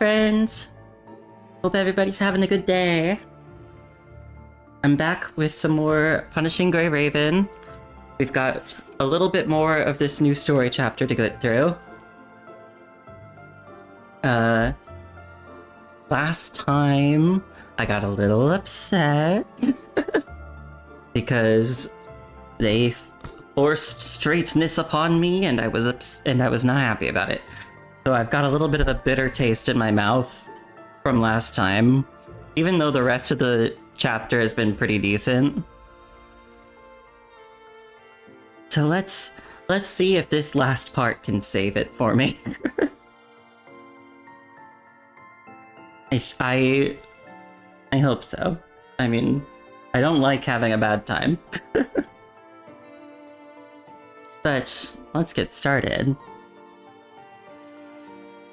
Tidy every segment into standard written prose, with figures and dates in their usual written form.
friends! Hope everybody's having a good day. I'm back with some more Punishing Grey Raven. We've got a little bit more of this new story chapter to get through. Last time I got a little upset because they forced straightness upon me, and I was not happy about it. So I've got a little bit of a bitter taste in my mouth from last time, even though the rest of the chapter has been pretty decent. So let's see if this last part can save it for me. I hope so. I mean, I don't like having a bad time. But let's get started.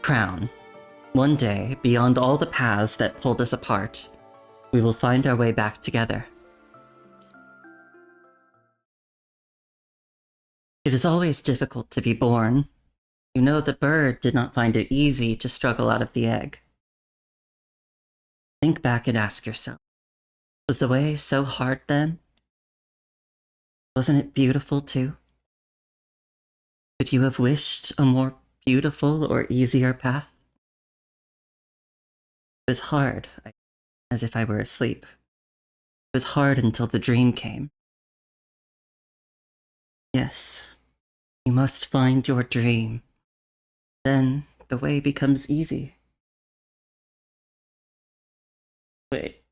Crown. One day, beyond all the paths that pulled us apart, we will find our way back together. It is always difficult to be born. You know the bird did not find it easy to struggle out of the egg. Think back and ask yourself, was the way so hard then? Wasn't it beautiful too? Could you have wished a more beautiful or easier path? It was hard, as if I were asleep. It was hard until the dream came. Yes, you must find your dream. Then the way becomes easy. Wait.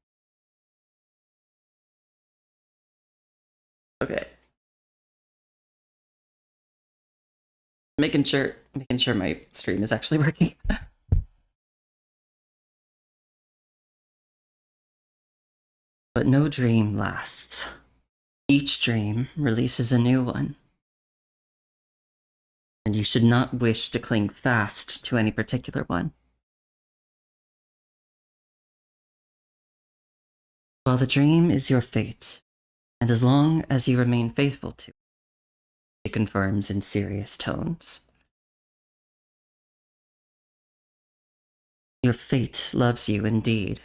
Okay. Making sure my stream is actually working. But no dream lasts. Each dream releases a new one. And you should not wish to cling fast to any particular one. While the dream is your fate, and as long as you remain faithful to it, he confirms in serious tones. Your fate loves you indeed.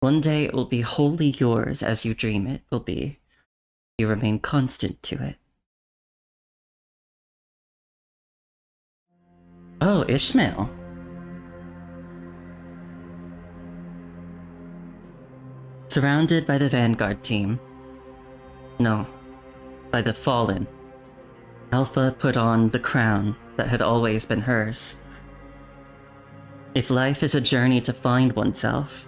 One day it will be wholly yours as you dream it will be. You remain constant to it. Oh, Ishmael. Surrounded by the Vanguard team. No, by the Fallen. Alpha put on the crown that had always been hers. If life is a journey to find oneself,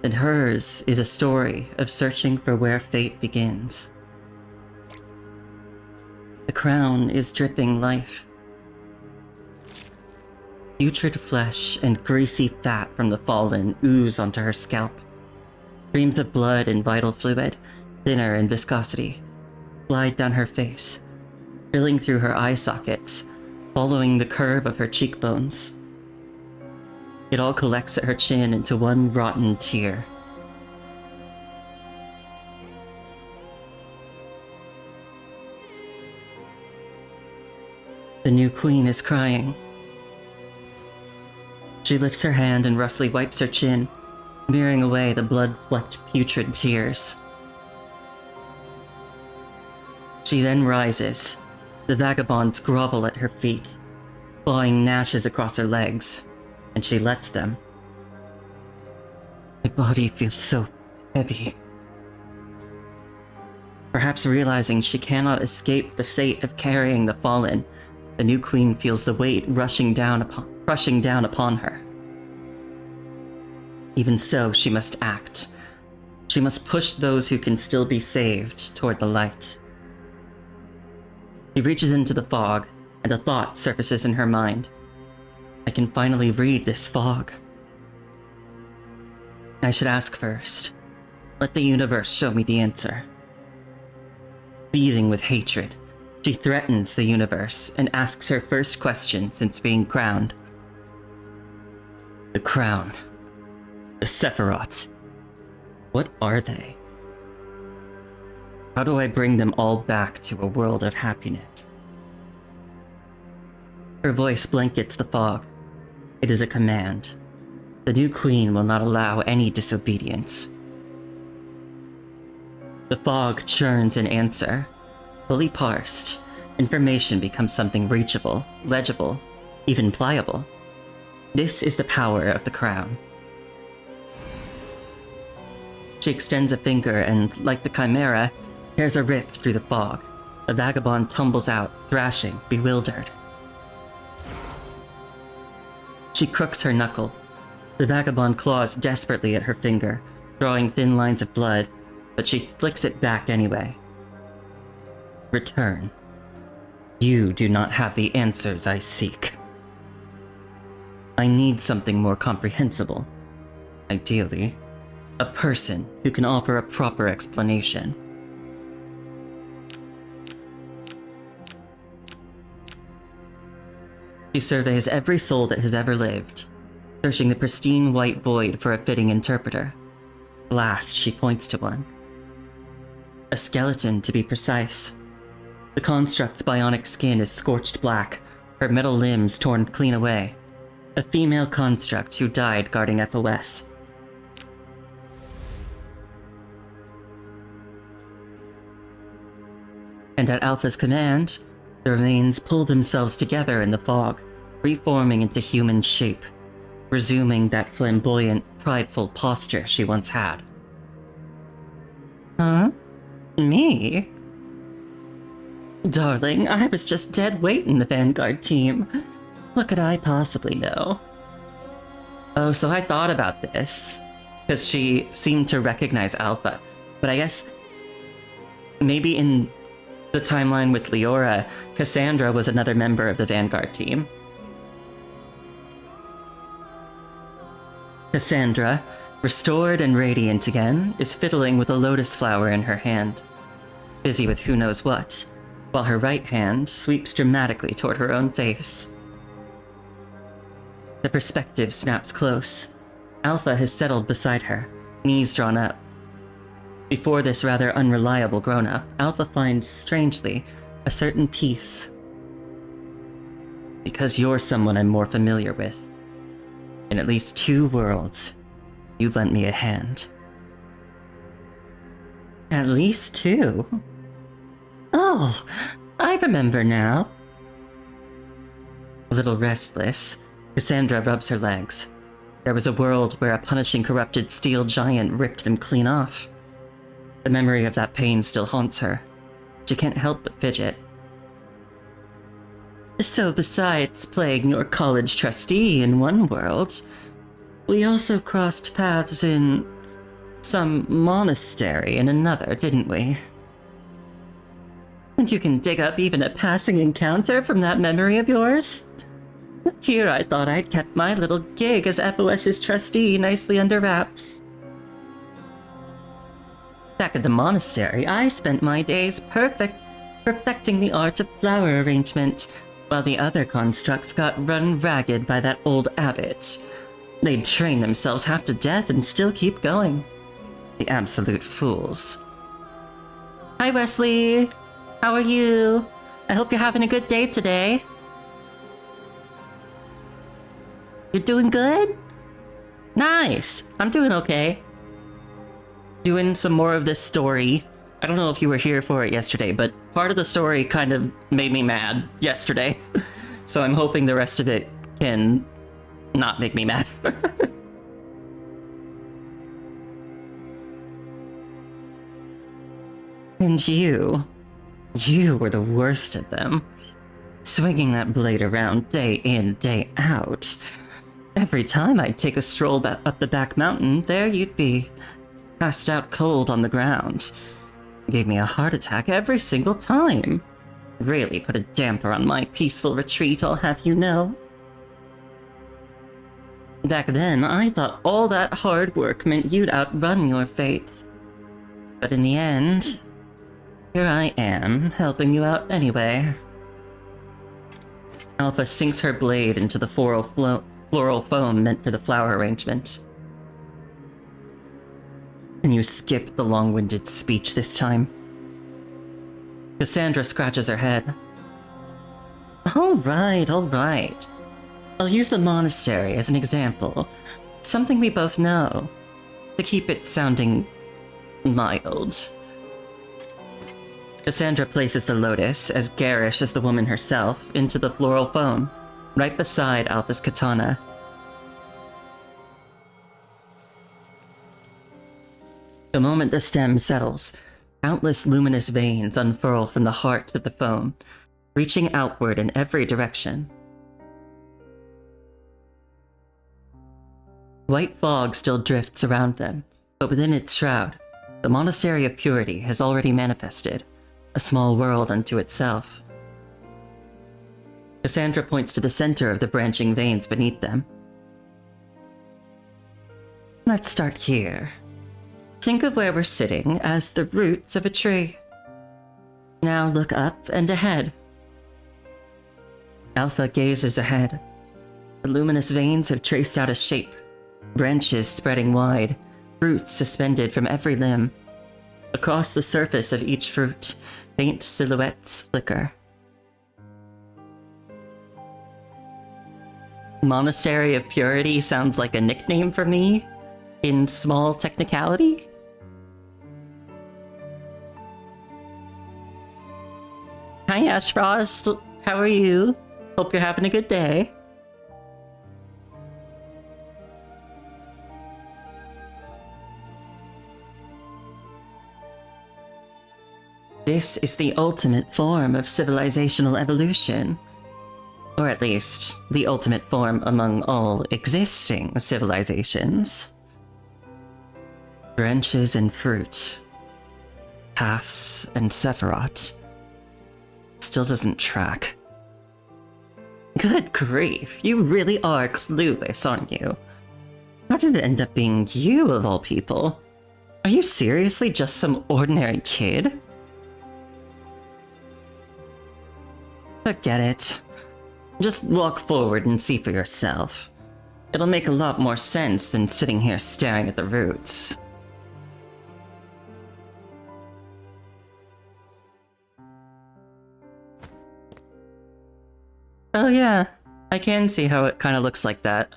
then hers is a story of searching for where fate begins. The crown is dripping life. Putrid flesh and greasy fat from the Fallen ooze onto her scalp. Streams of blood and vital fluid, thinner in viscosity, glide down her face, filling through her eye sockets, following the curve of her cheekbones. It all collects at her chin into one rotten tear. The new queen is crying. She lifts her hand and roughly wipes her chin, smearing away the blood-flecked putrid tears. She then rises. The vagabonds grovel at her feet, clawing gnashes across her legs, and she lets them. My body feels so heavy. Perhaps realizing she cannot escape the fate of carrying the Fallen, the new queen feels the weight rushing down upon her. Even so, she must act. She must push those who can still be saved toward the light. She reaches into the fog, and a thought surfaces in her mind. I can finally read this fog. I should ask first. Let the universe show me the answer. Seething with hatred, she threatens the universe and asks her first question since being crowned. The crown. The Sephiroths. What are they? How do I bring them all back to a world of happiness? Her voice blankets the fog. It is a command. The new queen will not allow any disobedience. The fog churns in answer. Fully parsed, information becomes something reachable, legible, even pliable. This is the power of the crown. She extends a finger and, like the chimera, tears a rift through the fog. The vagabond tumbles out, thrashing, bewildered. She crooks her knuckle. The vagabond claws desperately at her finger, drawing thin lines of blood, but she flicks it back anyway. Return. You do not have the answers I seek. I need something more comprehensible. Ideally, a person who can offer a proper explanation. She surveys every soul that has ever lived, searching the pristine white void for a fitting interpreter. Last, she points to one. A skeleton, to be precise. The construct's bionic skin is scorched black, her metal limbs torn clean away. A female construct who died guarding FOS. And at Alpha's command, the remains pull themselves together in the fog, reforming into human shape, resuming that flamboyant, prideful posture she once had. Huh? Me? Darling, I was just dead weight in the Vanguard team. What could I possibly know? Oh, so I thought about this, because she seemed to recognize Alpha, but I guess maybe in the timeline with Leora, Cassandra was another member of the Vanguard team. Cassandra, restored and radiant again, is fiddling with a lotus flower in her hand, busy with who knows what, while her right hand sweeps dramatically toward her own face. The perspective snaps close. Alpha has settled beside her, knees drawn up. Before this rather unreliable grown-up, Alpha finds, strangely, a certain peace. Because you're someone I'm more familiar with. In at least 2 worlds, you lent me a hand. At least 2? Oh, I remember now. A little restless, Cassandra rubs her legs. There was a world where a punishing corrupted steel giant ripped them clean off. The memory of that pain still haunts her. She can't help but fidget. So besides playing your college trustee in one world, we also crossed paths in some monastery in another, didn't we? And you can dig up even a passing encounter from that memory of yours? Here I thought I'd kept my little gig as FOS's trustee nicely under wraps. Back at the monastery, I spent my days perfecting the art of flower arrangement, while the other constructs got run ragged by that old abbot. They'd train themselves half to death and still keep going. The absolute fools. Hi, Wesley! How are you? I hope you're having a good day today. You're doing good? Nice! I'm doing okay. Doing some more of this story. I don't know if you were here for it yesterday, but part of the story kind of made me mad yesterday. So I'm hoping the rest of it can not make me mad. And you were the worst of them. Swinging that blade around day in, day out. Every time I'd take a stroll up the back mountain, there you'd be, passed out cold on the ground. Gave me a heart attack every single time. Really put a damper on my peaceful retreat, I'll have you know. Back then, I thought all that hard work meant you'd outrun your fate. But in the end, here I am, helping you out anyway. Alpha sinks her blade into the floral foam meant for the flower arrangement. Can you skip the long-winded speech this time? Cassandra scratches her head. All right. I'll use the monastery as an example. It's something we both know. To keep it sounding mild. Cassandra places the lotus, as garish as the woman herself, into the floral foam, right beside Alpha's katana. The moment the stem settles, countless luminous veins unfurl from the heart of the foam, reaching outward in every direction. White fog still drifts around them, but within its shroud, the Monastery of Purity has already manifested, a small world unto itself. Cassandra points to the center of the branching veins beneath them. Let's start here. Think of where we're sitting as the roots of a tree. Now look up and ahead. Alpha gazes ahead. The luminous veins have traced out a shape, branches spreading wide, fruits suspended from every limb. Across the surface of each fruit, faint silhouettes flicker. Monastery of Purity sounds like a nickname for me, in small technicality. Hi Ash Frost, how are you? Hope you're having a good day. This is the ultimate form of civilizational evolution. Or at least, the ultimate form among all existing civilizations. Branches and fruit. Paths and Sephiroth. Still doesn't track. Good grief, you really are clueless, aren't you? How did it end up being you, of all people? Are you seriously just some ordinary kid? Forget it. Just walk forward and see for yourself. It'll make a lot more sense than sitting here staring at the roots. Oh yeah, I can see how it kind of looks like that.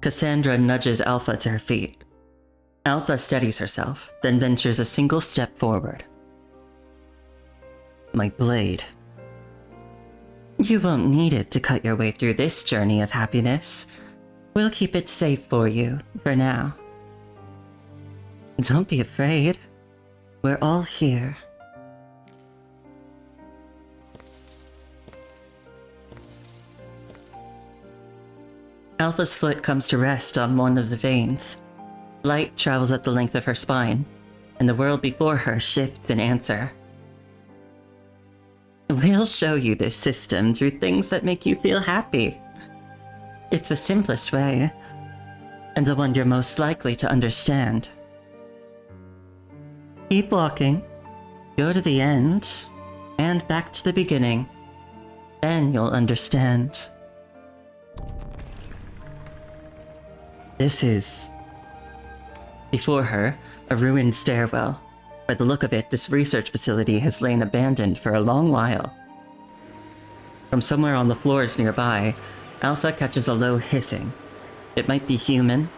Cassandra nudges Alpha to her feet. Alpha steadies herself, then ventures a single step forward. My blade. You won't need it to cut your way through this journey of happiness. We'll keep it safe for you, for now. Don't be afraid. We're all here. Alpha's foot comes to rest on one of the veins. Light travels at the length of her spine, and the world before her shifts in answer. We'll show you this system through things that make you feel happy. It's the simplest way, and the one you're most likely to understand. Keep walking, go to the end, and back to the beginning. Then you'll understand. This is... Before her, a ruined stairwell. By the look of it, this research facility has lain abandoned for a long while. From somewhere on the floors nearby, Alpha catches a low hissing. It might be human,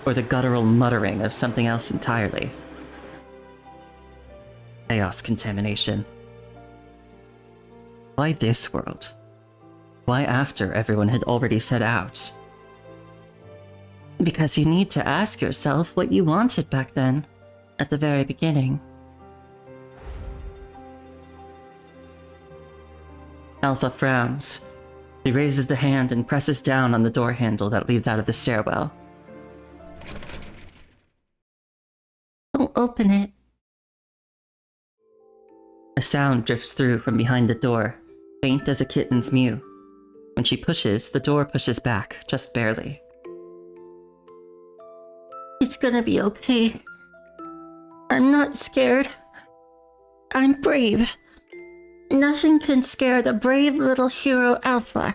or the guttural muttering of something else entirely. Chaos contamination. Why this world? Why after everyone had already set out? Because you need to ask yourself what you wanted back then, at the very beginning. Alpha frowns. She raises the hand and presses down on the door handle that leads out of the stairwell. Don't open it. A sound drifts through from behind the door, faint as a kitten's mew. When she pushes, the door pushes back, just barely. It's gonna be okay. I'm not scared. I'm brave. Nothing can scare the brave little hero Alpha.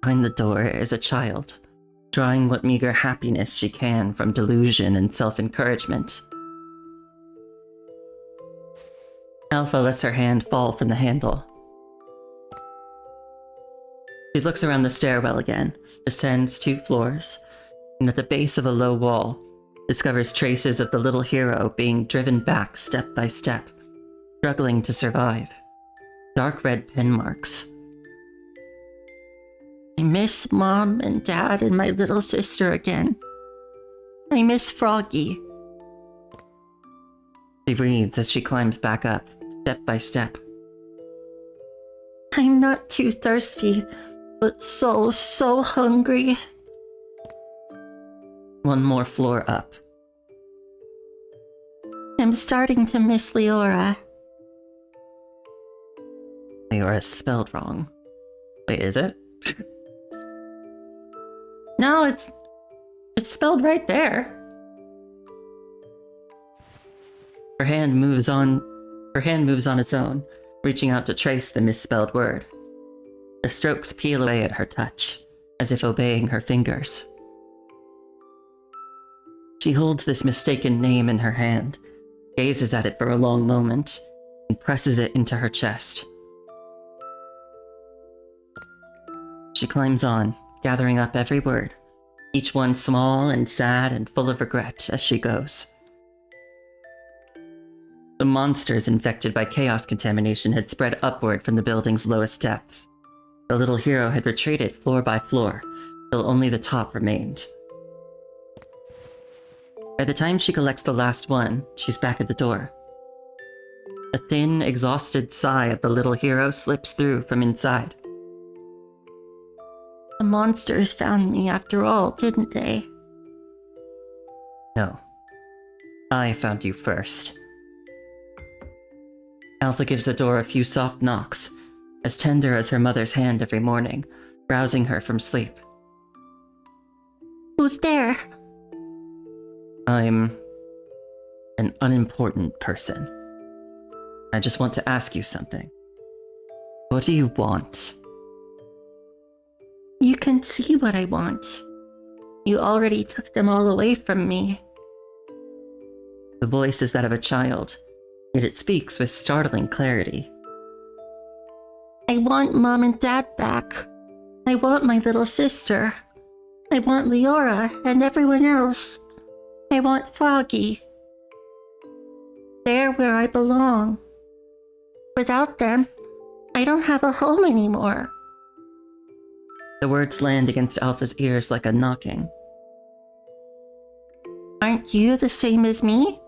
Behind the door is a child, drawing what meager happiness she can from delusion and self-encouragement. Alpha lets her hand fall from the handle. She looks around the stairwell again, descends 2 floors, and at the base of a low wall, discovers traces of the little hero being driven back step by step, struggling to survive. Dark red pen marks. I miss Mom and Dad and my little sister again. I miss Froggy. She breathes as she climbs back up, step by step. I'm not too thirsty, but so hungry. 1 more floor up. I'm starting to miss Leora. Leora's spelled wrong. Wait, is it? No, it's spelled right there. Her hand moves on its own, reaching out to trace the misspelled word. The strokes peel away at her touch, as if obeying her fingers. She holds this mistaken name in her hand, gazes at it for a long moment, and presses it into her chest. She climbs on, gathering up every word, each one small and sad and full of regret as she goes. The monsters infected by chaos contamination had spread upward from the building's lowest depths. The little hero had retreated floor by floor, till only the top remained. By the time she collects the last one, she's back at the door. A thin, exhausted sigh of the little hero slips through from inside. The monsters found me after all, didn't they? No. I found you first. Alpha gives the door a few soft knocks, as tender as her mother's hand every morning, rousing her from sleep. Who's there? I'm an unimportant person. I just want to ask you something. What do you want? You can see what I want. You already took them all away from me. The voice is that of a child, yet it speaks with startling clarity. I want Mom and Dad back. I want my little sister. I want Leora and everyone else. I want Froggy. They're where I belong. Without them, I don't have a home anymore. The words land against Alpha's ears like a knocking. Aren't you the same as me?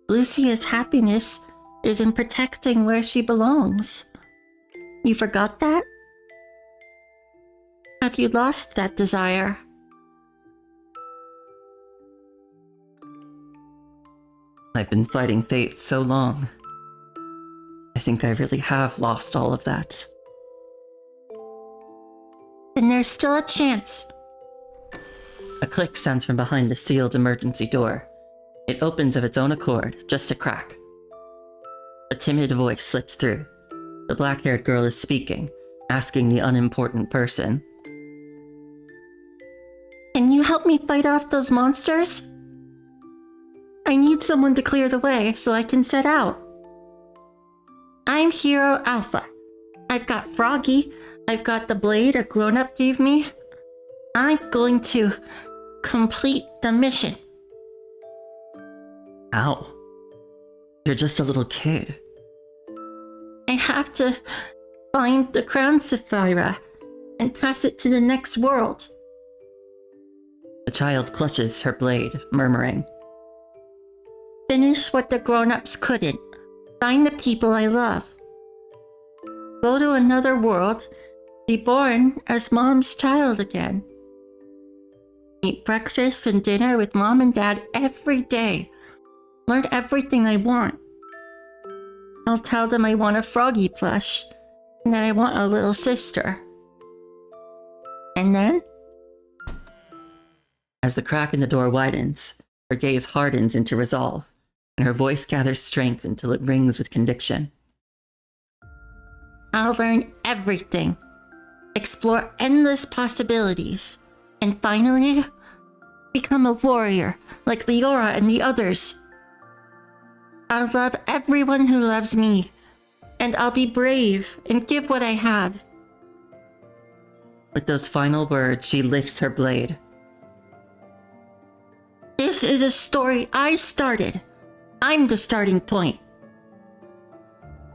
Lucia's happiness is in protecting where she belongs. You forgot that? Have you lost that desire? I've been fighting fate so long. I think I really have lost all of that. Then there's still a chance. A click sounds from behind the sealed emergency door. It opens of its own accord, just a crack. A timid voice slips through. The black-haired girl is speaking, asking the unimportant person. Can you help me fight off those monsters? I need someone to clear the way so I can set out. I'm Hero Alpha. I've got Froggy. I've got the blade a grown-up gave me. I'm going to complete the mission. Ow. You're just a little kid. I have to find the crown Sapphira and pass it to the next world. The child clutches her blade, murmuring. Finish what the grown-ups couldn't. Find the people I love. Go to another world. Be born as Mom's child again. Eat breakfast and dinner with Mom and Dad every day. Learn everything I want. I'll tell them I want a Froggy plush, and that I want a little sister. And then? As the crack in the door widens, her gaze hardens into resolve, and her voice gathers strength until it rings with conviction. I'll learn everything, explore endless possibilities, and finally, become a warrior like Leora and the others. I'll love everyone who loves me, and I'll be brave and give what I have. With those final words, she lifts her blade. This is a story I started. I'm the starting point.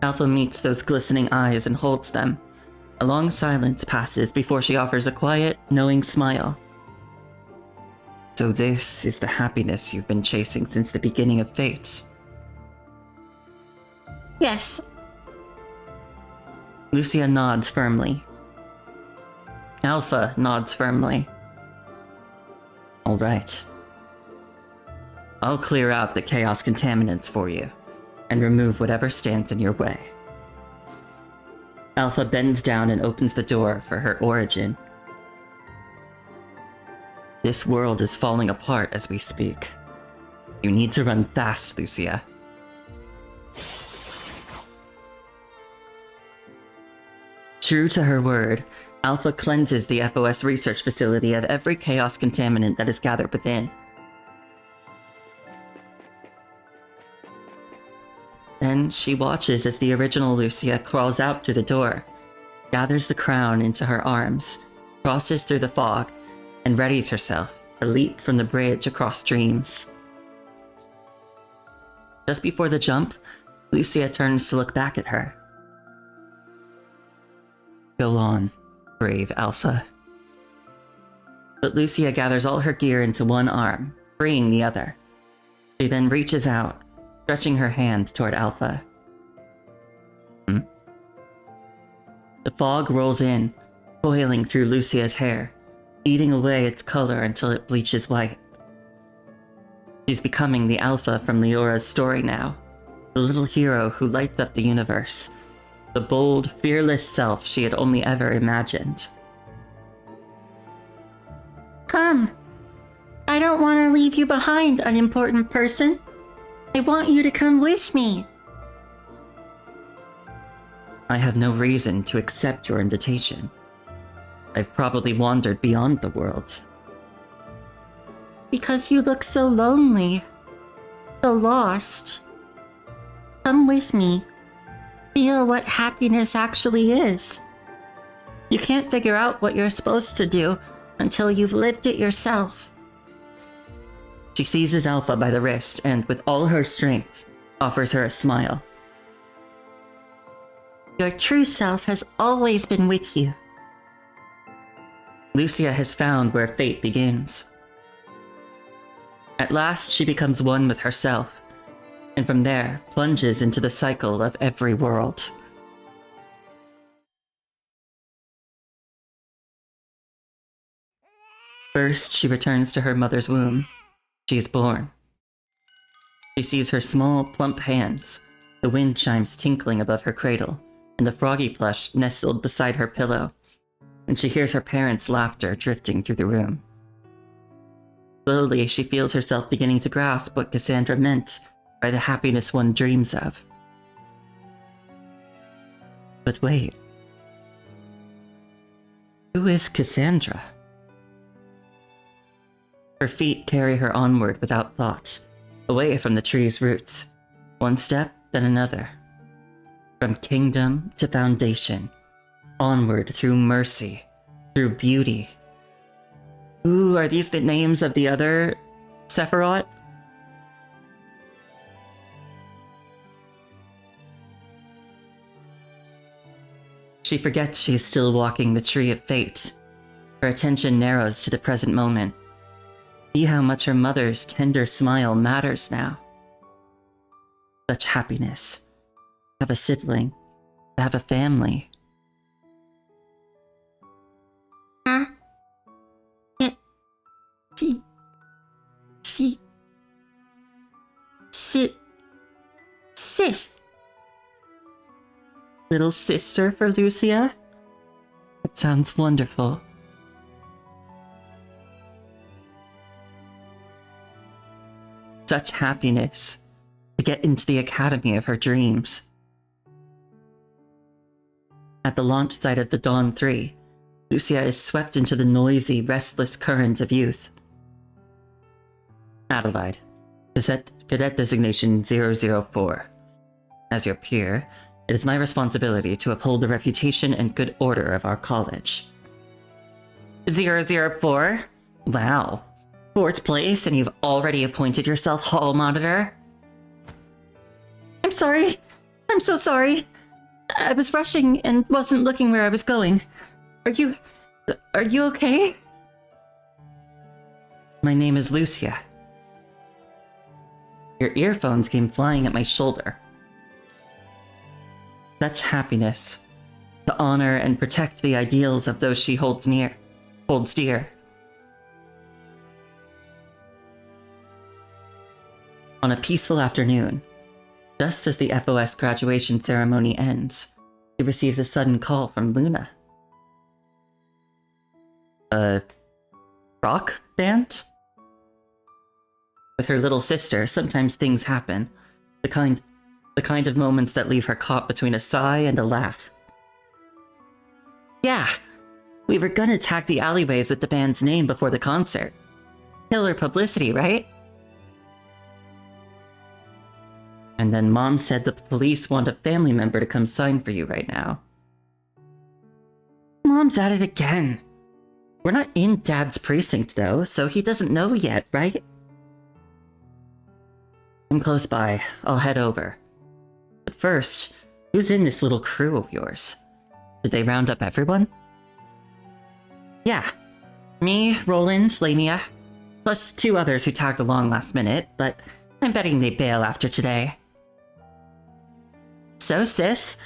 Alpha meets those glistening eyes and holds them. A long silence passes before she offers a quiet, knowing smile. So this is the happiness you've been chasing since the beginning of fate. Yes. Lucia nods firmly. Alpha nods firmly. All right. I'll clear out the chaos contaminants for you, and remove whatever stands in your way. Alpha bends down and opens the door for her origin. This world is falling apart as we speak. You need to run fast, Lucia. True to her word, Alpha cleanses the FOS research facility of every chaos contaminant that is gathered within. Then she watches as the original Lucia crawls out through the door, gathers the crown into her arms, crosses through the fog, and readies herself to leap from the bridge across dreams. Just before the jump, Lucia turns to look back at her. Go on, brave Alpha. But Lucia gathers all her gear into one arm, freeing the other. She then reaches out, stretching her hand toward Alpha. The fog rolls in, coiling through Lucia's hair, eating away its color until it bleaches white. She's becoming the Alpha from Leora's story now, the little hero who lights up the universe, the bold, fearless self she had only ever imagined. Come. I don't want to leave you behind, unimportant person. I want you to come with me. I have no reason to accept your invitation. I've probably wandered beyond the worlds. Because you look so lonely, so lost. Come with me. Feel what happiness actually is. You can't figure out what you're supposed to do until you've lived it yourself. She seizes Alpha by the wrist and, with all her strength, offers her a smile. Your true self has always been with you. Lucia has found where fate begins. At last, she becomes one with herself, and from there, plunges into the cycle of every world. First, she returns to her mother's womb. She is born. She sees her small, plump hands, the wind chimes tinkling above her cradle, and the froggy plush nestled beside her pillow, and she hears her parents' laughter drifting through the room. Slowly, she feels herself beginning to grasp what Cassandra meant by the happiness one dreams of. But wait. Who is Cassandra? Her feet carry her onward without thought, away from the tree's roots, one step, then another. From kingdom to foundation, onward through mercy, through beauty. Ooh, are these the names of the other Sephiroth? She forgets she is still walking the tree of fate. Her attention narrows to the present moment. See how much her mother's tender smile matters now. Such happiness. To have a sibling. To have a family. Sis. Little sister for Lucia? That sounds wonderful. Such happiness to get into the academy of her dreams. At the launch site of the Dawn 3, Lucia is swept into the noisy, restless current of youth. Adelaide, Cadet designation 004. As your peer, it is my responsibility to uphold the reputation and good order of our college. 004? Wow. 4th place, and you've already appointed yourself hall monitor? I'm sorry. I'm so sorry. I was rushing and wasn't looking where I was going. Are you okay? My name is Lucia. Your earphones came flying at my shoulder. Such happiness. To honor and protect the ideals of those she holds dear. On a peaceful afternoon, just as the FOS graduation ceremony ends, she receives a sudden call from Luna. A rock band? With her little sister, sometimes things happen. The kind of moments that leave her caught between a sigh and a laugh. Yeah, we were gonna tag the alleyways with the band's name before the concert. Killer publicity, right? And then Mom said the police want a family member to come sign for you right now. Mom's at it again. We're not in Dad's precinct though, so he doesn't know yet, right? I'm close by. I'll head over. But first, who's in this little crew of yours? Did they round up everyone? Yeah. Me, Roland, Lamia, plus 2 others who tagged along last minute, but I'm betting they bail after today. So, sis,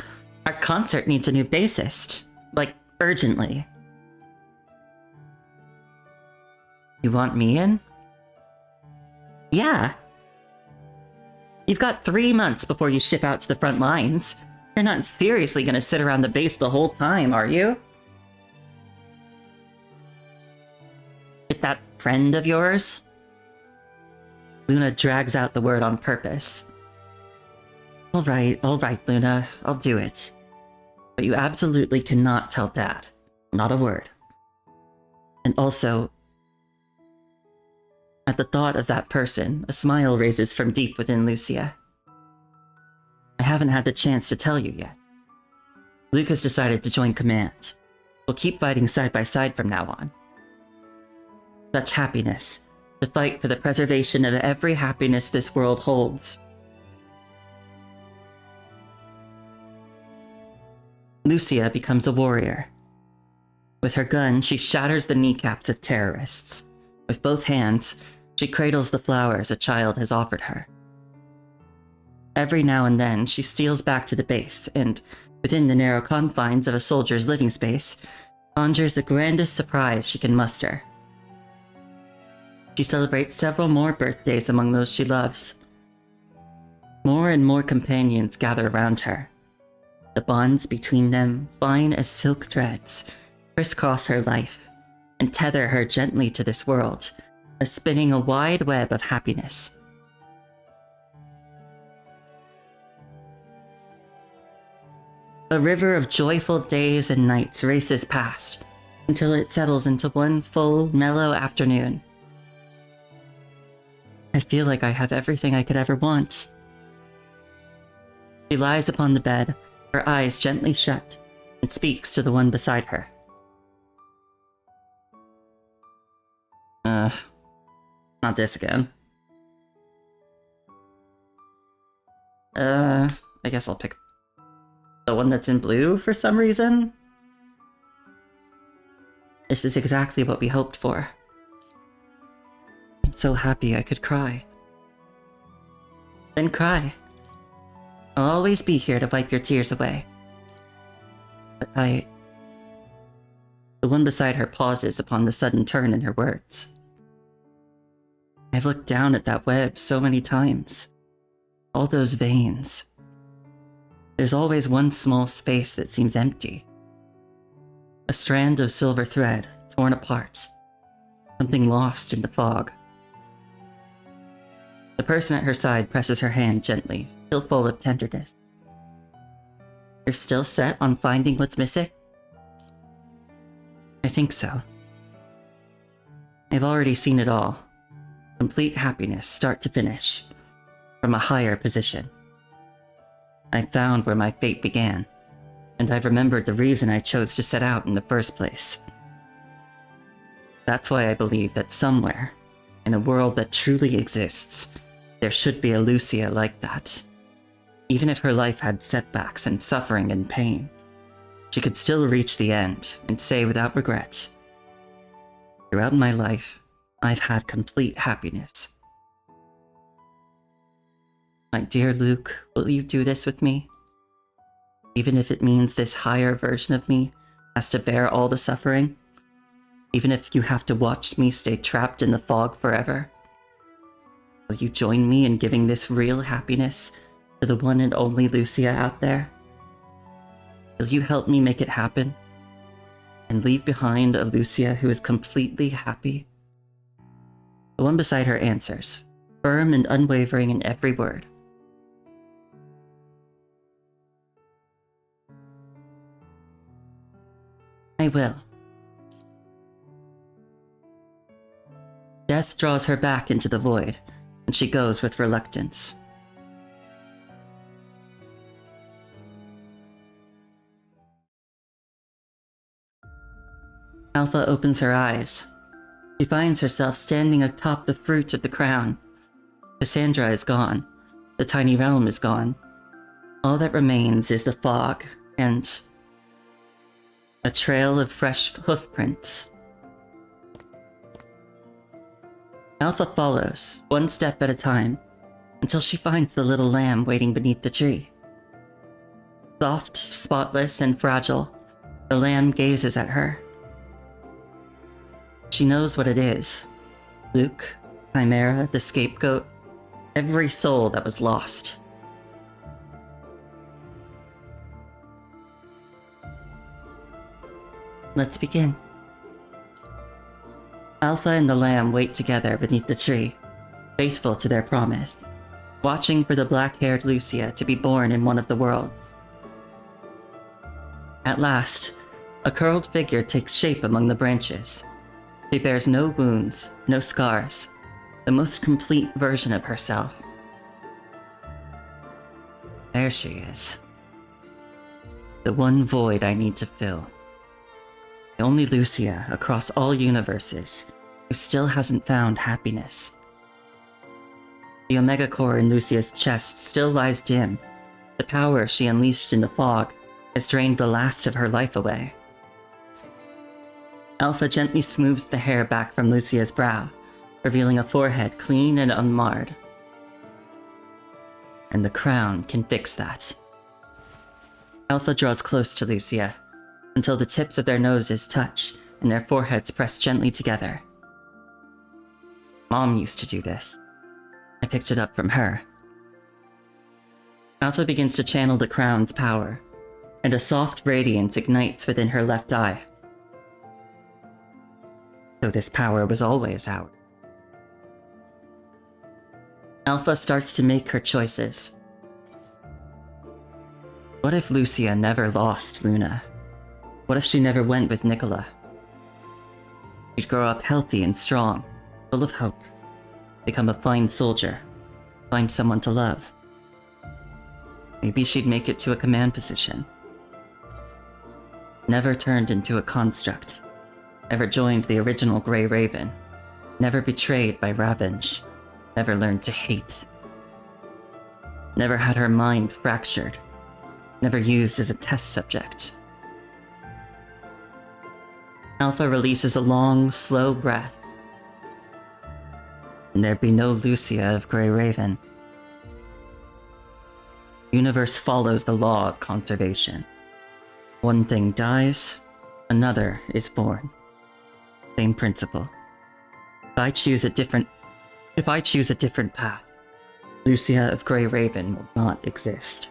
our concert needs a new bassist. Like, urgently. You want me in? Yeah. You've got 3 months before you ship out to the front lines. You're not seriously gonna sit around the base the whole time, are you? With that friend of yours? Luna drags out the word on purpose. Alright, Luna, I'll do it. But you absolutely cannot tell Dad. Not a word. And also, at the thought of that person, a smile raises from deep within Lucia. I haven't had the chance to tell you yet. Luke has decided to join command. We'll keep fighting side by side from now on. Such happiness, to fight for the preservation of every happiness this world holds. Lucia becomes a warrior. With her gun, she shatters the kneecaps of terrorists. With both hands, she cradles the flowers a child has offered her. Every now and then, she steals back to the base and, within the narrow confines of a soldier's living space, conjures the grandest surprise she can muster. She celebrates several more birthdays among those she loves. More and more companions gather around her. The bonds between them, fine as silk threads, crisscross her life and tether her gently to this world, spinning a wide web of happiness. A river of joyful days and nights races past, until it settles into one full, mellow afternoon. I feel like I have everything I could ever want. She lies upon the bed, her eyes gently shut, and speaks to the one beside her. Not this again. I guess I'll pick the one that's in blue for some reason. This is exactly what we hoped for. I'm so happy I could cry. Then cry. I'll always be here to wipe your tears away. But the one beside her pauses upon the sudden turn in her words. I've looked down at that web so many times. All those veins. There's always one small space that seems empty. A strand of silver thread, torn apart. Something lost in the fog. The person at her side presses her hand gently, still full of tenderness. You're still set on finding what's missing? I think so. I've already seen it all. Complete happiness, start to finish, from a higher position. I found where my fate began, and I've remembered the reason I chose to set out in the first place. That's why I believe that somewhere, in a world that truly exists, there should be a Lucia like that. Even if her life had setbacks and suffering and pain, she could still reach the end and say without regret, "Throughout my life, I've had complete happiness." My dear Luke, will you do this with me? Even if it means this higher version of me has to bear all the suffering? Even if you have to watch me stay trapped in the fog forever? Will you join me in giving this real happiness to the one and only Lucia out there? Will you help me make it happen? And leave behind a Lucia who is completely happy? The one beside her answers, firm and unwavering in every word. I will. Death draws her back into the void, and she goes with reluctance. Alpha opens her eyes. She finds herself standing atop the fruit of the crown. Cassandra is gone. The tiny realm is gone. All that remains is the fog and a trail of fresh hoofprints. Alpha follows, one step at a time, until she finds the little lamb waiting beneath the tree. Soft, spotless, and fragile, the lamb gazes at her. She knows what it is. Luke, Chimera, the scapegoat, every soul that was lost. Let's begin. Alpha and the lamb wait together beneath the tree, faithful to their promise, watching for the black-haired Lucia to be born in one of the worlds. At last, a curled figure takes shape among the branches. She bears no wounds, no scars, the most complete version of herself. There she is. The one void I need to fill. The only Lucia across all universes who still hasn't found happiness. The Omega Core in Lucia's chest still lies dim. The power she unleashed in the fog has drained the last of her life away. Alpha gently smooths the hair back from Lucia's brow, revealing a forehead clean and unmarred. And the crown can fix that. Alpha draws close to Lucia, until the tips of their noses touch and their foreheads press gently together. Mom used to do this. I picked it up from her. Alpha begins to channel the crown's power, and a soft radiance ignites within her left eye. So this power was always out. Alpha starts to make her choices. What if Lucia never lost Luna? What if she never went with Nicola? She'd grow up healthy and strong, full of hope, become a fine soldier, find someone to love. Maybe she'd make it to a command position. Never turned into a construct, never joined the original Grey Raven, never betrayed by Ravenge, never learned to hate. Never had her mind fractured, never used as a test subject. Alpha releases a long, slow breath. And there'd be no Lucia of Grey Raven. Universe follows the law of conservation. One thing dies, another is born. Same principle. If I choose a different path, Lucia of Grey Raven will not exist.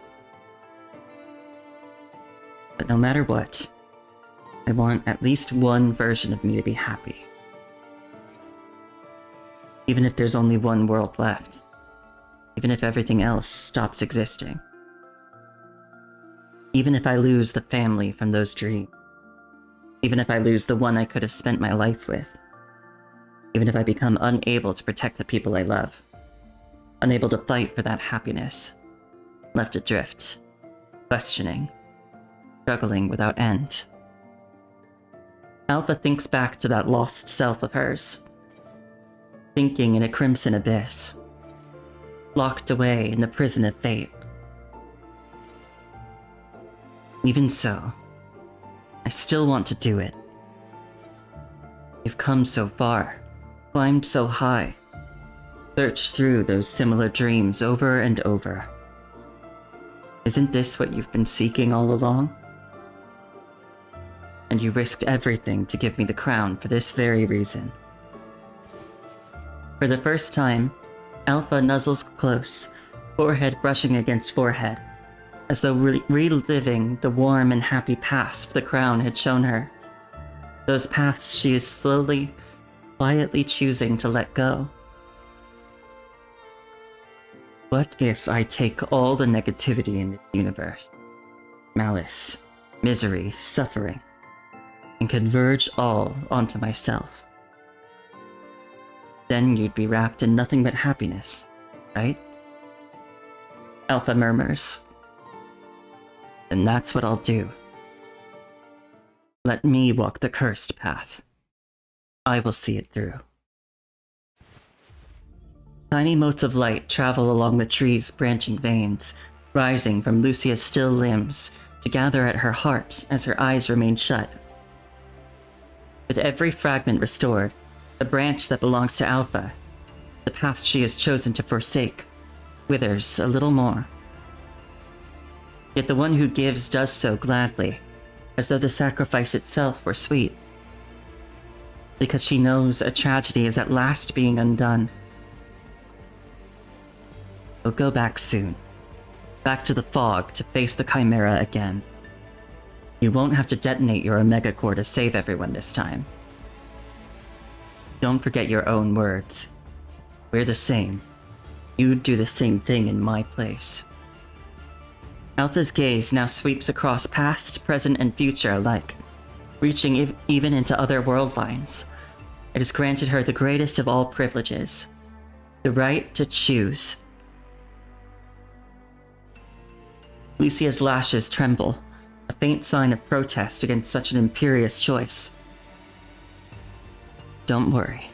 But no matter what, I want at least one version of me to be happy. Even if there's only one world left. Even if everything else stops existing. Even if I lose the family from those dreams. Even if I lose the one I could have spent my life with. The even if I become unable to protect the people I love. Unable to fight for that happiness. Left adrift. Questioning. Struggling without end. Alpha thinks back to that lost self of hers. Sinking in a crimson abyss. Locked away in the prison of fate. Even so, I still want to do it. You've come so far, climbed so high, searched through those similar dreams over and over. Isn't this what you've been seeking all along? And you risked everything to give me the crown for this very reason. For the first time, Alpha nuzzles close, forehead brushing against forehead, as though reliving the warm and happy past the crown had shown her. Those paths she is slowly, quietly choosing to let go. What if I take all the negativity in this universe, malice, misery, suffering, and converge all onto myself? Then you'd be wrapped in nothing but happiness, right? Alpha murmurs. Then that's what I'll do. Let me walk the cursed path. I will see it through. Tiny motes of light travel along the tree's branching veins, rising from Lucia's still limbs to gather at her heart as her eyes remain shut. With every fragment restored, the branch that belongs to Alpha, the path she has chosen to forsake, withers a little more. Yet the one who gives does so gladly, as though the sacrifice itself were sweet. Because she knows a tragedy is at last being undone. We'll go back soon. Back to the fog to face the Chimera again. You won't have to detonate your Omega Core to save everyone this time. Don't forget your own words. We're the same. You'd do the same thing in my place. Alpha's gaze now sweeps across past, present, and future alike, reaching even into other world lines. It has granted her the greatest of all privileges, the right to choose. Lucia's lashes tremble, a faint sign of protest against such an imperious choice. Don't worry.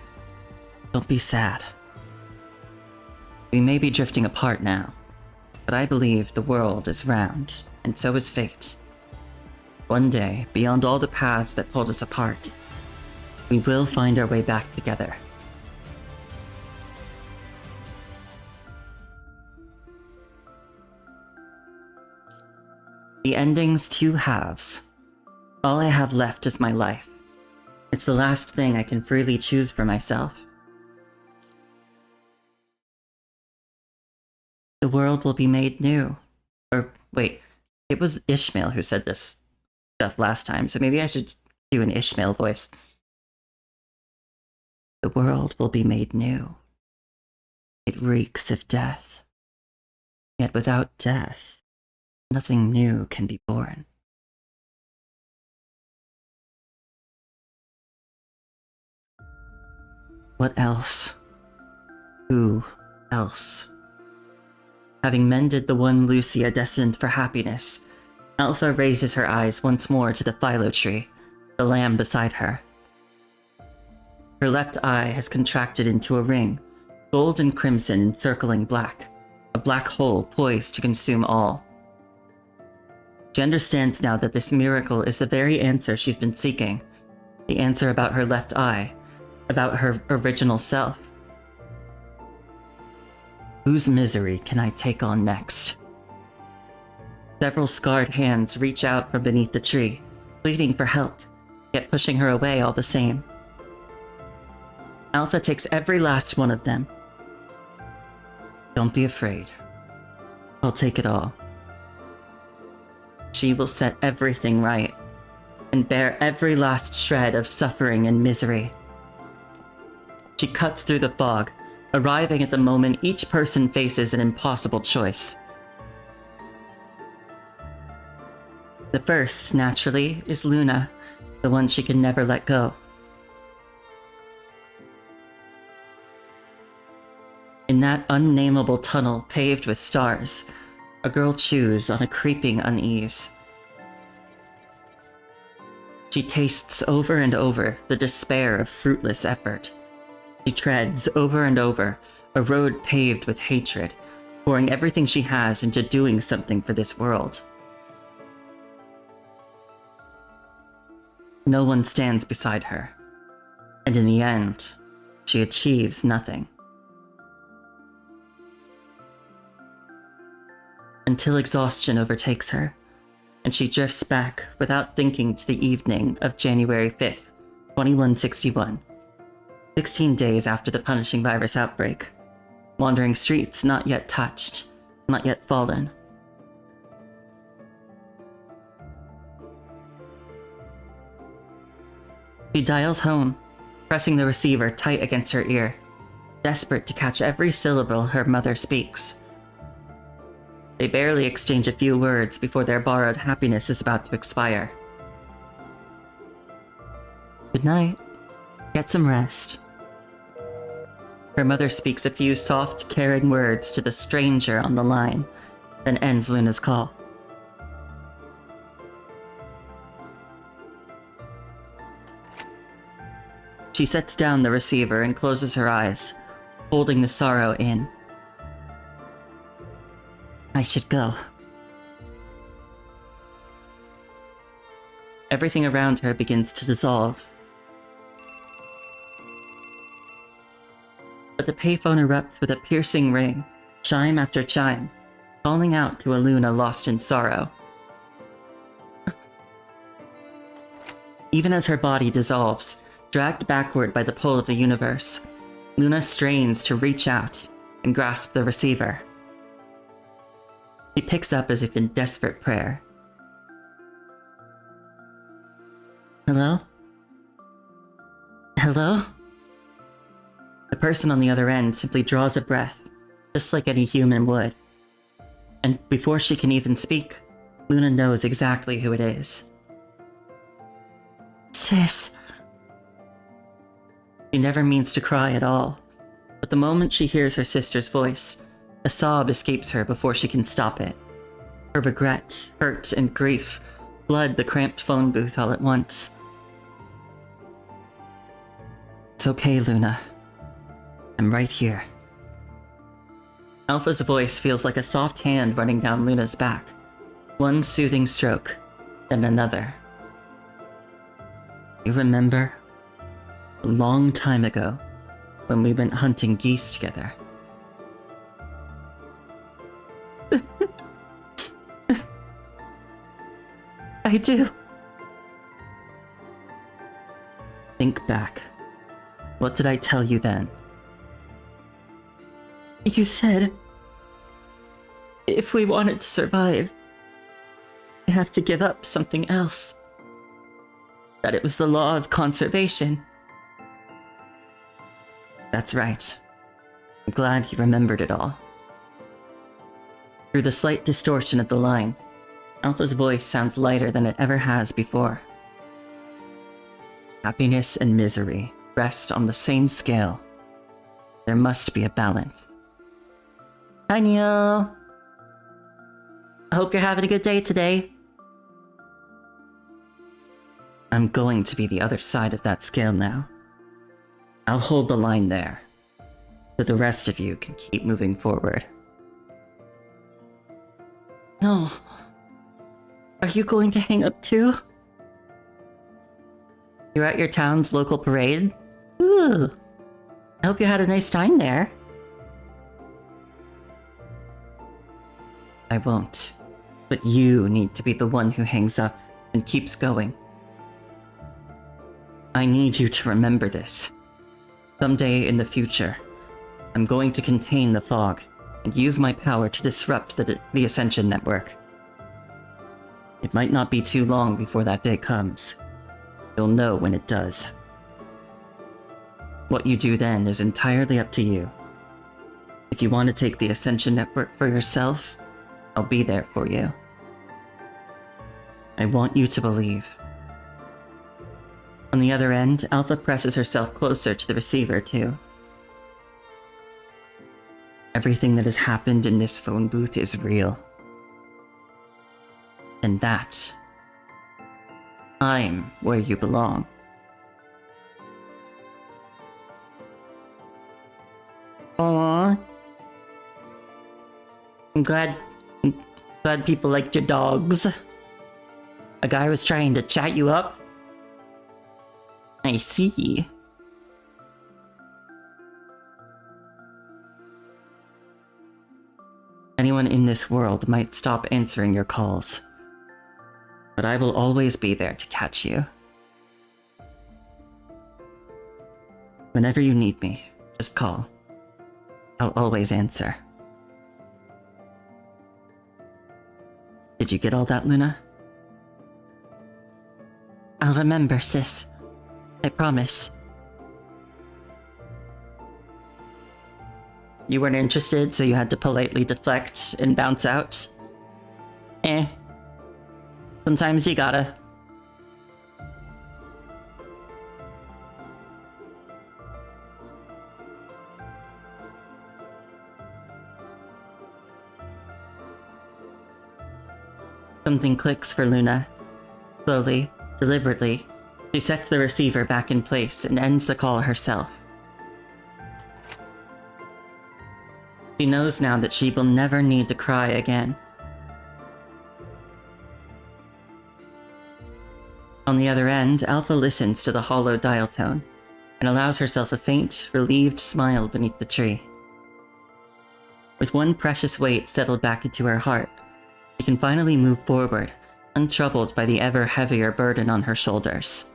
Don't be sad. We may be drifting apart now, but I believe the world is round, and so is fate. One day, beyond all the paths that pulled us apart, we will find our way back together. The ending's two halves. All I have left is my life. It's the last thing I can freely choose for myself. The world will be made new. Or, wait, it was Ishmael who said this stuff last time, so maybe I should do an Ishmael voice. The world will be made new. It reeks of death. Yet without death, nothing new can be born. What else? Who else? Having mended the one Lucia destined for happiness, Alpha raises her eyes once more to the philo tree, the lamb beside her. Her left eye has contracted into a ring, gold and crimson encircling black, a black hole poised to consume all. She understands now that this miracle is the very answer she's been seeking, the answer about her left eye, about her original self. Whose misery can I take on next? Several scarred hands reach out from beneath the tree, pleading for help, yet pushing her away all the same. Alpha takes every last one of them. Don't be afraid. I'll take it all. She will set everything right, and bear every last shred of suffering and misery. She cuts through the fog, arriving at the moment each person faces an impossible choice. The first, naturally, is Luna, the one she can never let go. In that unnameable tunnel paved with stars, a girl chews on a creeping unease. She tastes over and over the despair of fruitless effort. She treads over and over a road paved with hatred, pouring everything she has into doing something for this world. No one stands beside her, and in the end, she achieves nothing. Until exhaustion overtakes her, and she drifts back without thinking to the evening of January 5th, 2161, 16 days after the punishing virus outbreak, wandering streets not yet touched, not yet fallen. She dials home, pressing the receiver tight against her ear, desperate to catch every syllable her mother speaks. They barely exchange a few words before their borrowed happiness is about to expire. Good night. Get some rest. Her mother speaks a few soft, caring words to the stranger on the line, then ends Luna's call. She sets down the receiver and closes her eyes, holding the sorrow in. I should go. Everything around her begins to dissolve. But the payphone erupts with a piercing ring, chime after chime, calling out to a Luna lost in sorrow. Even as her body dissolves, dragged backward by the pull of the universe, Luna strains to reach out and grasp the receiver. She picks up as if in desperate prayer. Hello? Hello? The person on the other end simply draws a breath, just like any human would. And before she can even speak, Luna knows exactly who it is. Sis. She never means to cry at all, but the moment she hears her sister's voice, a sob escapes her before she can stop it. Her regret, hurt, and grief flood the cramped phone booth all at once. It's okay, Luna. I'm right here. Alpha's voice feels like a soft hand running down Luna's back. One soothing stroke, then another. You remember? A long time ago, when we went hunting geese together. I do. Think back. What did I tell you then? You said, if we wanted to survive, we have to give up something else. That it was the law of conservation. That's right. I'm glad you remembered it all. Through the slight distortion of the line, Alpha's voice sounds lighter than it ever has before. Happiness and misery rest on the same scale. There must be a balance. Hi, Neo. I hope you're having a good day today. I'm going to be the other side of that scale now. I'll hold the line there, so the rest of you can keep moving forward. No. Are you going to hang up too? You're at your town's local parade? Ooh. I hope you had a nice time there. I won't. But you need to be the one who hangs up and keeps going. I need you to remember this. Someday in the future, I'm going to contain the fog and use my power to disrupt the Ascension Network. It might not be too long before that day comes. You'll know when it does. What you do then is entirely up to you. If you want to take the Ascension Network for yourself, I'll be there for you. I want you to believe. On the other end, Alpha presses herself closer to the receiver too. Everything that has happened in this phone booth is real. And that, I'm where you belong. Aww. I'm glad people liked your dogs. A guy was trying to chat you up? I see. Anyone in this world might stop answering your calls, but I will always be there to catch you. Whenever you need me, just call. I'll always answer. Did you get all that, Luna? I'll remember, sis. I promise. You weren't interested, so you had to politely deflect and bounce out? Sometimes you gotta. Something clicks for Luna. Slowly, deliberately, she sets the receiver back in place and ends the call herself. She knows now that she will never need to cry again. On the other end, Alpha listens to the hollow dial tone and allows herself a faint, relieved smile beneath the tree. With one precious weight settled back into her heart, she can finally move forward, untroubled by the ever heavier burden on her shoulders.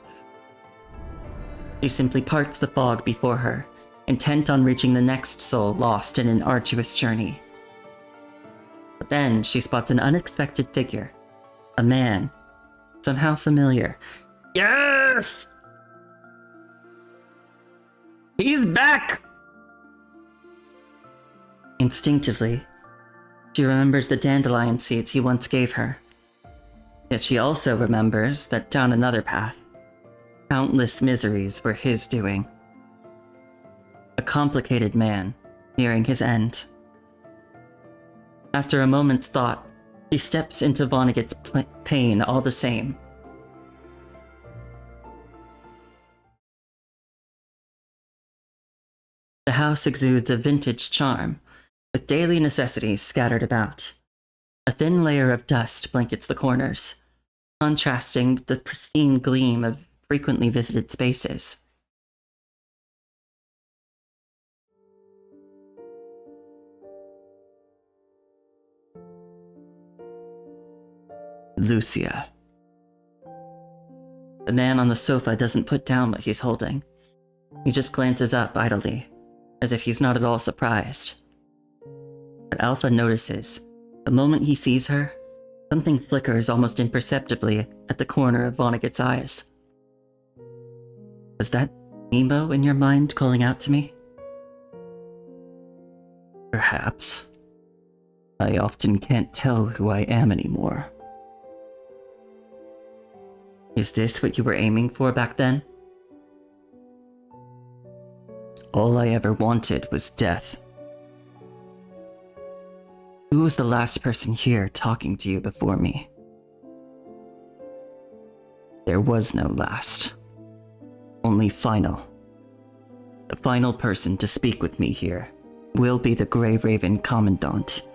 She simply parts the fog before her, intent on reaching the next soul lost in an arduous journey. But then she spots an unexpected figure. A man. Somehow familiar. Yes! He's back! Instinctively, she remembers the dandelion seeds he once gave her. Yet she also remembers that down another path, countless miseries were his doing. A complicated man, nearing his end. After a moment's thought, she steps into Vonnegut's pain all the same. The house exudes a vintage charm, with daily necessities scattered about. A thin layer of dust blankets the corners, contrasting with the pristine gleam of frequently visited spaces. Lucia. The man on the sofa doesn't put down what he's holding. He just glances up idly, as if he's not at all surprised. But Alpha notices, the moment he sees her, something flickers almost imperceptibly at the corner of Vonnegut's eyes. Was that Nemo in your mind calling out to me? Perhaps. I often can't tell who I am anymore. Is this what you were aiming for back then? All I ever wanted was death. Who was the last person here talking to you before me? There was no last. Only final. The final person to speak with me here will be the Grey Raven Commandant,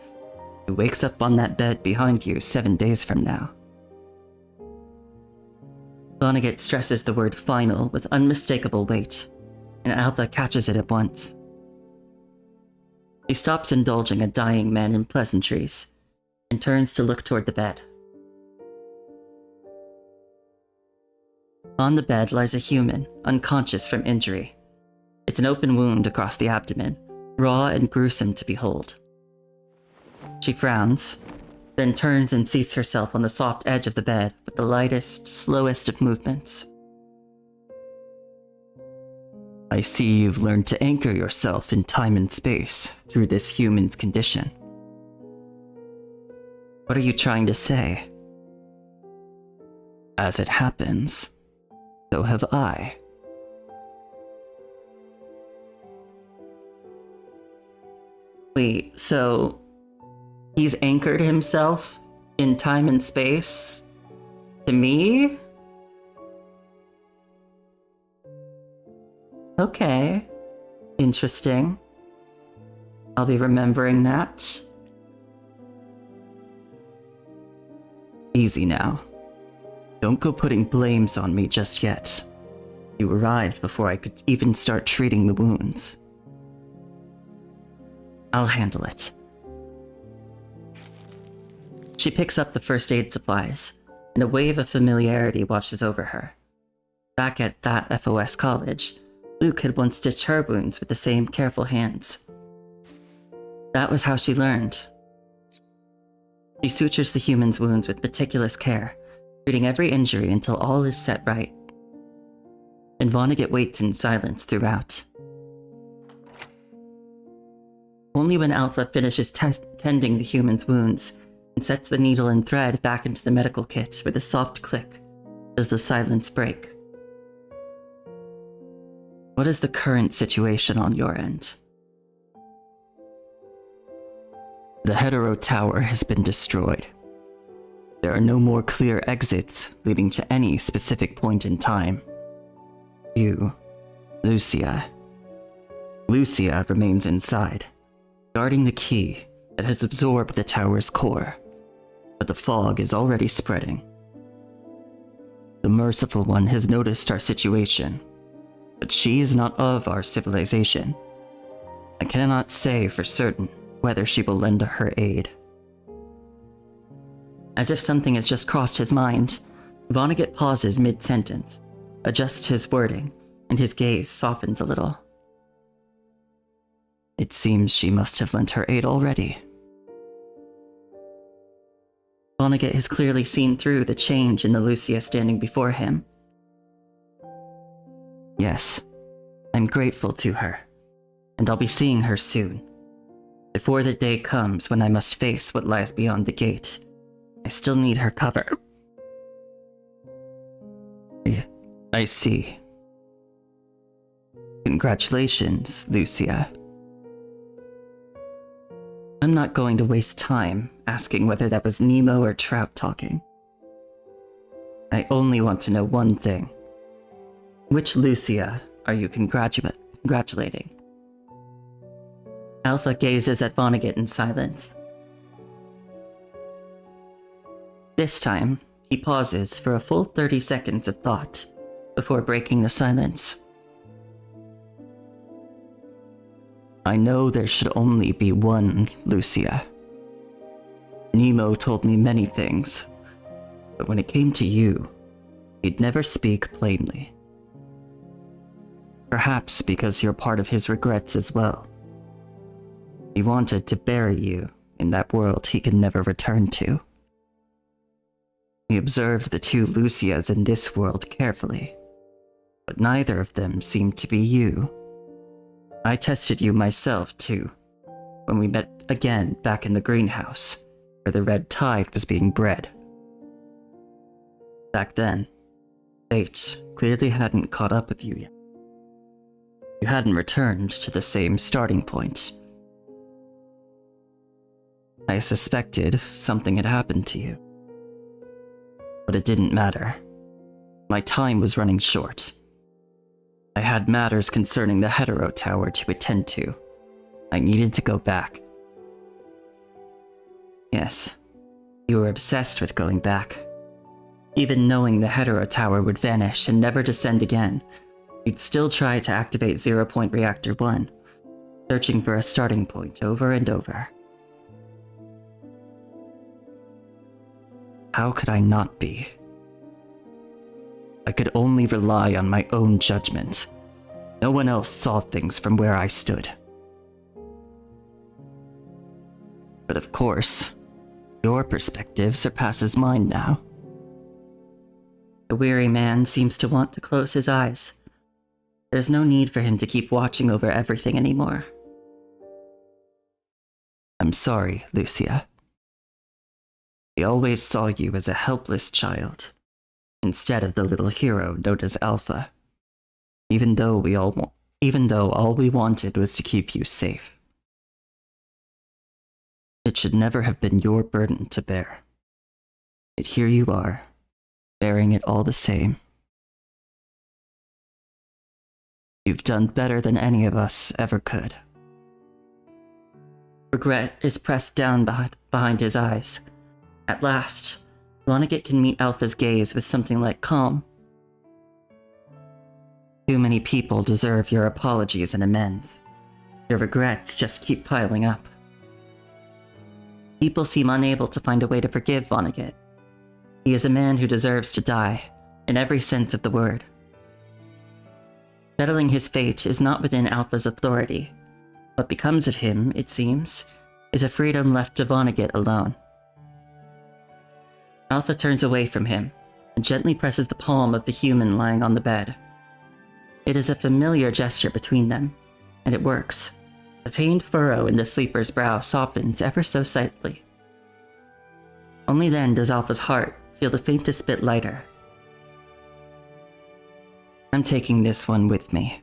who wakes up on that bed behind you 7 days from now. Vonnegut stresses the word final with unmistakable weight, and Alpha catches it at once. He stops indulging a dying man in pleasantries, and turns to look toward the bed. On the bed lies a human, unconscious from injury. It's an open wound across the abdomen, raw and gruesome to behold. She frowns, then turns and seats herself on the soft edge of the bed with the lightest, slowest of movements. I see you've learned to anchor yourself in time and space through this human's condition. What are you trying to say? As it happens, so have I. Wait, so he's anchored himself in time and space to me? Okay. Interesting. I'll be remembering that. Easy now. Don't go putting blames on me just yet. You arrived before I could even start treating the wounds. I'll handle it. She picks up the first aid supplies, and a wave of familiarity washes over her. Back at that FOS college, Luke had once stitched her wounds with the same careful hands. That was how she learned. She sutures the human's wounds with meticulous care, treating every injury until all is set right. And Vonnegut waits in silence throughout. Only when Alpha finishes tending the human's wounds and sets the needle and thread back into the medical kit with a soft click does the silence break. What is the current situation on your end? The Hetero Tower has been destroyed. There are no more clear exits leading to any specific point in time. You, Lucia remains inside, guarding the key that has absorbed the tower's core, but the fog is already spreading. The Merciful One has noticed our situation, but she is not of our civilization. I cannot say for certain whether she will lend her aid. As if something has just crossed his mind, Vonnegut pauses mid-sentence, adjusts his wording, and his gaze softens a little. It seems she must have lent her aid already. Vonnegut has clearly seen through the change in the Lucia standing before him. Yes, I'm grateful to her, and I'll be seeing her soon. Before the day comes when I must face what lies beyond the gate, I still need her cover. I see. Congratulations, Lucia. I'm not going to waste time asking whether that was Nemo or Trout talking. I only want to know one thing. Which Lucia are you congratulating? Alpha gazes at Vonnegut in silence. This time, he pauses for a full 30 seconds of thought before breaking the silence. I know there should only be one Lucia. Nemo told me many things, but when it came to you, he'd never speak plainly. Perhaps because you're part of his regrets as well. He wanted to bury you in that world he could never return to. He observed the two Lucias in this world carefully, but neither of them seemed to be you. I tested you myself, too, when we met again back in the greenhouse, where the red tide was being bred. Back then, fate clearly hadn't caught up with you yet. You hadn't returned to the same starting point. I suspected something had happened to you. But it didn't matter. My time was running short. I had matters concerning the Hetero Tower to attend to. I needed to go back. Yes, you were obsessed with going back. Even knowing the Hetero Tower would vanish and never descend again, you'd still try to activate Zero Point Reactor 1, searching for a starting point over and over. How could I not be? I could only rely on my own judgment. No one else saw things from where I stood. But of course, your perspective surpasses mine now. The weary man seems to want to close his eyes. There's no need for him to keep watching over everything anymore. I'm sorry, Lucia. I always saw you as a helpless child, instead of the little hero known as Alpha, even though all we wanted was to keep you safe. It should never have been your burden to bear. Yet here you are, bearing it all the same. You've done better than any of us ever could. Regret is pressed down behind his eyes. At last, Vonnegut can meet Alpha's gaze with something like calm. Too many people deserve your apologies and amends. Your regrets just keep piling up. People seem unable to find a way to forgive Vonnegut. He is a man who deserves to die, in every sense of the word. Settling his fate is not within Alpha's authority. What becomes of him, it seems, is a freedom left to Vonnegut alone. Alpha turns away from him and gently presses the palm of the human lying on the bed. It is a familiar gesture between them, and it works. The pained furrow in the sleeper's brow softens ever so slightly. Only then does Alpha's heart feel the faintest bit lighter. I'm taking this one with me.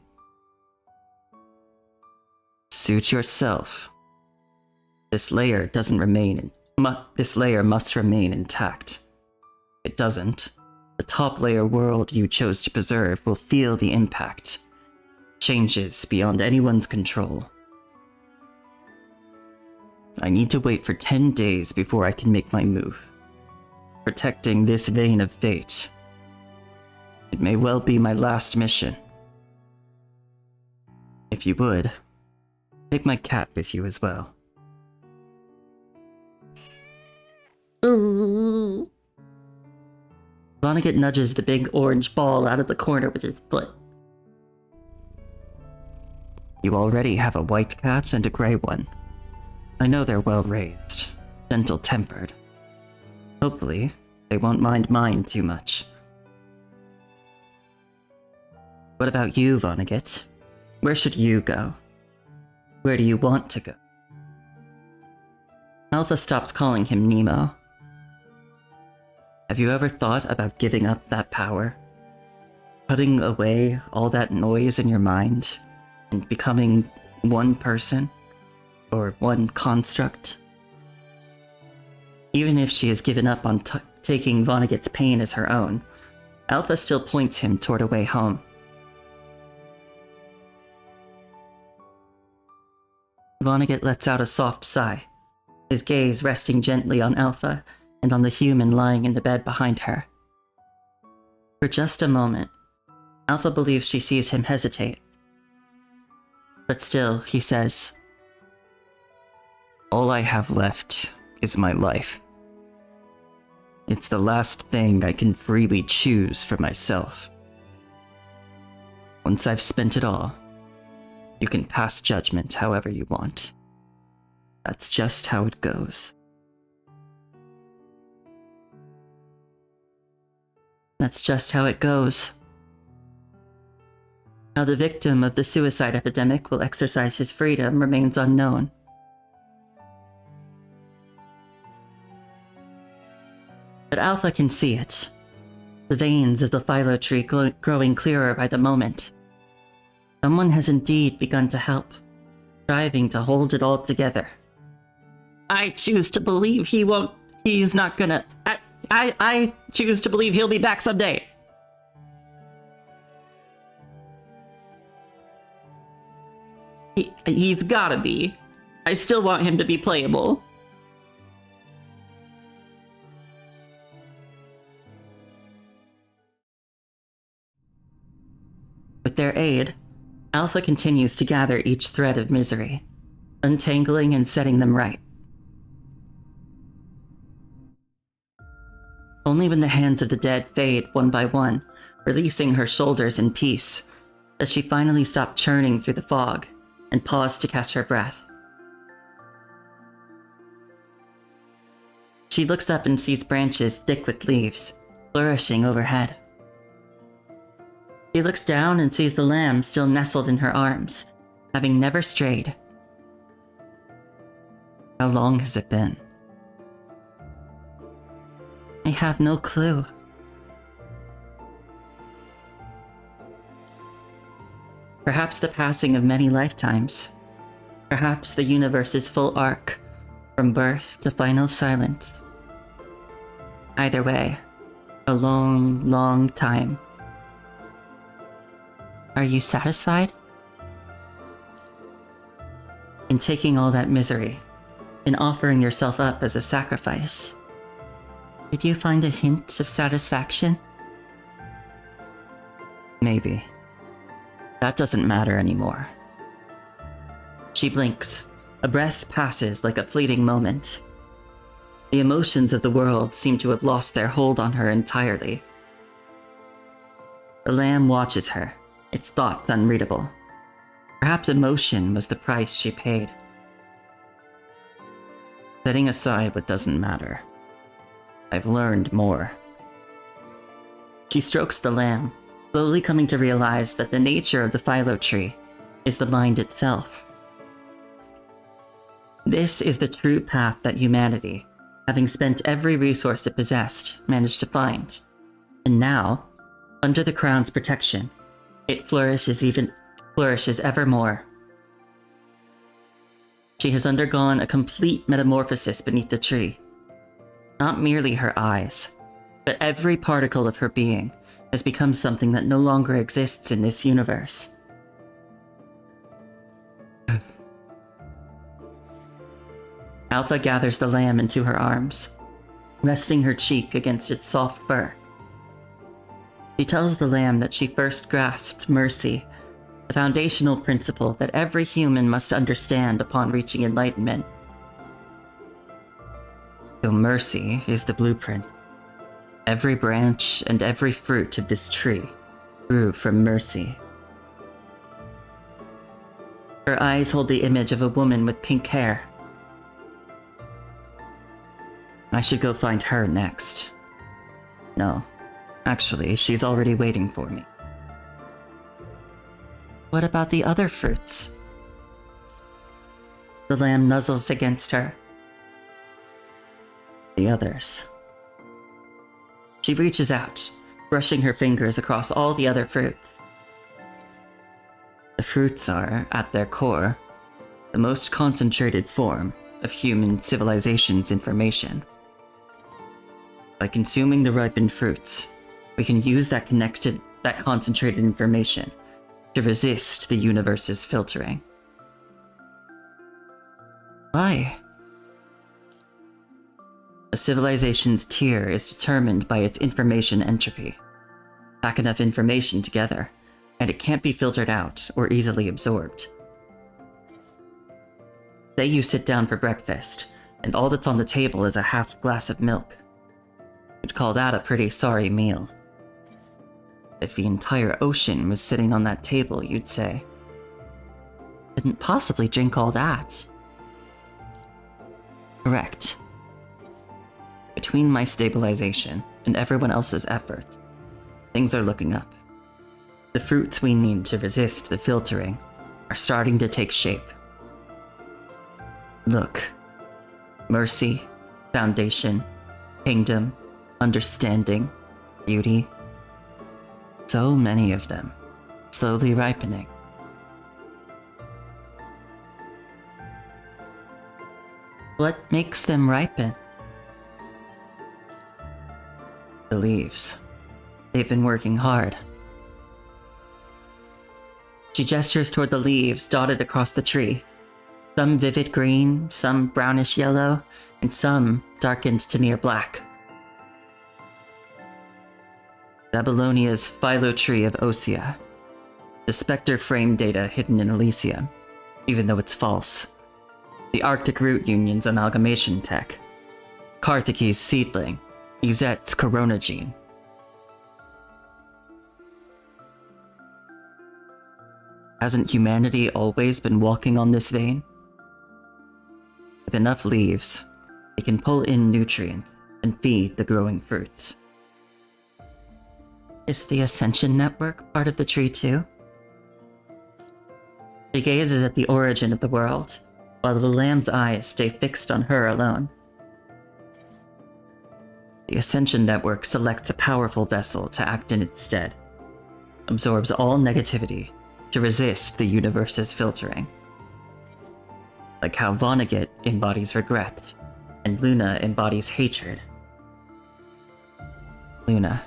Suit yourself. This layer must remain intact. If it doesn't, the top layer world you chose to preserve will feel the impact. Changes beyond anyone's control. I need to wait for 10 days before I can make my move. Protecting this vein of fate. It may well be my last mission. If you would, take my cat with you as well. Ooh. Vonnegut nudges the big orange ball out of the corner with his foot. You already have a white cat and a gray one. I know they're well raised, gentle-tempered. Hopefully, they won't mind mine too much. What about you, Vonnegut? Where should you go? Where do you want to go? Alpha stops calling him Nemo. Have you ever thought about giving up that power? Putting away all that noise in your mind and becoming one person? Or one construct? Even if she has given up on taking Vonnegut's pain as her own, Alpha still points him toward a way home. Vonnegut lets out a soft sigh, his gaze resting gently on Alpha and on the human lying in the bed behind her. For just a moment, Alpha believes she sees him hesitate. But still, he says, all I have left is my life. It's the last thing I can freely choose for myself. Once I've spent it all, you can pass judgment however you want. That's just how it goes. That's just how it goes. How the victim of the suicide epidemic will exercise his freedom remains unknown. But Alpha can see it. The veins of the philo tree growing clearer by the moment. Someone has indeed begun to help, striving to hold it all together. I choose to believe he's not gonna... I choose to believe he'll be back someday. He's gotta be. I still want him to be playable. With their aid, Alpha continues to gather each thread of misery, untangling and setting them right. Only when the hands of the dead fade one by one, releasing her shoulders in peace, does she finally stop churning through the fog and pause to catch her breath. She looks up and sees branches thick with leaves, flourishing overhead. She looks down and sees the lamb still nestled in her arms, having never strayed. How long has it been? I have no clue. Perhaps the passing of many lifetimes. Perhaps the universe's full arc, From birth to final silence. Either way, a long, long time. Are you satisfied? In taking all that misery, in offering yourself up as a sacrifice, did you find a hint of satisfaction? Maybe. That doesn't matter anymore. She blinks. A breath passes like a fleeting moment. The emotions of the world seem to have lost their hold on her entirely. The lamb watches her, its thoughts unreadable. Perhaps emotion was the price she paid. Setting aside what doesn't matter. I've learned more. She strokes the lamb, slowly coming to realize that the nature of the philo tree is the mind itself. This is the true path that humanity, having spent every resource it possessed, managed to find. And now, under the crown's protection, it flourishes evermore. She has undergone a complete metamorphosis beneath the tree. Not merely her eyes, but every particle of her being has become something that no longer exists in this universe. Alpha gathers the lamb into her arms, resting her cheek against its soft fur. She tells the lamb that she first grasped mercy, the foundational principle that every human must understand upon reaching enlightenment. So mercy is the blueprint. Every branch and every fruit of this tree grew from mercy. Her eyes hold the image of a woman with pink hair. I should go find her next. No, actually, she's already waiting for me. What about the other fruits? The lamb nuzzles against her. The others. She reaches out, brushing her fingers across all the other fruits. The fruits are, at their core, the most concentrated form of human civilization's information. By consuming the ripened fruits, we can use that concentrated information to resist the universe's filtering. Why? A civilization's tier is determined by its information entropy. Pack enough information together, and it can't be filtered out or easily absorbed. Say you sit down for breakfast, and all that's on the table is a half glass of milk. You'd call that a pretty sorry meal. If the entire ocean was sitting on that table, you'd say, couldn't possibly drink all that. Correct. Between my stabilization and everyone else's efforts, things are looking up. The fruits we need to resist the filtering are starting to take shape. Look. Mercy, foundation, kingdom, understanding, beauty. So many of them, slowly ripening. What makes them ripen? The leaves. They've been working hard. She gestures toward the leaves dotted across the tree. Some vivid green, some brownish yellow, and some darkened to near black. Babylonia's philo tree of Osea. The specter frame data hidden in Elysium, even though it's false. The Arctic Root Union's amalgamation tech. Carthagie's seedling. Izette's corona gene. Hasn't humanity always been walking on this vein? With enough leaves, they can pull in nutrients and feed the growing fruits. Is the Ascension Network part of the tree too? She gazes at the origin of the world, while the lamb's eyes stay fixed on her alone. The Ascension Network selects a powerful vessel to act in its stead, absorbs all negativity to resist the universe's filtering. like how Vonnegut embodies regret, and Luna embodies hatred. Luna.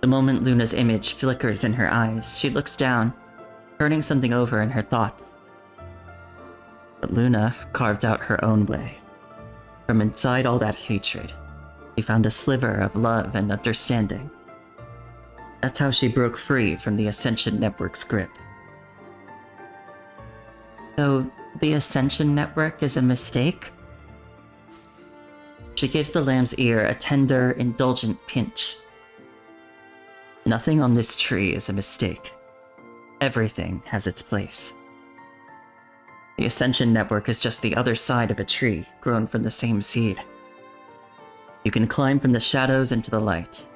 The moment Luna's image flickers in her eyes, she looks down, turning something over in her thoughts. But Luna carved out her own way. From inside all that hatred, she found a sliver of love and understanding. That's how she broke free from the Ascension Network's grip. So, the Ascension Network is a mistake? She gives the lamb's ear a tender, indulgent pinch. Nothing on this tree is a mistake. Everything has its place. The Ascension Network is just the other side of a tree grown from the same seed. You can climb from the shadows into the light.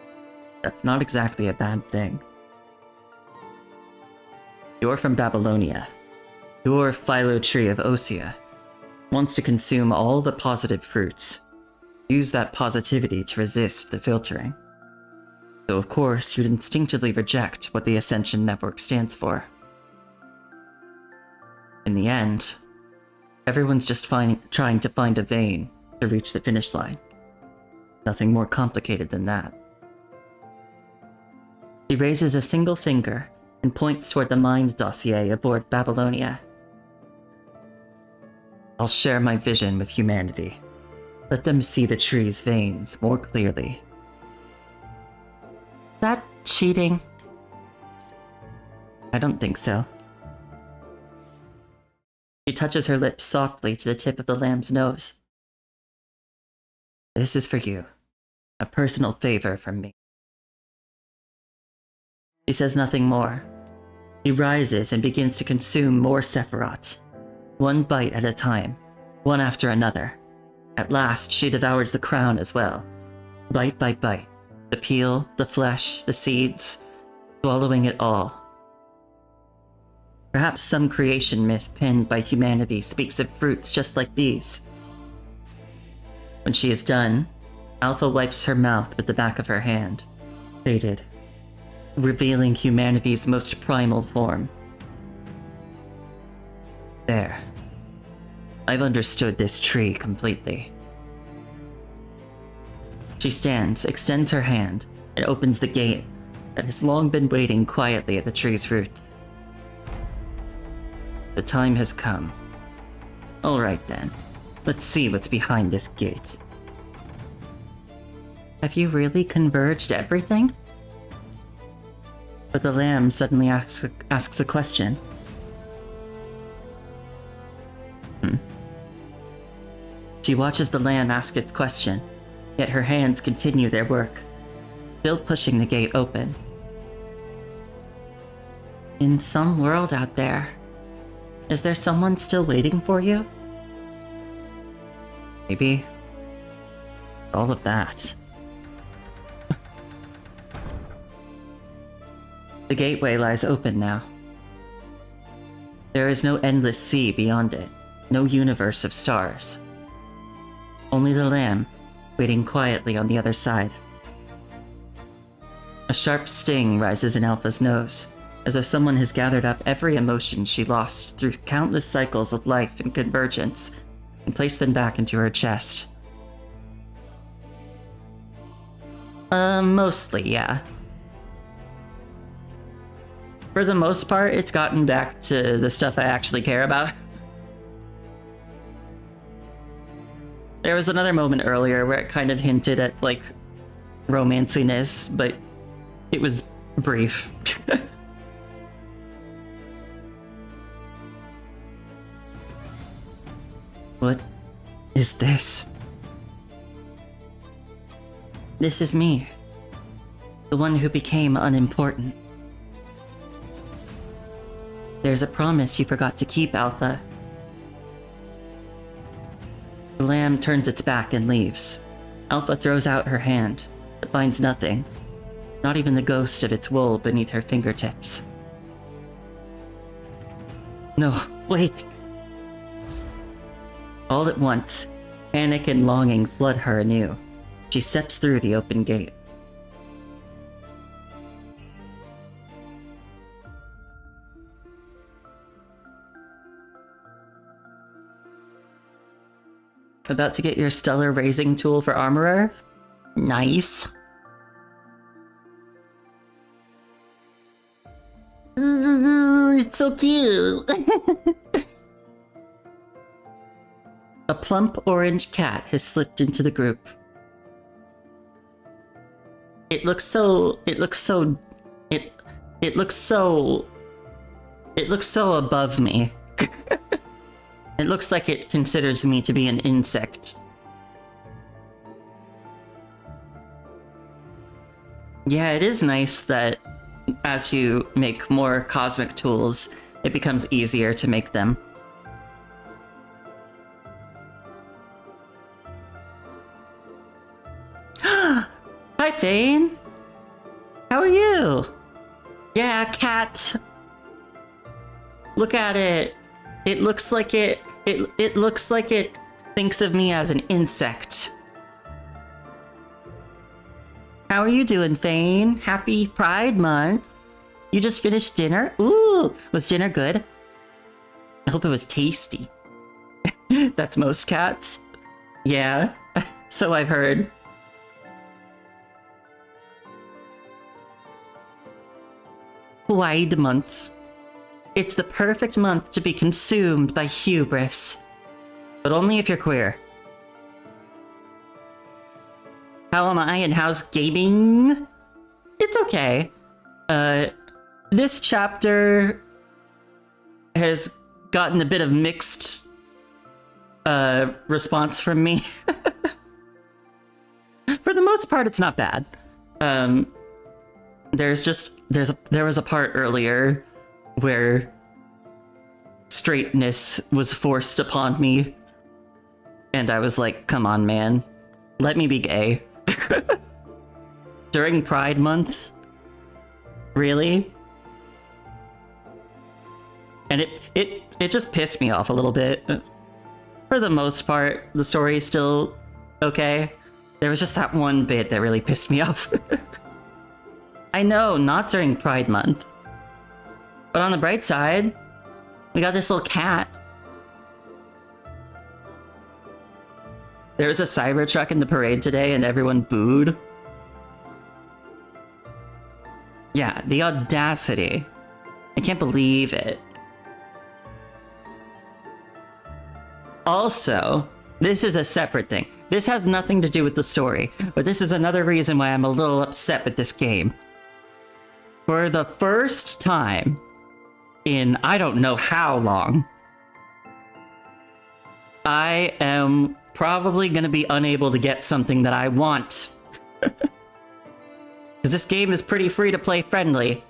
That's not exactly a bad thing. You're from Babylonia. Your philo tree of Osea wants to consume all the positive fruits. Use that positivity to resist the filtering. So of course, you'd instinctively reject what the Ascension Network stands for. In the end, everyone's just trying to find a vein to reach the finish line. Nothing more complicated than that. She raises a single finger and points toward the mind dossier aboard Babylonia. I'll share my vision with humanity. Let them see the tree's veins more clearly. That cheating? I don't think so. She touches her lips softly to the tip of the lamb's nose. This is for you. A personal favor from me. She says nothing more. She rises and begins to consume more Sephiroth. One bite at a time, one after another. At last, she devours the crown as well. Bite by bite. The peel, the flesh, the seeds, swallowing it all. Perhaps some creation myth penned by humanity speaks of fruits just like these. When she is done, Alpha wipes her mouth with the back of her hand, faded, revealing humanity's most primal form. There. I've understood this tree completely. She stands, extends her hand, and opens the gate that has long been waiting quietly at the tree's roots. The time has come. All right then, let's see what's behind this gate. Have you really converged everything? But the lamb suddenly asks a question. She watches the lamb ask its question, yet her hands continue their work, still pushing the gate open. In some world out there, is there someone still waiting for you? Maybe. All of that. The gateway lies open now. There is no endless sea beyond it, no universe of stars. Only the lamb, waiting quietly on the other side. A sharp sting rises in Alpha's nose, as if someone has gathered up every emotion she lost through countless cycles of life and convergence, and placed them back into her chest. Mostly, yeah. For the most part, it's gotten back to the stuff I actually care about. There was another moment earlier where it kind of hinted at, like, romanciness, but it was brief. What is this? This is me. The one who became unimportant. There's a promise you forgot to keep, Alpha. The lamb turns its back and leaves. Alpha throws out her hand, but finds nothing. Not even the ghost of its wool beneath her fingertips. No, wait! All at once, panic and longing flood her anew. She steps through the open gate. About to get your stellar raising tool for armorer? Nice. Ooh, it's so cute. A plump orange cat has slipped into the group. It looks so above me. It looks like it considers me to be an insect. Yeah, it is nice that as you make more cosmic tools, it becomes easier to make them. Hi, Thane! How are you? Yeah, cat. Look at it. It looks like it looks like it thinks of me as an insect. How are you doing, Thane? Happy Pride Month. You just finished dinner? Ooh, was dinner good? I hope it was tasty. That's most cats. Yeah, so I've heard. Pride Month. It's the perfect month to be consumed by hubris. But only if you're queer. How am I and how's gaming? It's okay. This chapter has gotten a bit of mixed response from me. For the most part, it's not bad. There was a part earlier where straightness was forced upon me, and I was like, come on, man, let me be gay. During Pride Month? Really? And it just pissed me off a little bit. For the most part, the story is still okay. There was just that one bit that really pissed me off. I know, not during Pride Month. But on the bright side, we got this little cat. There was a Cybertruck in the parade today and everyone booed. Yeah, the audacity. I can't believe it. Also, this is a separate thing. This has nothing to do with the story, but this is another reason why I'm a little upset with this game. For the first time in I don't know how long, I am probably gonna be unable to get something that I want. Because this game is pretty free-to-play friendly.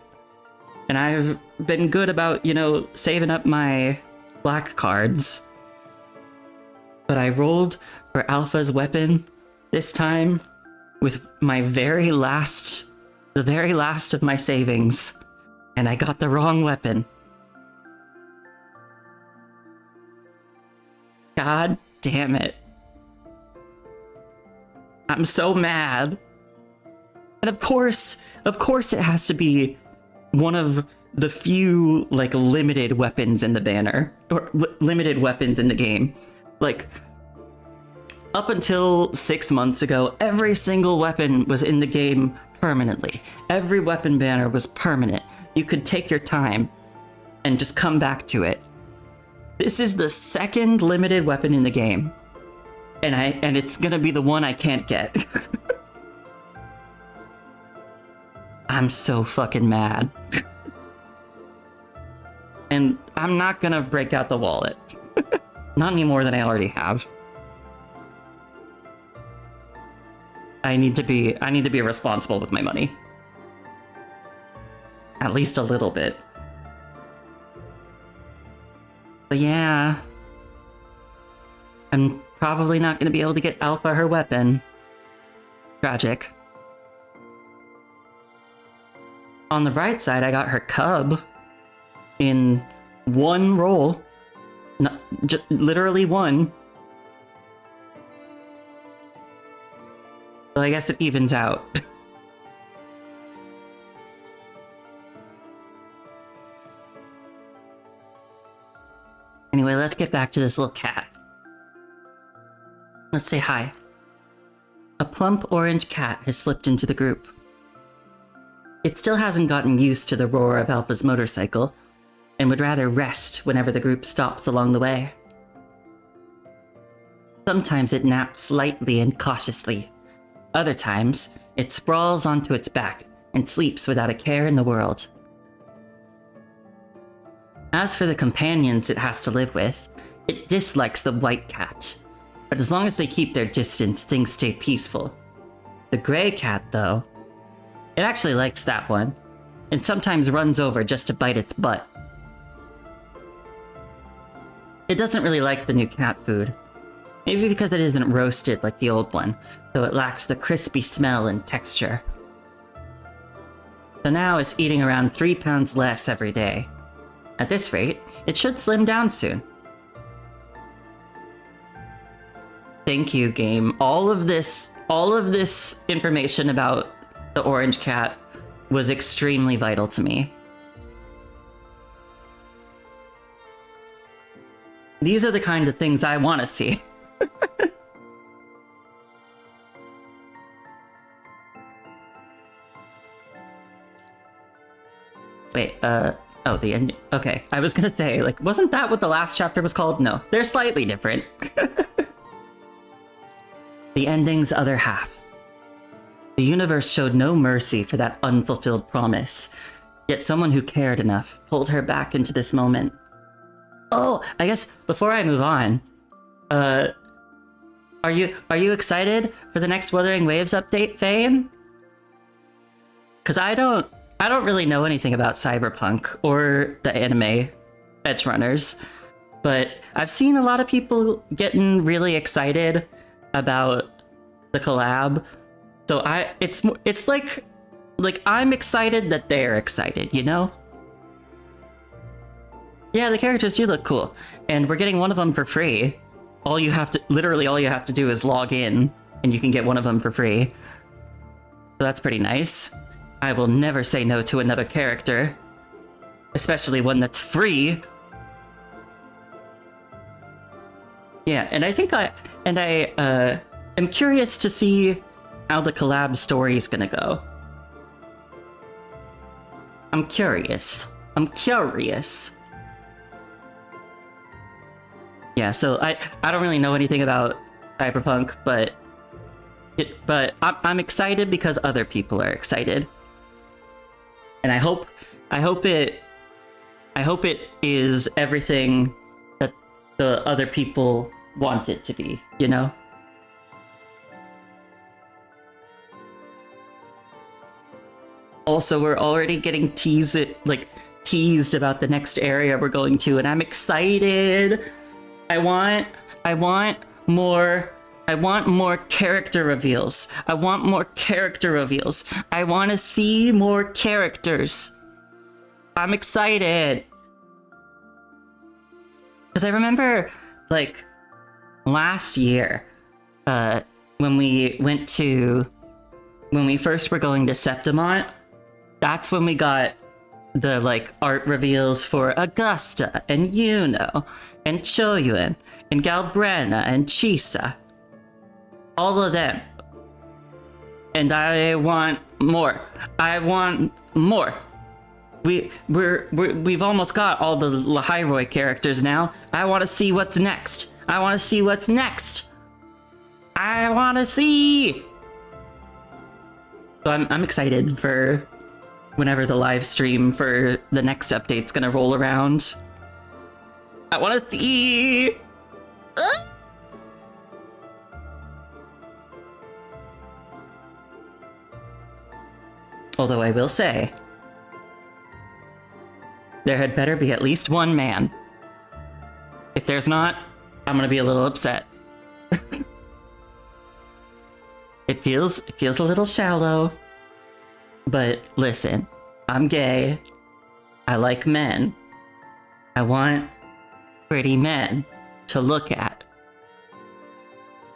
And I've been good about, saving up my black cards. But I rolled for Alpha's weapon this time with my the very last of my savings. And I got the wrong weapon. God damn it. I'm so mad. And of course it has to be one of the few, limited weapons in the banner. Or limited weapons in the game. Up until 6 months ago, every single weapon was in the game permanently. Every weapon banner was permanent. You could take your time and just come back to it. This is the second limited weapon in the game. And it's gonna be the one I can't get. I'm so fucking mad. And I'm not gonna break out the wallet. Not any more than I already have. I need to be responsible with my money. At least a little bit. But yeah, I'm probably not going to be able to get Alpha her weapon. Tragic. On the bright side, I got her cub in one roll. Literally one. So I guess it evens out. Anyway, let's get back to this little cat. Let's say hi. A plump orange cat has slipped into the group. It still hasn't gotten used to the roar of Alpha's motorcycle, and would rather rest whenever the group stops along the way. Sometimes it naps lightly and cautiously. Other times, it sprawls onto its back and sleeps without a care in the world. As for the companions it has to live with, it dislikes the white cat, but as long as they keep their distance, things stay peaceful. The gray cat, though, it actually likes that one, and sometimes runs over just to bite its butt. It doesn't really like the new cat food, maybe because it isn't roasted like the old one, so it lacks the crispy smell and texture. So now it's eating around 3 pounds less every day. At this rate, it should slim down soon. Thank you, game. All of this information about the orange cat was extremely vital to me. These are the kind of things I want to see. Wait, oh, the end. Okay, I was gonna say, like, wasn't that what the last chapter was called? No, they're slightly different. The ending's other half. The universe showed no mercy for that unfulfilled promise, yet someone who cared enough pulled her back into this moment. Oh, I guess before I move on, are you excited for the next Wuthering Waves update, Fane? Because I don't really know anything about Cyberpunk or the anime Edgerunners, but I've seen a lot of people getting really excited about the collab. So it's like I'm excited that they're excited, you know? Yeah, the characters do look cool, and we're getting one of them for free. Literally all you have to do is log in, and you can get one of them for free. So that's pretty nice. I will never say no to another character, especially one that's free. Yeah, and I am curious to see how the collab story is gonna go. I'm curious. Yeah, so I don't really know anything about Cyberpunk, but I'm excited because other people are excited. And I hope it is everything that the other people want it to be, you know? Also, we're already getting teased about the next area we're going to, and I'm excited. I want more character reveals. I want to see more characters. I'm excited. Because I remember, like, last year, when we first were going to Septimont, that's when we got the, like, art reveals for Augusta and Yuno and Choyuin and Galbrena and Chisa. All of them. And I want more. We've almost got all the Lahairoi characters now. I want to see what's next. I want to see. So I'm excited for whenever the live stream for the next update's gonna roll around. I want to see. Although I will say, there had better be at least one man. If there's not, I'm gonna be a little upset. It feels a little shallow. But listen, I'm gay. I like men. I want pretty men to look at.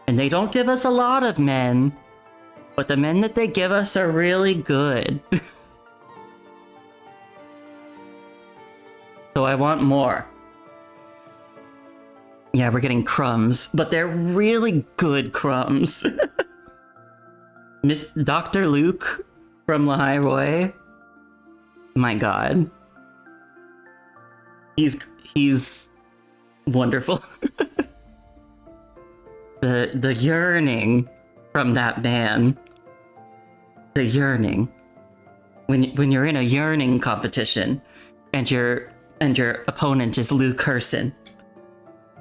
And they don't give us a lot of men, but the men that they give us are really good. So I want more. Yeah, we're getting crumbs, but they're really good crumbs. Miss Dr. Luke from Lahai Roy. My god. He's wonderful. The yearning from that man. The yearning. When you're in a yearning competition and your opponent is Luke Herson.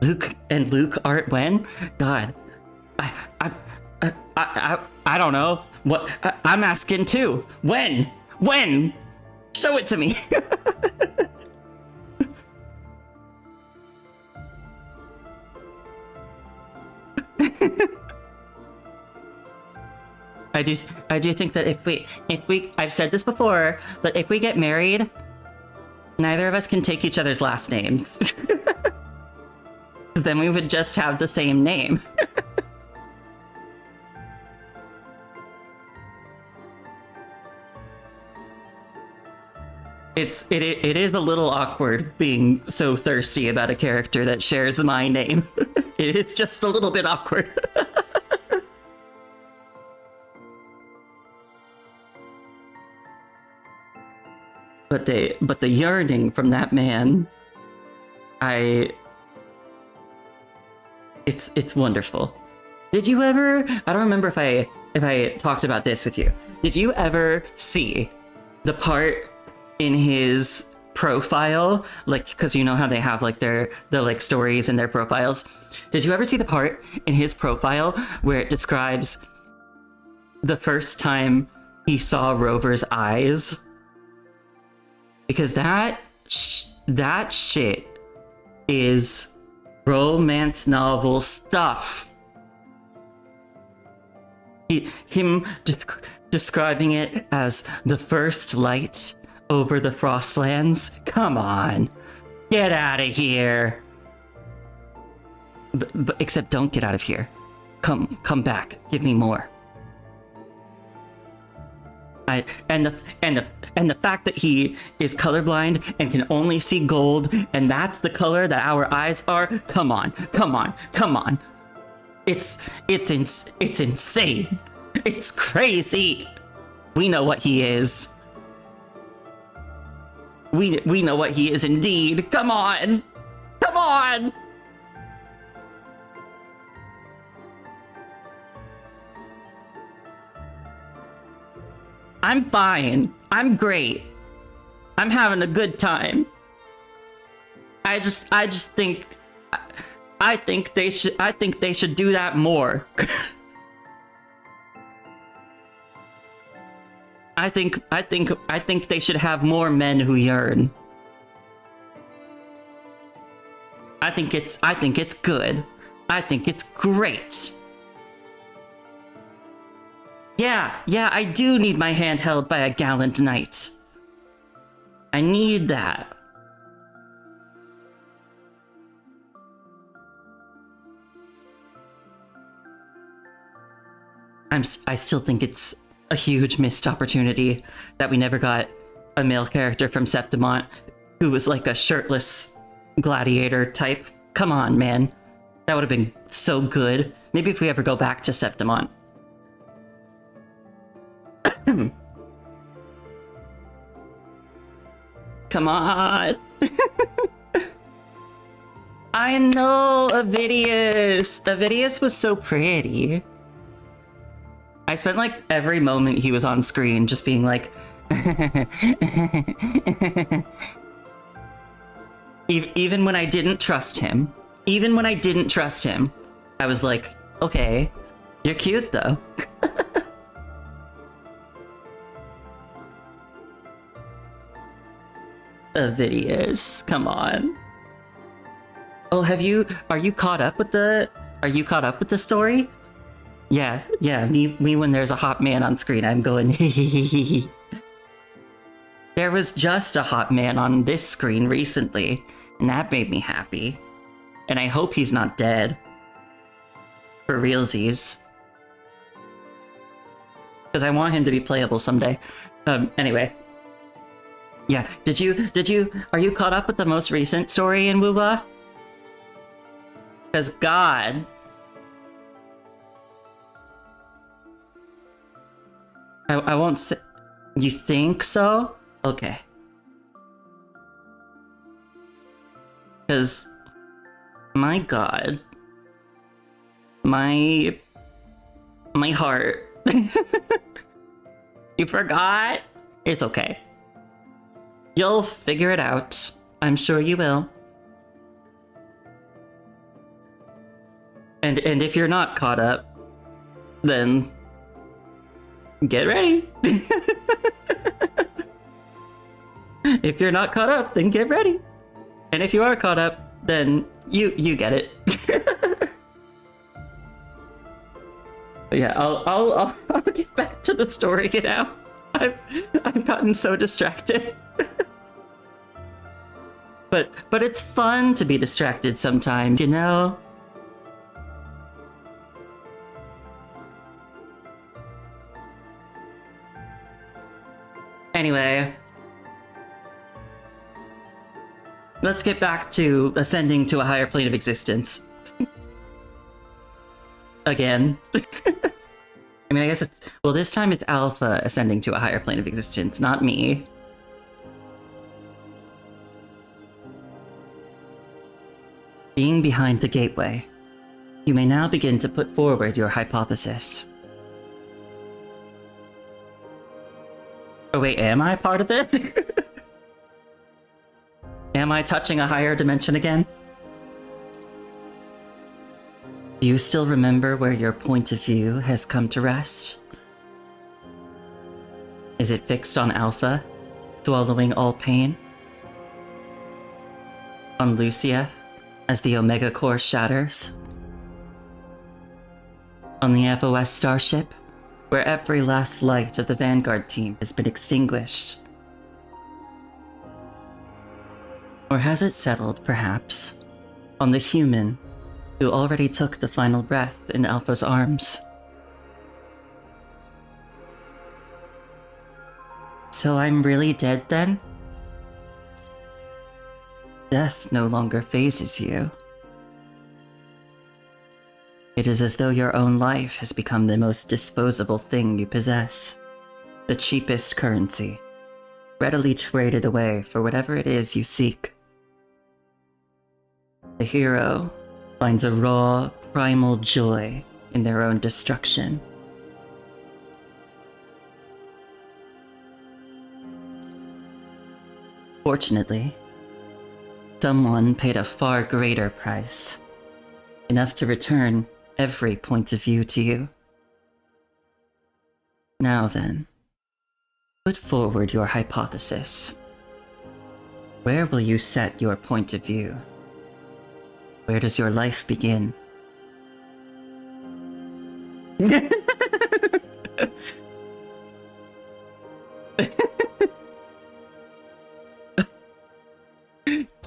Luke and Luke Art when? God. I don't know. What I'm asking too. When? When? Show it to me. I do think that if we I've said this before, but if we get married, neither of us can take each other's last names. Then we would just have the same name. It is a little awkward being so thirsty about a character that shares my name. It is just a little bit awkward. But the yearning from that man, it's wonderful. Did you ever? I don't remember if I talked about this with you. Did you ever see the part in his profile, like, because you know how they have like the like stories in their profiles? Did you ever see the part in his profile where it describes the first time he saw Rover's eyes? Because that shit is romance novel stuff. Him describing it as the first light over the Frostlands? Come on. Get out of here. But except don't get out of here. Come back. Give me more. And the fact that he is colorblind and can only see gold, and that's the color that our eyes are. Come on. It's insane. It's crazy. We know what he is. We know what he is indeed. Come on. I'm fine. I'm great. I'm having a good time. I just think they should do that more. I think they should have more men who yearn. I think it's good. I think it's great. Yeah, I do need my hand held by a gallant knight. I need that. I still think it's a huge missed opportunity that we never got a male character from Septimont who was like a shirtless gladiator type. Come on, man. That would have been so good. Maybe if we ever go back to Septimont. Come on. I know, Avidius. Avidius was so pretty. I spent like every moment he was on screen just being like even when I didn't trust him, I was like, okay, you're cute though. Avidius, come on. Oh, are you caught up with the story? Yeah, me when there's a hot man on screen, I'm going There was just a hot man on this screen recently, and that made me happy. And I hope he's not dead. For realsies. Because I want him to be playable someday. Anyway. Yeah, are you caught up with the most recent story in Wooba? Because God. I won't say. You think so? Okay. Because my God. My heart. You forgot? It's okay. You'll figure it out. I'm sure you will. And if you're not caught up, then get ready. If you're not caught up, then get ready. And if you are caught up, then you get it. But yeah, I'll get back to the story now. I've gotten so distracted. But it's fun to be distracted sometimes, you know? Anyway, let's get back to ascending to a higher plane of existence. Again. I mean, I guess it's... Well, this time it's Alpha ascending to a higher plane of existence, not me. Being behind the gateway, you may now begin to put forward your hypothesis. Oh wait, am I part of this? Am I touching a higher dimension again? Do you still remember where your point of view has come to rest? Is it fixed on Alpha, swallowing all pain? On Lucia, as the Omega Core shatters? On the FOS starship, where every last light of the Vanguard team has been extinguished? Or has it settled, perhaps, on the human who already took the final breath in Alpha's arms? So I'm really dead then? Death no longer phases you. It is as though your own life has become the most disposable thing you possess, the cheapest currency, readily traded away for whatever it is you seek. The hero finds a raw, primal joy in their own destruction. Fortunately, someone paid a far greater price, enough to return every point of view to you. Now then, put forward your hypothesis. Where will you set your point of view? Where does your life begin?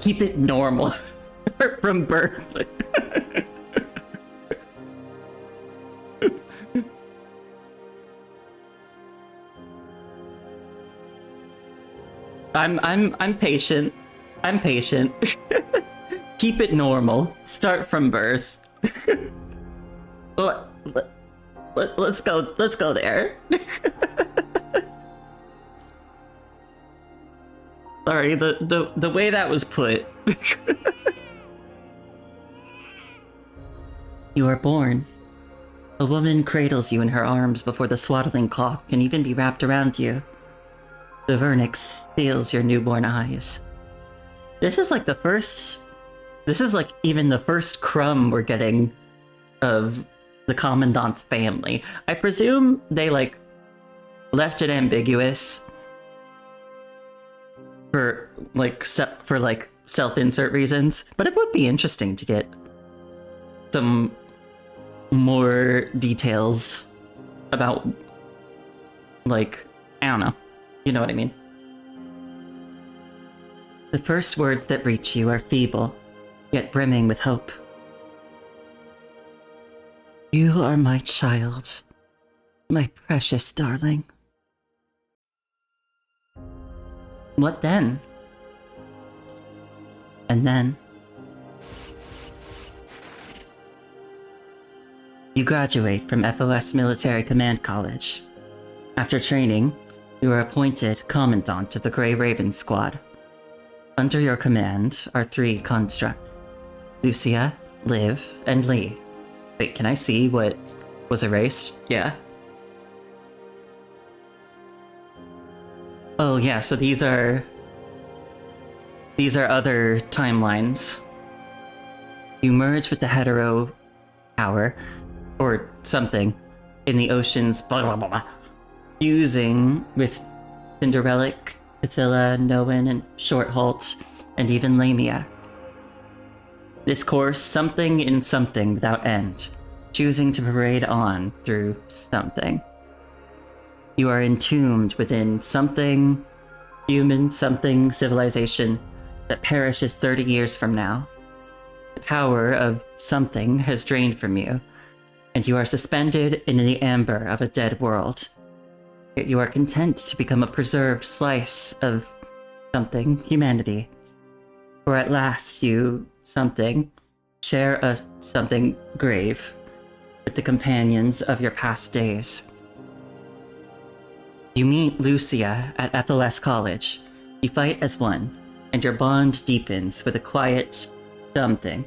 Keep it normal. Start from birth. I'm patient. I'm patient. Keep it normal. Start from birth. Let's go there. Sorry, the way that was put. You are born. A woman cradles you in her arms before the swaddling cloth can even be wrapped around you. The vernix seals your newborn eyes. This is like even the first crumb we're getting of the Commandant's family. I presume they left it ambiguous for self-insert reasons, but it would be interesting to get some more details about, I don't know. You know what I mean? The first words that reach you are feeble, yet brimming with hope. You are my child, my precious darling. What then? And then... You graduate from FOS Military Command College. After training, you are appointed Commandant of the Grey Raven Squad. Under your command are 3 constructs: Lucia, Liv, and Lee. Wait, can I see what was erased? Yeah. Oh yeah, so these are other timelines. You merge with the hetero power, or something, in the ocean's blah blah blah, fusing with Cinderelic, Cathilla, Noan, and Shorthalt, and even Lamia. This course, something in something without end, choosing to parade on through something. You are entombed within something human, something civilization that perishes 30 years from now. The power of something has drained from you, and you are suspended in the amber of a dead world. Yet you are content to become a preserved slice of something humanity. For at last you, something, share a something grave with the companions of your past days. You meet Lucia at FOS College. You fight as one, and your bond deepens with a quiet something.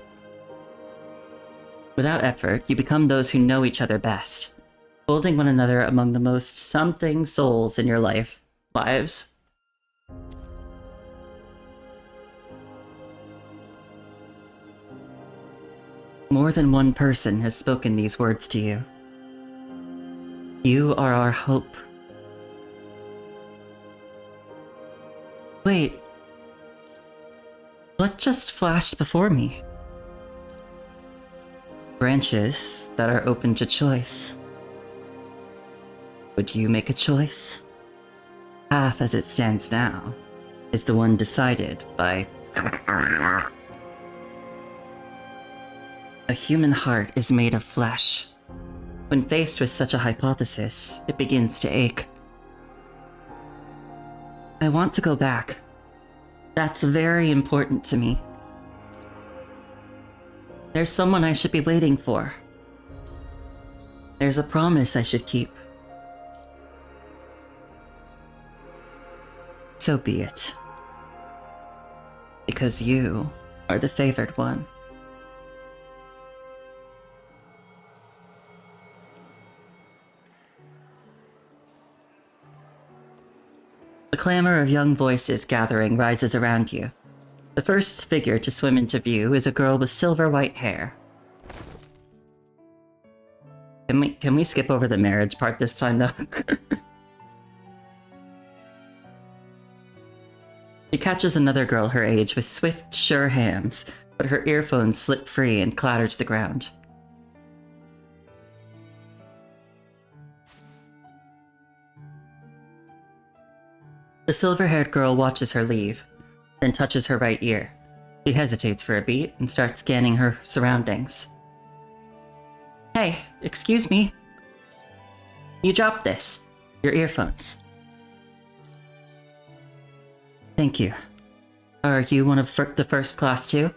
Without effort, you become those who know each other best, holding one another among the most something souls in your lives. More than one person has spoken these words to you. You are our hope. Wait, what just flashed before me? Branches that are open to choice. Would you make a choice? Path as it stands now is the one decided by... A human heart is made of flesh. When faced with such a hypothesis, it begins to ache. I want to go back. That's very important to me. There's someone I should be waiting for. There's a promise I should keep. So be it. Because you are the favored one. The clamor of young voices gathering rises around you. The first figure to swim into view is a girl with silver white hair. Can we skip over the marriage part this time, though? She catches another girl her age with swift, sure hands, but her earphones slip free and clatter to the ground. The silver-haired girl watches her leave, then touches her right ear. She hesitates for a beat and starts scanning her surroundings. Hey, excuse me. You dropped this. Your earphones. Thank you. Are you one of the first class too?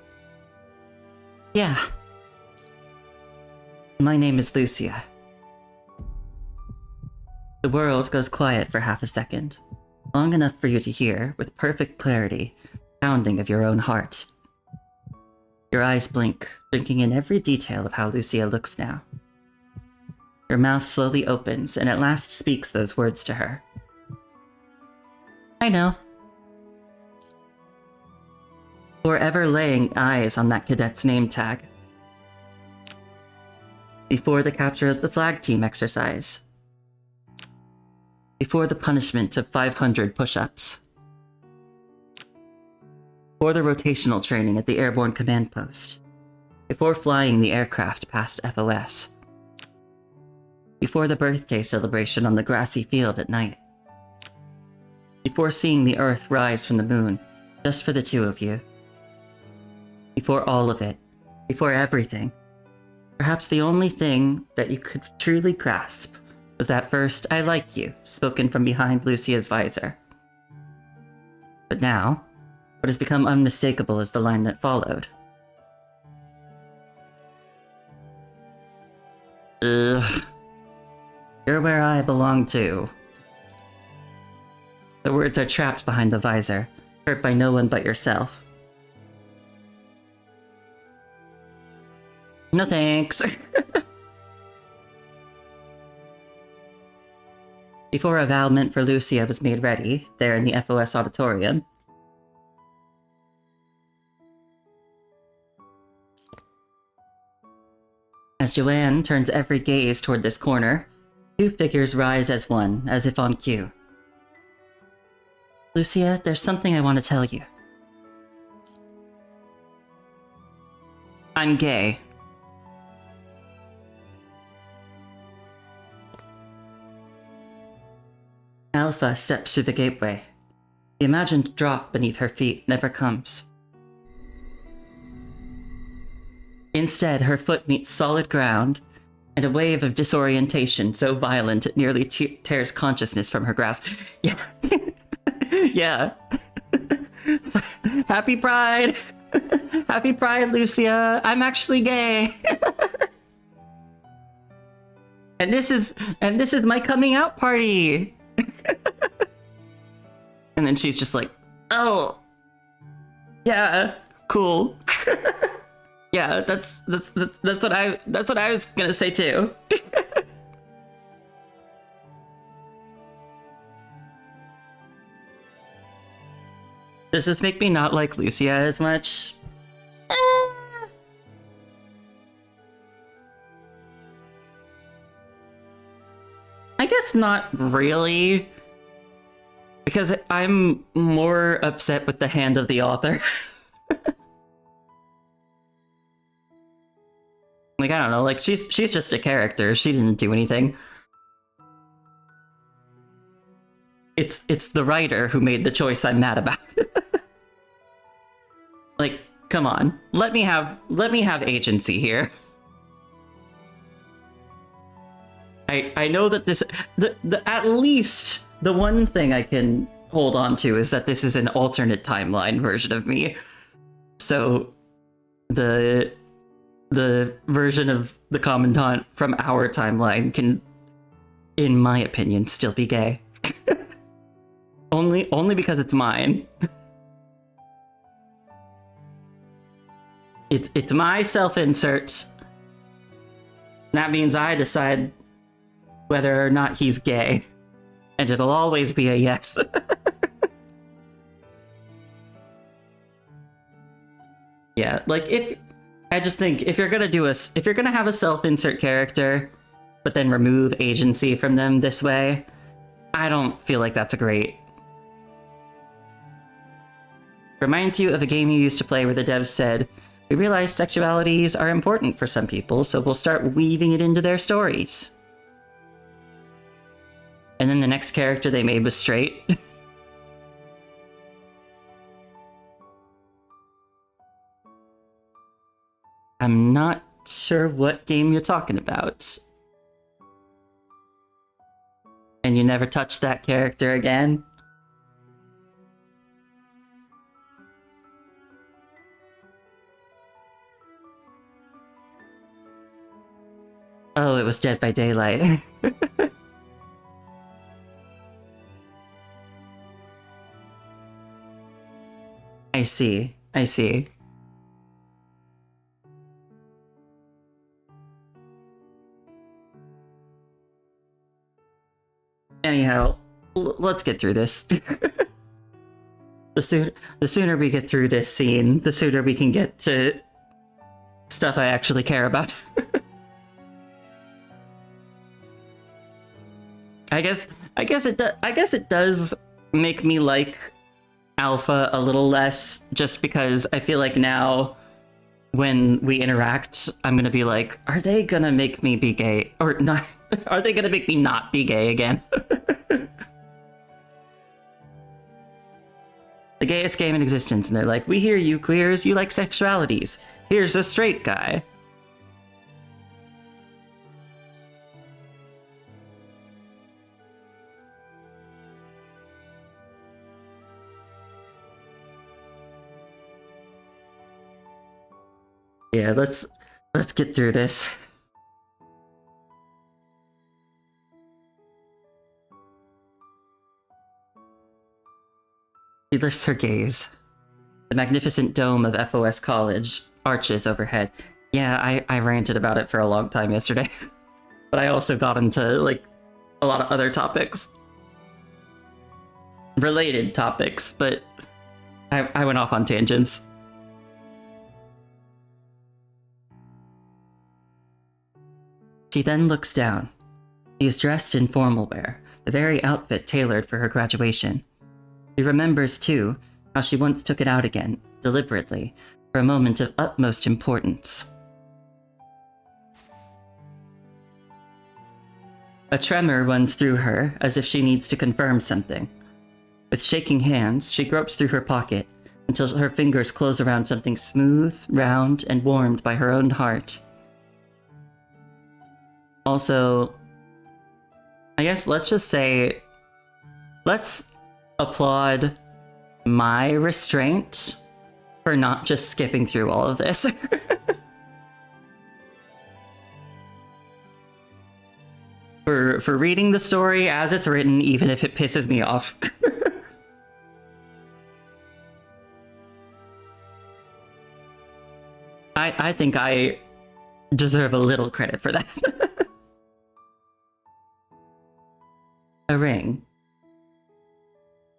Yeah. My name is Lucia. The world goes quiet for half a second. Long enough for you to hear, with perfect clarity, pounding of your own heart. Your eyes blink, drinking in every detail of how Lucia looks now. Your mouth slowly opens and at last speaks those words to her. I know. Forever laying eyes on that cadet's name tag. Before the capture of the flag team exercise. Before the punishment of 500 push-ups. Before the rotational training at the airborne command post. Before flying the aircraft past FOS. Before the birthday celebration on the grassy field at night. Before seeing the Earth rise from the moon, just for the two of you. Before all of it. Before everything. Perhaps the only thing that you could truly grasp was that first "I like you" spoken from behind Lucia's visor. But now, what has become unmistakable is the line that followed. Ugh. You're where I belong too. The words are trapped behind the visor, hurt by no one but yourself. No thanks. Before a vow meant for Lucia was made ready, there in the FOS auditorium, as Joanne turns every gaze toward this corner, two figures rise as one, as if on cue. Lucia, there's something I want to tell you. I'm gay. Alpha steps through the gateway. The imagined drop beneath her feet never comes. Instead, her foot meets solid ground, and a wave of disorientation so violent it nearly tears consciousness from her grasp. Yeah. Yeah. Happy Pride! Happy Pride, Lucia! I'm actually gay! And this is my coming out party! And then she's just like, oh, yeah, cool. Yeah, that's what I was gonna say too. Does this make me not like Lucia as much? I guess not really. Because I'm more upset with the hand of the author. Like, I don't know, like, she's just a character. She didn't do anything. It's the writer who made the choice I'm mad about. Like, come on. Let me have agency here. I know that this at least the one thing I can hold on to is that this is an alternate timeline version of me. So the version of the Commandant from our timeline can, in my opinion, still be gay. only because it's mine. It's my self-insert. That means I decide whether or not he's gay. And it'll always be a yes. Yeah, like I just think if you're gonna have a self-insert character, but then remove agency from them this way, I don't feel like that's a great. Reminds you of a game you used to play where the devs said, "We realize sexualities are important for some people, so we'll start weaving it into their stories." And then the next character they made was straight. I'm not sure what game you're talking about. And you never touched that character again? Oh, it was Dead by Daylight. I see. Anyhow, let's get through this. The sooner we get through this scene, the sooner we can get to stuff I actually care about. I guess it does make me like Alpha a little less, just because I feel like now when we interact, I'm gonna be like, are they gonna make me be gay or not? Are they gonna make me not be gay again? The gayest game in existence, and they're like, we hear you queers, you like sexualities. Here's a straight guy. Yeah, let's get through this. She lifts her gaze. The magnificent dome of FOS College arches overhead. Yeah, I ranted about it for a long time yesterday. But I also got into, like, a lot of other topics. Related topics, but I went off on tangents. She then looks down. She is dressed in formal wear, the very outfit tailored for her graduation. She remembers, too, how she once took it out again, deliberately, for a moment of utmost importance. A tremor runs through her, as if she needs to confirm something. With shaking hands, she gropes through her pocket until her fingers close around something smooth, round, and warmed by her own heart. Also, I guess let's just say, let's applaud my restraint for not just skipping through all of this. for reading the story as it's written, even if it pisses me off. I think I deserve a little credit for that. A ring.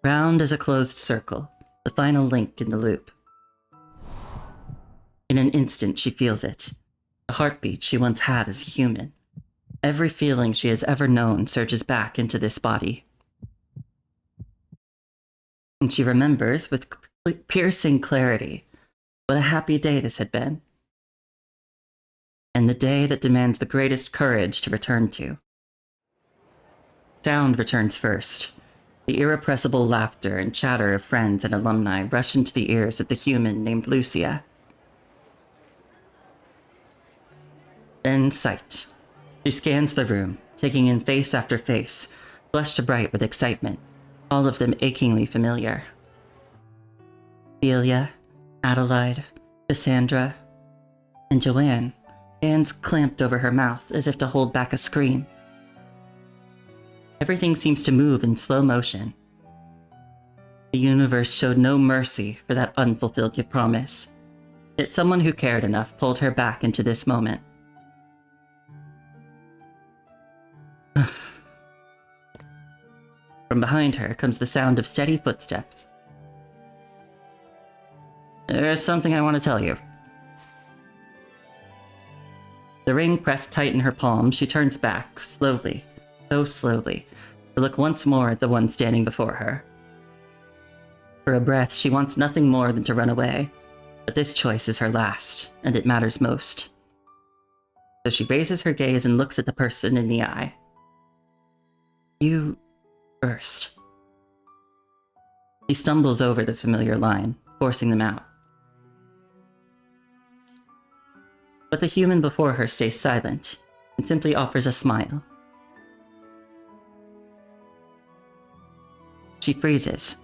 Round as a closed circle, the final link in the loop. In an instant, she feels it. The heartbeat she once had as a human. Every feeling she has ever known surges back into this body. And she remembers with piercing clarity what a happy day this had been. And the day that demands the greatest courage to return to. Sound returns first. The irrepressible laughter and chatter of friends and alumni rush into the ears of the human named Lucia. Then sight. She scans the room, taking in face after face, flushed bright with excitement, all of them achingly familiar. Delia, Adelaide, Cassandra, and Joanne, hands clamped over her mouth as if to hold back a scream. Everything seems to move in slow motion. The universe showed no mercy for that unfulfilled promise, yet someone who cared enough pulled her back into this moment. From behind her comes the sound of steady footsteps. There's something I want to tell you. The ring pressed tight in her palm, she turns back, slowly, so slowly, to look once more at the one standing before her. For a breath, she wants nothing more than to run away, but this choice is her last, and it matters most. So she raises her gaze and looks at the person in the eye. You first. She stumbles over the familiar line, forcing them out. But the human before her stays silent and simply offers a smile. She freezes,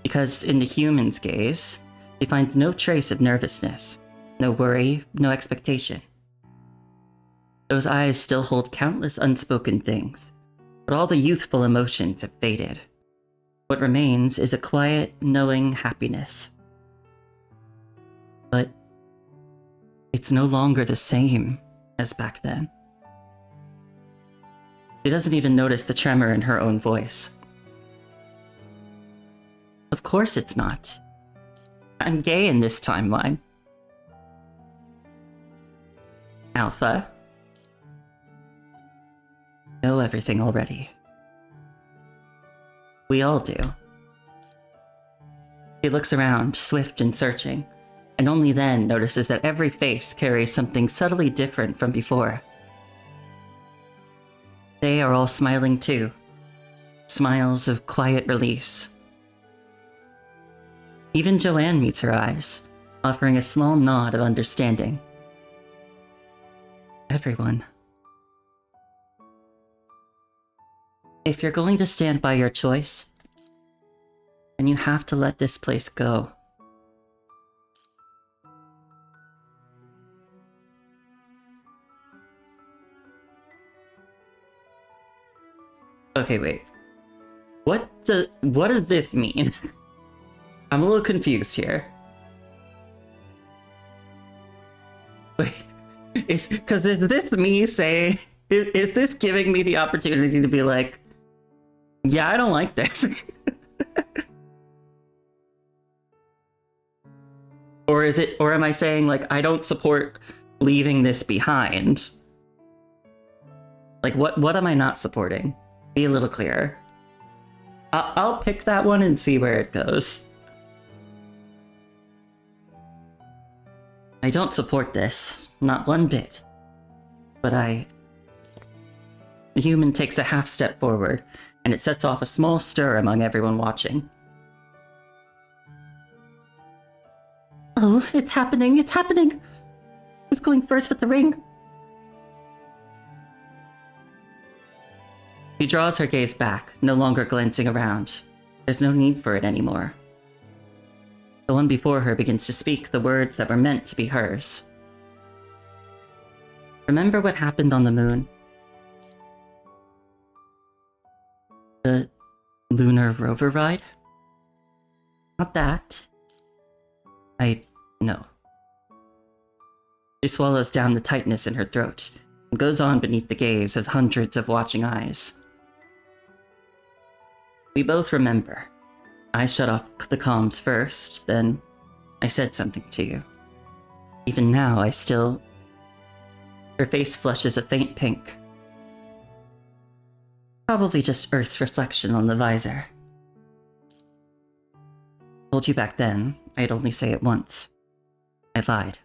because in the human's gaze, she finds no trace of nervousness, no worry, no expectation. Those eyes still hold countless unspoken things, but all the youthful emotions have faded. What remains is a quiet, knowing happiness. But it's no longer the same as back then. She doesn't even notice the tremor in her own voice. Of course it's not. I'm gay in this timeline. Alpha. Know everything already. We all do. She looks around, swift and searching, and only then notices that every face carries something subtly different from before. They are all smiling too. Smiles of quiet release. Even Joanne meets her eyes, offering a small nod of understanding. Everyone. If you're going to stand by your choice, then you have to let this place go. Okay, wait. What does this mean? I'm a little confused here. Wait, is this me saying, is this giving me the opportunity to be like, yeah, I don't like this? Or am I saying, like, I don't support leaving this behind? Like, what am I not supporting? Be a little clearer. I'll pick that one and see where it goes. I don't support this, not one bit. But The human takes a half step forward, and it sets off a small stir among everyone watching. Oh, it's happening, it's happening! Who's going first with the ring? She draws her gaze back, no longer glancing around. There's no need for it anymore. The one before her begins to speak the words that were meant to be hers. Remember what happened on the moon? The lunar rover ride? Not that. I know. She swallows down the tightness in her throat and goes on beneath the gaze of hundreds of watching eyes. We both remember. I shut off the comms first, then I said something to you. Even now, I still... Her face flushes a faint pink. Probably just Earth's reflection on the visor. Told you back then, I'd only say it once. I lied.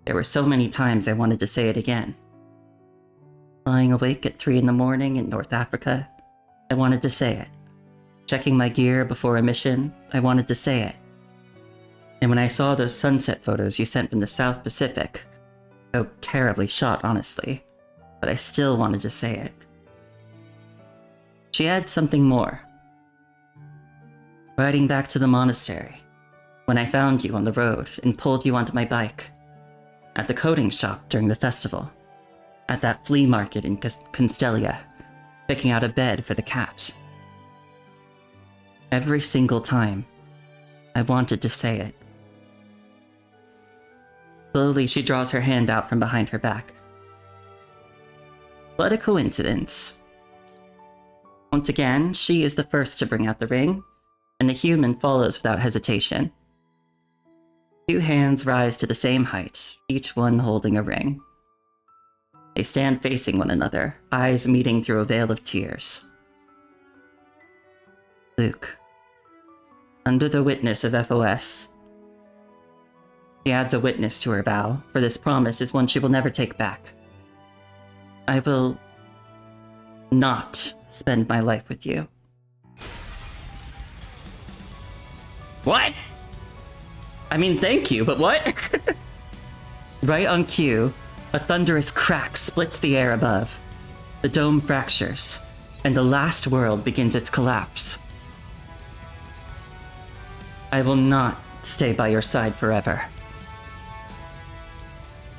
There were so many times I wanted to say it again. Lying awake at 3 in the morning in North Africa, I wanted to say it. Checking my gear before a mission, I wanted to say it. And when I saw those sunset photos you sent from the South Pacific, so terribly shot, honestly, but I still wanted to say it. She adds something more. Riding back to the monastery, when I found you on the road and pulled you onto my bike, at the coding shop during the festival, at that flea market in Constellia, picking out a bed for the cat. Every single time, I wanted to say it. Slowly, she draws her hand out from behind her back. What a coincidence. Once again, she is the first to bring out the ring, and the human follows without hesitation. 2 hands rise to the same height, each one holding a ring. They stand facing one another, eyes meeting through a veil of tears. Luke. Under the witness of FOS. She adds a witness to her vow, for this promise is one she will never take back. I will not spend my life with you. What? I mean, thank you, but what? Right on cue, a thunderous crack splits the air above. The dome fractures, and the last world begins its collapse. I will not stay by your side forever.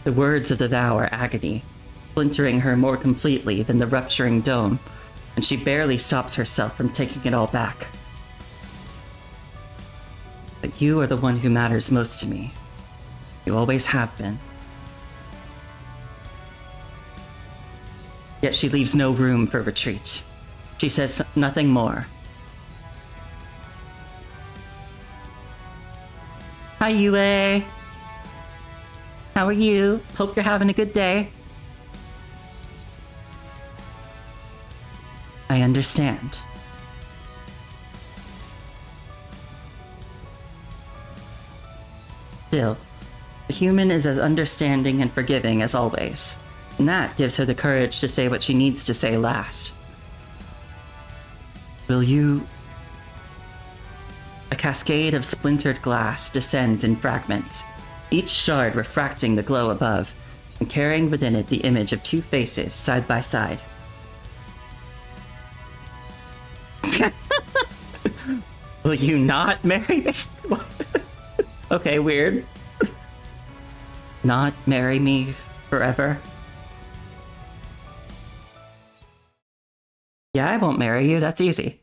The words of the vow are agony, splintering her more completely than the rupturing dome, and she barely stops herself from taking it all back. But you are the one who matters most to me. You always have been. Yet she leaves no room for retreat. She says nothing more. Hi, Yue. How are you? Hope you're having a good day. I understand. Still, the human is as understanding and forgiving as always, and that gives her the courage to say what she needs to say last. Will you... A cascade of splintered glass descends in fragments, each shard refracting the glow above, and carrying within it the image of 2 faces side by side. Will you not marry me? Okay, weird. Not marry me forever? Yeah, I won't marry you, that's easy.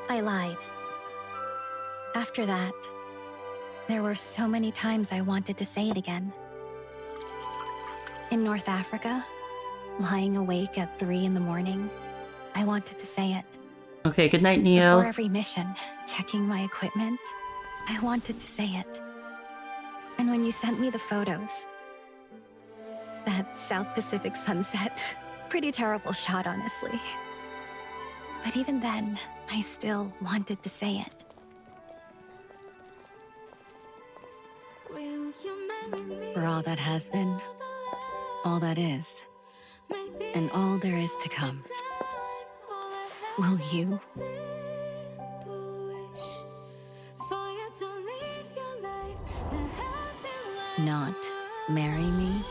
I lied. After that, there were so many times I wanted to say it again. In North Africa, lying awake at 3 in the morning, I wanted to say it. Okay, good night, Neo. Before every mission, checking my equipment, I wanted to say it. And when you sent me the photos, that South Pacific sunset, pretty terrible shot, honestly. But even then, I still wanted to say it. For all that has been, all that is, and all there is to come, will you? Not marry me?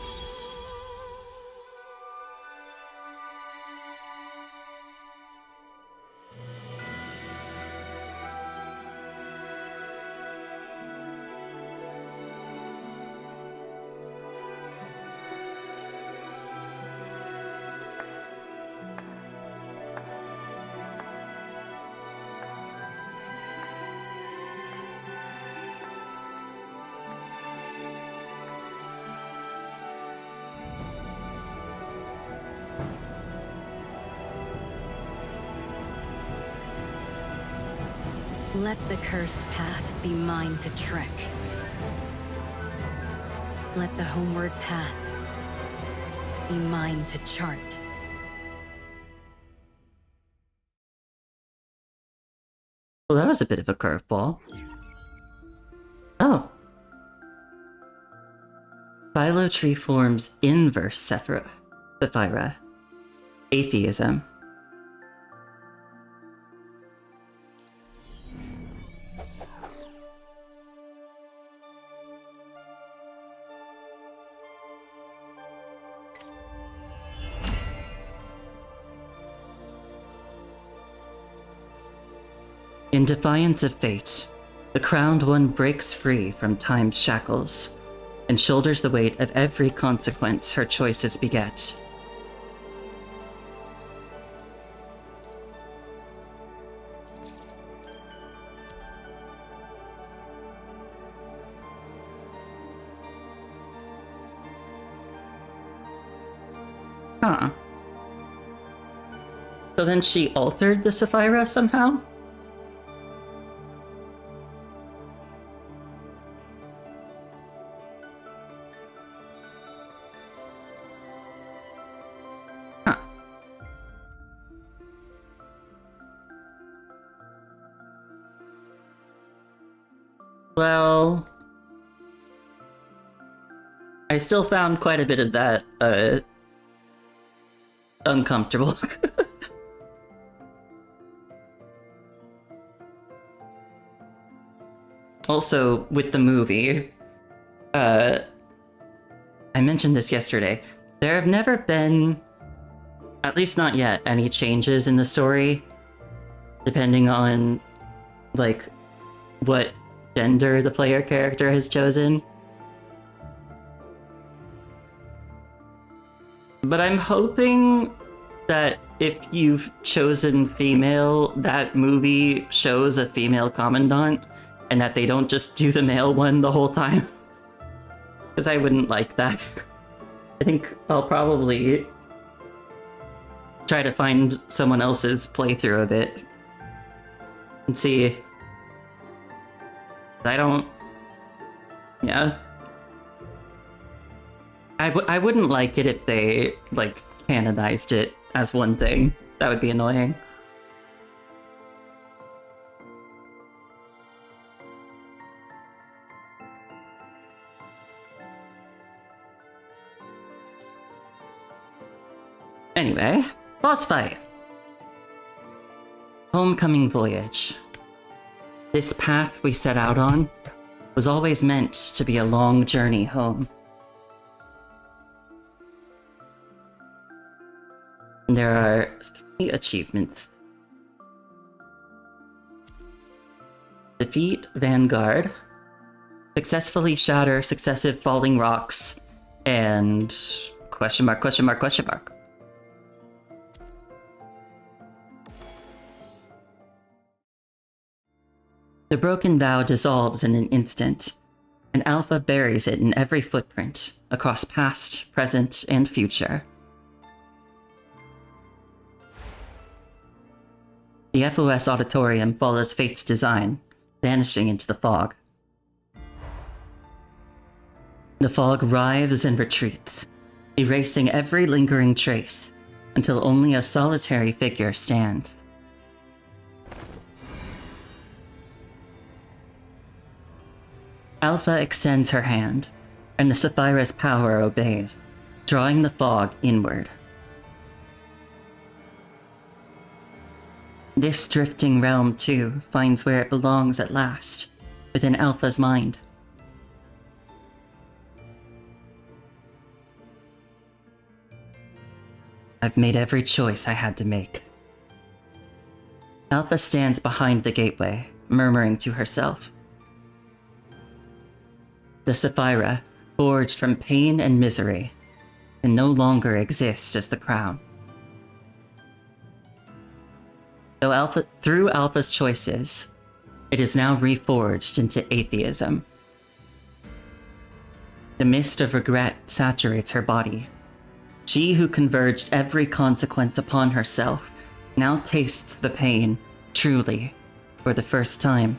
Let the cursed path be mine to trek. Let the homeward path be mine to chart. Well, that was a bit of a curveball. Oh. Philo tree forms inverse Sapphira. Atheism. In defiance of fate, the crowned one breaks free from time's shackles and shoulders the weight of every consequence her choices beget. Huh. So then she altered the Sapphira somehow? Huh. Well, I still found quite a bit of that, uncomfortable. Also, with the movie, I mentioned this yesterday, there have never been, at least not yet, any changes in the story, depending on, like, what gender the player character has chosen. But I'm hoping that if you've chosen female, that movie shows a female commandant, and that they don't just do the male one the whole time. Because I wouldn't like that. I think I'll probably try to find someone else's playthrough of it and see. Yeah. I wouldn't like it if they, like, canonized it as one thing. That would be annoying. Anyway, boss fight! Homecoming Voyage. This path we set out on was always meant to be a long journey home. There are 3 achievements. Defeat Vanguard, successfully shatter successive falling rocks, and question mark, question mark, question mark. The broken vow dissolves in an instant, and Alpha buries it in every footprint across past, present, and future. The FOS auditorium follows fate's design, vanishing into the fog. The fog writhes and retreats, erasing every lingering trace until only a solitary figure stands. Alpha extends her hand, and the Sapphira's power obeys, drawing the fog inward. This drifting realm, too, finds where it belongs at last, within Alpha's mind. I've made every choice I had to make. Alpha stands behind the gateway, murmuring to herself. The Sapphira, forged from pain and misery, can no longer exist as the crown. Through Alpha's choices, it is now reforged into atheism. The mist of regret saturates her body. She who converged every consequence upon herself now tastes the pain, truly, for the first time.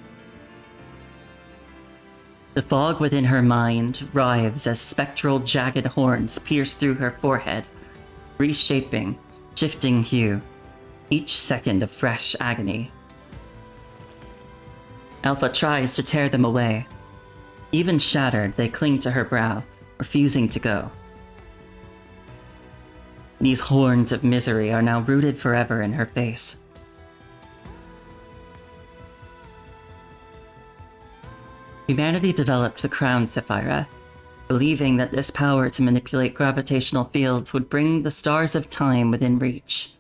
The fog within her mind writhes as spectral jagged horns pierce through her forehead, reshaping, shifting hue, each second of fresh agony. Alpha tries to tear them away. Even shattered, they cling to her brow, refusing to go. These horns of misery are now rooted forever in her face. Humanity developed the crown Sapphira, believing that this power to manipulate gravitational fields would bring the stars of time within reach.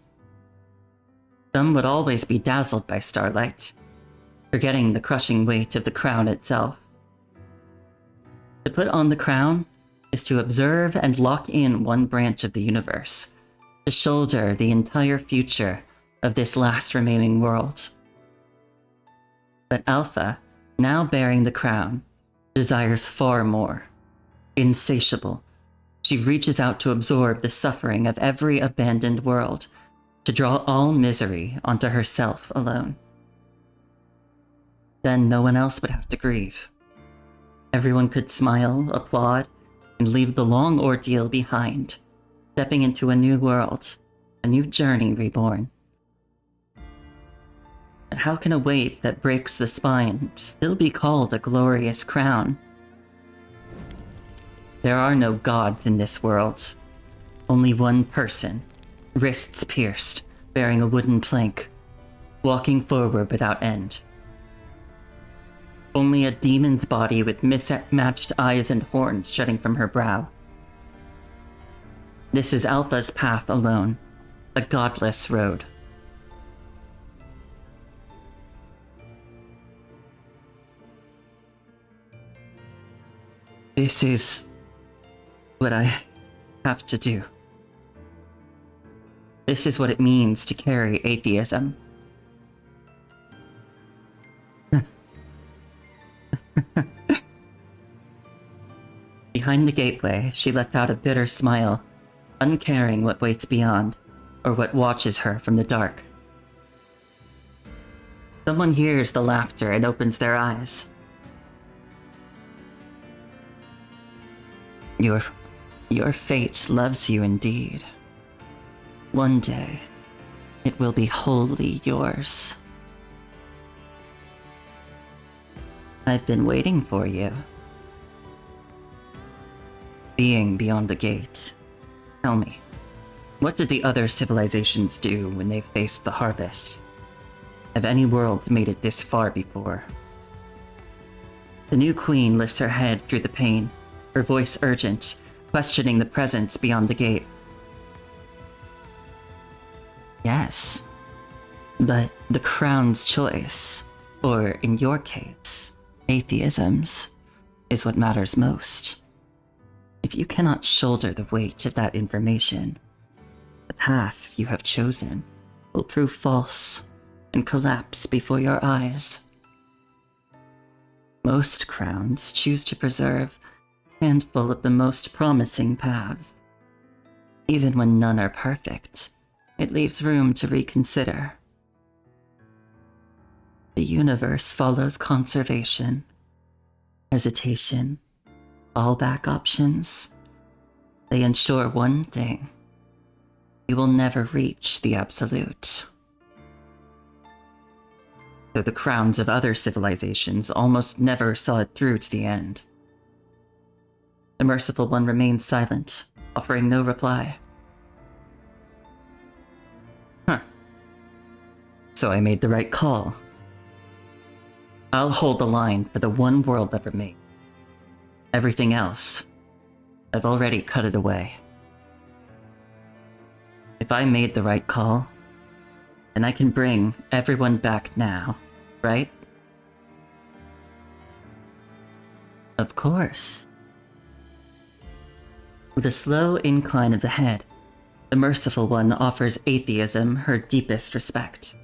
Some would always be dazzled by starlight, forgetting the crushing weight of the crown itself. To put on the crown is to observe and lock in one branch of the universe, to shoulder the entire future of this last remaining world. But Alpha, now bearing the crown, desires far more. Insatiable, she reaches out to absorb the suffering of every abandoned world, to draw all misery onto herself alone. Then no one else would have to grieve. Everyone could smile, applaud, and leave the long ordeal behind, stepping into a new world, a new journey reborn. But how can a weight that breaks the spine still be called a glorious crown? There are no gods in this world. Only one person, wrists pierced, bearing a wooden plank, walking forward without end. Only a demon's body with mismatched eyes and horns jutting from her brow. This is Alpha's path alone, a godless road. This is what I have to do. This is what it means to carry atheism. Behind the gateway, she lets out a bitter smile, uncaring what waits beyond, or what watches her from the dark. Someone hears the laughter and opens their eyes. Your fate loves you indeed. One day, it will be wholly yours. I've been waiting for you. Being beyond the gate, tell me, what did the other civilizations do when they faced the harvest? Have any worlds made it this far before? The new queen lifts her head through the pain, her voice urgent, questioning the presence beyond the gate. Yes, but the crown's choice, or in your case, atheism's, is what matters most. If you cannot shoulder the weight of that information, the path you have chosen will prove false and collapse before your eyes. Most crowns choose to preserve a handful of the most promising paths. Even when none are perfect, it leaves room to reconsider. The universe follows conservation, hesitation, fallback options. They ensure one thing: you will never reach the absolute. So the crowns of other civilizations almost never saw it through to the end. The Merciful One remained silent, offering no reply. So I made the right call. I'll hold the line for the one world that remains. Everything else, I've already cut it away. If I made the right call, then I can bring everyone back now, right? Of course. With a slow incline of the head, the Merciful One offers atheism her deepest respect.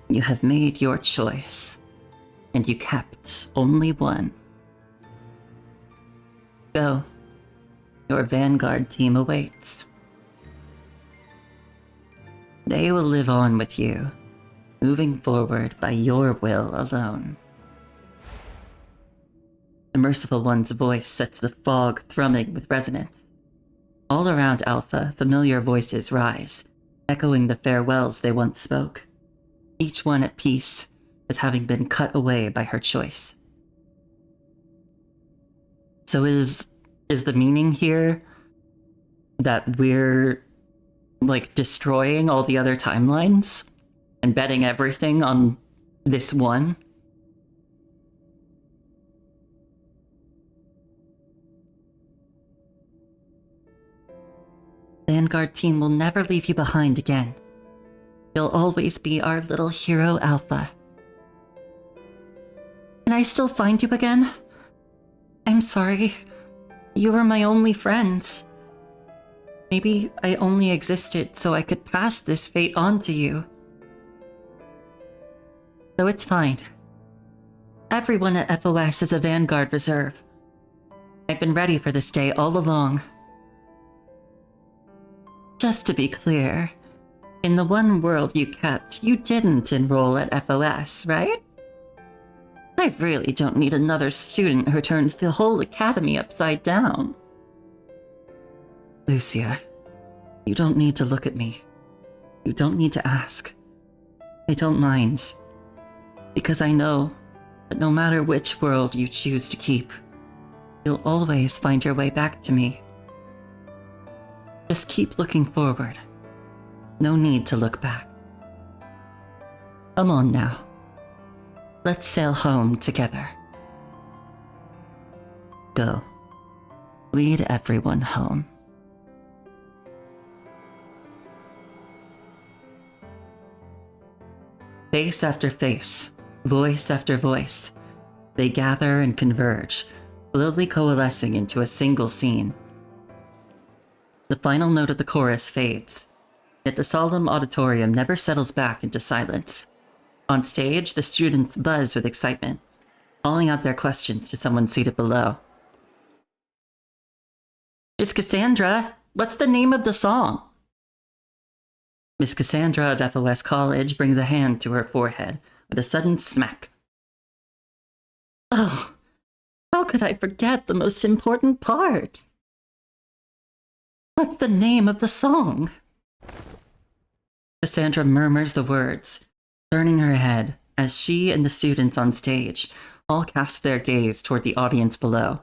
You have made your choice, and you kept only one. Go. Your vanguard team awaits. They will live on with you, moving forward by your will alone. The Merciful One's voice sets the fog thrumming with resonance. All around Alpha, familiar voices rise, echoing the farewells they once spoke, each one at peace with having been cut away by her choice. So is the meaning here that we're, like, destroying all the other timelines and betting everything on this one? Vanguard team will never leave you behind again. You'll always be our little hero, Alpha. Can I still find you again? I'm sorry. You were my only friends. Maybe I only existed so I could pass this fate on to you. So it's fine. Everyone at FOS is a Vanguard reserve. I've been ready for this day all along. Just to be clear, in the one world you kept, you didn't enroll at FOS, right? I really don't need another student who turns the whole academy upside down. Lucia, you don't need to look at me. You don't need to ask. I don't mind. Because I know that no matter which world you choose to keep, you'll always find your way back to me. Just keep looking forward. No need to look back. Come on now. Let's sail home together. Go. Lead everyone home. Face after face, voice after voice, they gather and converge, slowly coalescing into a single scene. The final note of the chorus fades, yet the solemn auditorium never settles back into silence. On stage, the students buzz with excitement, calling out their questions to someone seated below. Miss Cassandra, what's the name of the song? Miss Cassandra of FOS College brings a hand to her forehead with a sudden smack. Oh, how could I forget the most important part? What's the name of the song? Cassandra murmurs the words, turning her head as she and the students on stage all cast their gaze toward the audience below.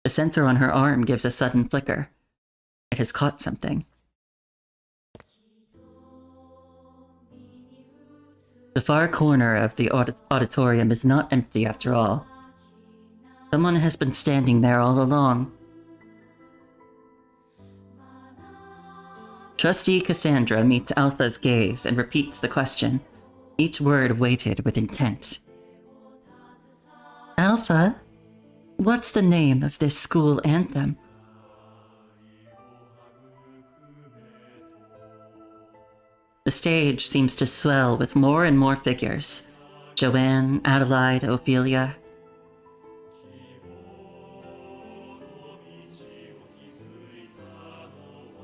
The sensor on her arm gives a sudden flicker. It has caught something. The far corner of the auditorium is not empty after all. Someone has been standing there all along. Trustee Cassandra meets Alpha's gaze and repeats the question, each word weighted with intent. Alpha, what's the name of this school anthem? The stage seems to swell with more and more figures. Joanne, Adelaide, Ophelia.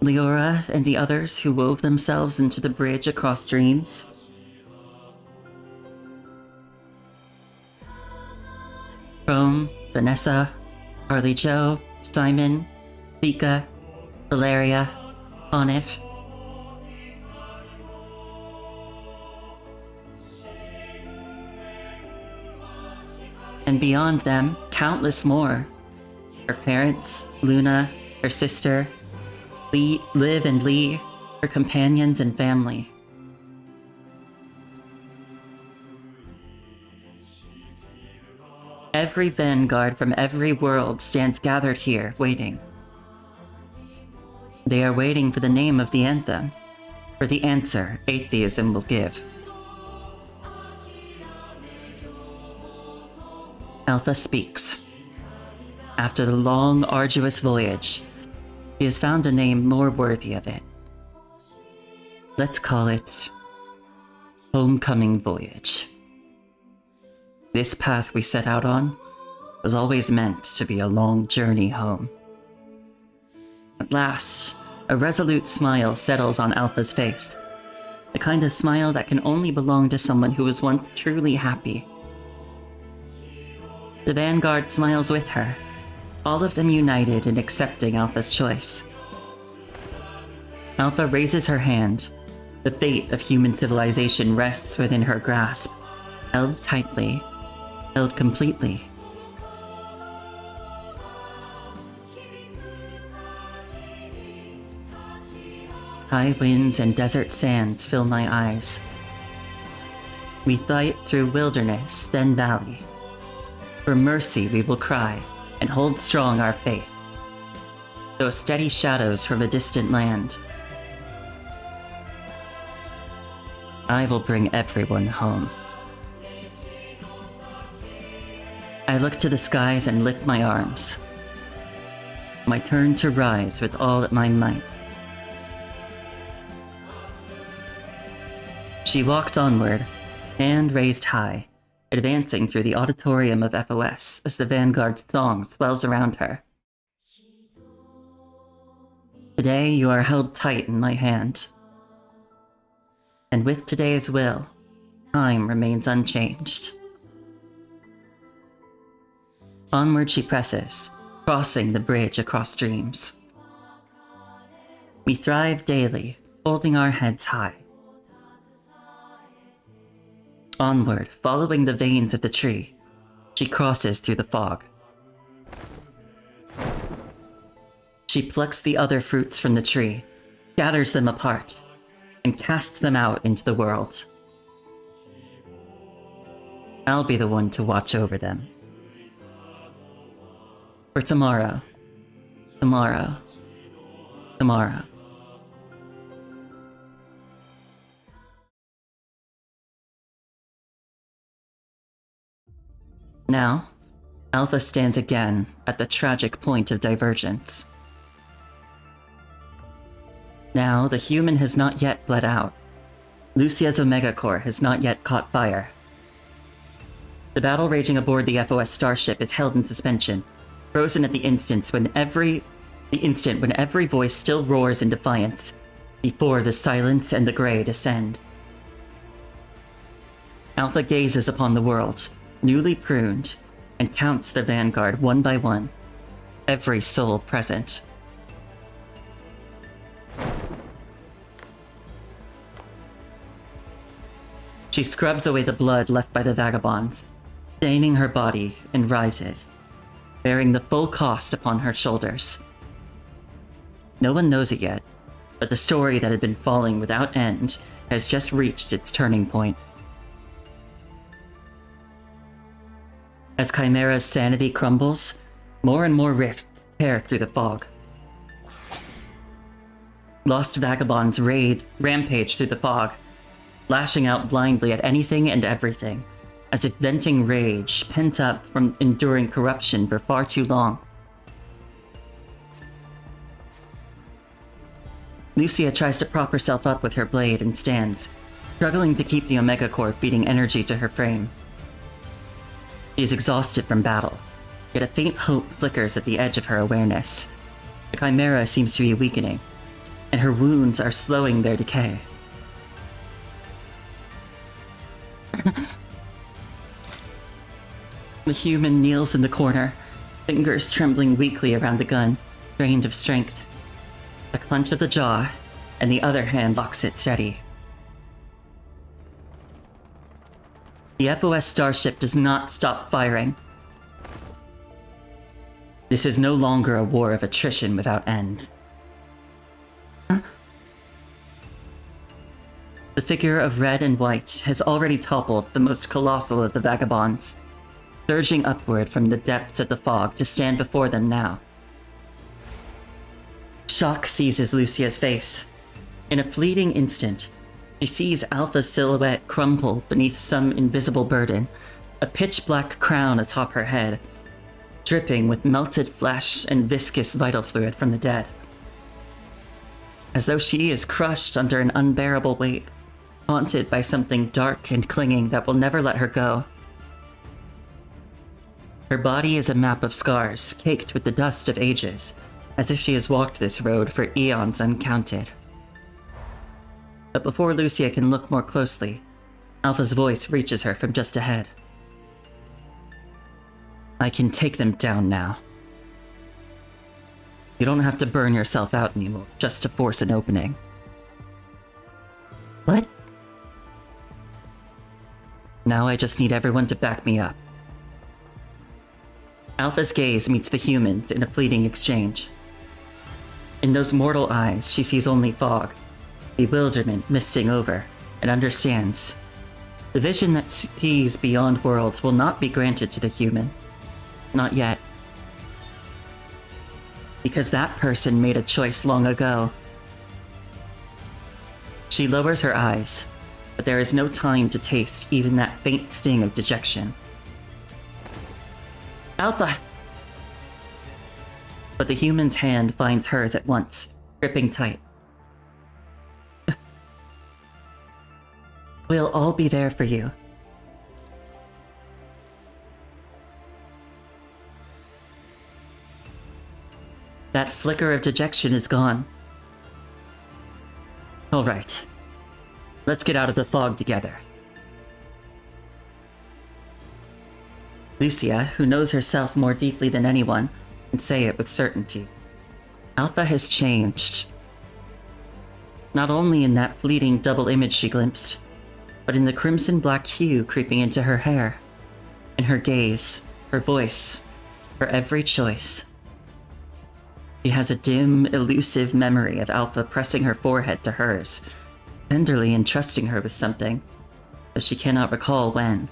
Leora and the others who wove themselves into the bridge across dreams. Rome, Vanessa, Harley Joe, Simon, Thika, Valeria, Onif. And beyond them, countless more. Her parents, Luna, her sister, Liv and Lee, her companions and family. Every vanguard from every world stands gathered here, waiting. They are waiting for the name of the anthem, for the answer atheism will give. Alpha speaks. After the long, arduous voyage, he has found a name more worthy of it. Let's call it Homecoming Voyage. This path we set out on was always meant to be a long journey home. At last, a resolute smile settles on Alpha's face, the kind of smile that can only belong to someone who was once truly happy. The Vanguard smiles with her, all of them united in accepting Alpha's choice. Alpha raises her hand. The fate of human civilization rests within her grasp, held tightly, held completely. High winds and desert sands fill my eyes. We fight through wilderness, then valley. For mercy we will cry, and hold strong our faith. Though steady shadows from a distant land, I will bring everyone home. I look to the skies and lift my arms. My turn to rise with all my might. She walks onward, hand raised high, advancing through the auditorium of FOS as the Vanguard song swells around her. Today you are held tight in my hand. And with today's will, time remains unchanged. Onward she presses, crossing the bridge across dreams. We thrive daily, holding our heads high. Onward, following the veins of the tree, she crosses through the fog. She plucks the other fruits from the tree, scatters them apart, and casts them out into the world. I'll be the one to watch over them. For tomorrow, tomorrow, tomorrow. Now, Alpha stands again at the tragic point of divergence. Now, the human has not yet bled out. Lucia's Omega Core has not yet caught fire. The battle raging aboard the FOS starship is held in suspension, frozen at the instant when every voice still roars in defiance, before the silence and the gray descend. Alpha gazes upon the world, newly pruned, and counts the Vanguard one by one, every soul present. She scrubs away the blood left by the vagabonds, staining her body, and rises, bearing the full cost upon her shoulders. No one knows it yet, but the story that had been falling without end has just reached its turning point. As Chimera's sanity crumbles, more and more rifts tear through the fog. Lost vagabonds rampage through the fog, lashing out blindly at anything and everything, as if venting rage pent up from enduring corruption for far too long. Lucia tries to prop herself up with her blade and stands, struggling to keep the Omega Core feeding energy to her frame, She is exhausted from battle, yet a faint hope flickers at the edge of her awareness. The Chimera seems to be weakening, and her wounds are slowing their decay. The human kneels in the corner, fingers trembling weakly around the gun, drained of strength. A clench of the jaw, and the other hand locks it steady. The FOS starship does not stop firing. This is no longer a war of attrition without end. The figure of red and white has already toppled the most colossal of the vagabonds, surging upward from the depths of the fog to stand before them now. Shock seizes Lucia's face. In a fleeting instant, she sees Alpha's silhouette crumple beneath some invisible burden, a pitch-black crown atop her head, dripping with melted flesh and viscous vital fluid from the dead. As though she is crushed under an unbearable weight, haunted by something dark and clinging that will never let her go. Her body is a map of scars, caked with the dust of ages, as if she has walked this road for eons uncounted. But before Lucia can look more closely, Alpha's voice reaches her from just ahead. I can take them down now. You don't have to burn yourself out anymore just to force an opening. What? Now I just need everyone to back me up. Alpha's gaze meets the human's in a fleeting exchange. In those mortal eyes, she sees only fog, bewilderment misting over, and understands. The vision that sees beyond worlds will not be granted to the human. Not yet. Because that person made a choice long ago. She lowers her eyes, but there is no time to taste even that faint sting of dejection. Alpha! But the human's hand finds hers at once, gripping tight. We'll all be there for you. That flicker of dejection is gone. All right. Let's get out of the fog together. Lucia, who knows herself more deeply than anyone, can say it with certainty. Alpha has changed. Not only in that fleeting double image she glimpsed, but in the crimson-black hue creeping into her hair, in her gaze, her voice, her every choice. She has a dim, elusive memory of Alpha pressing her forehead to hers, tenderly entrusting her with something, but she cannot recall when.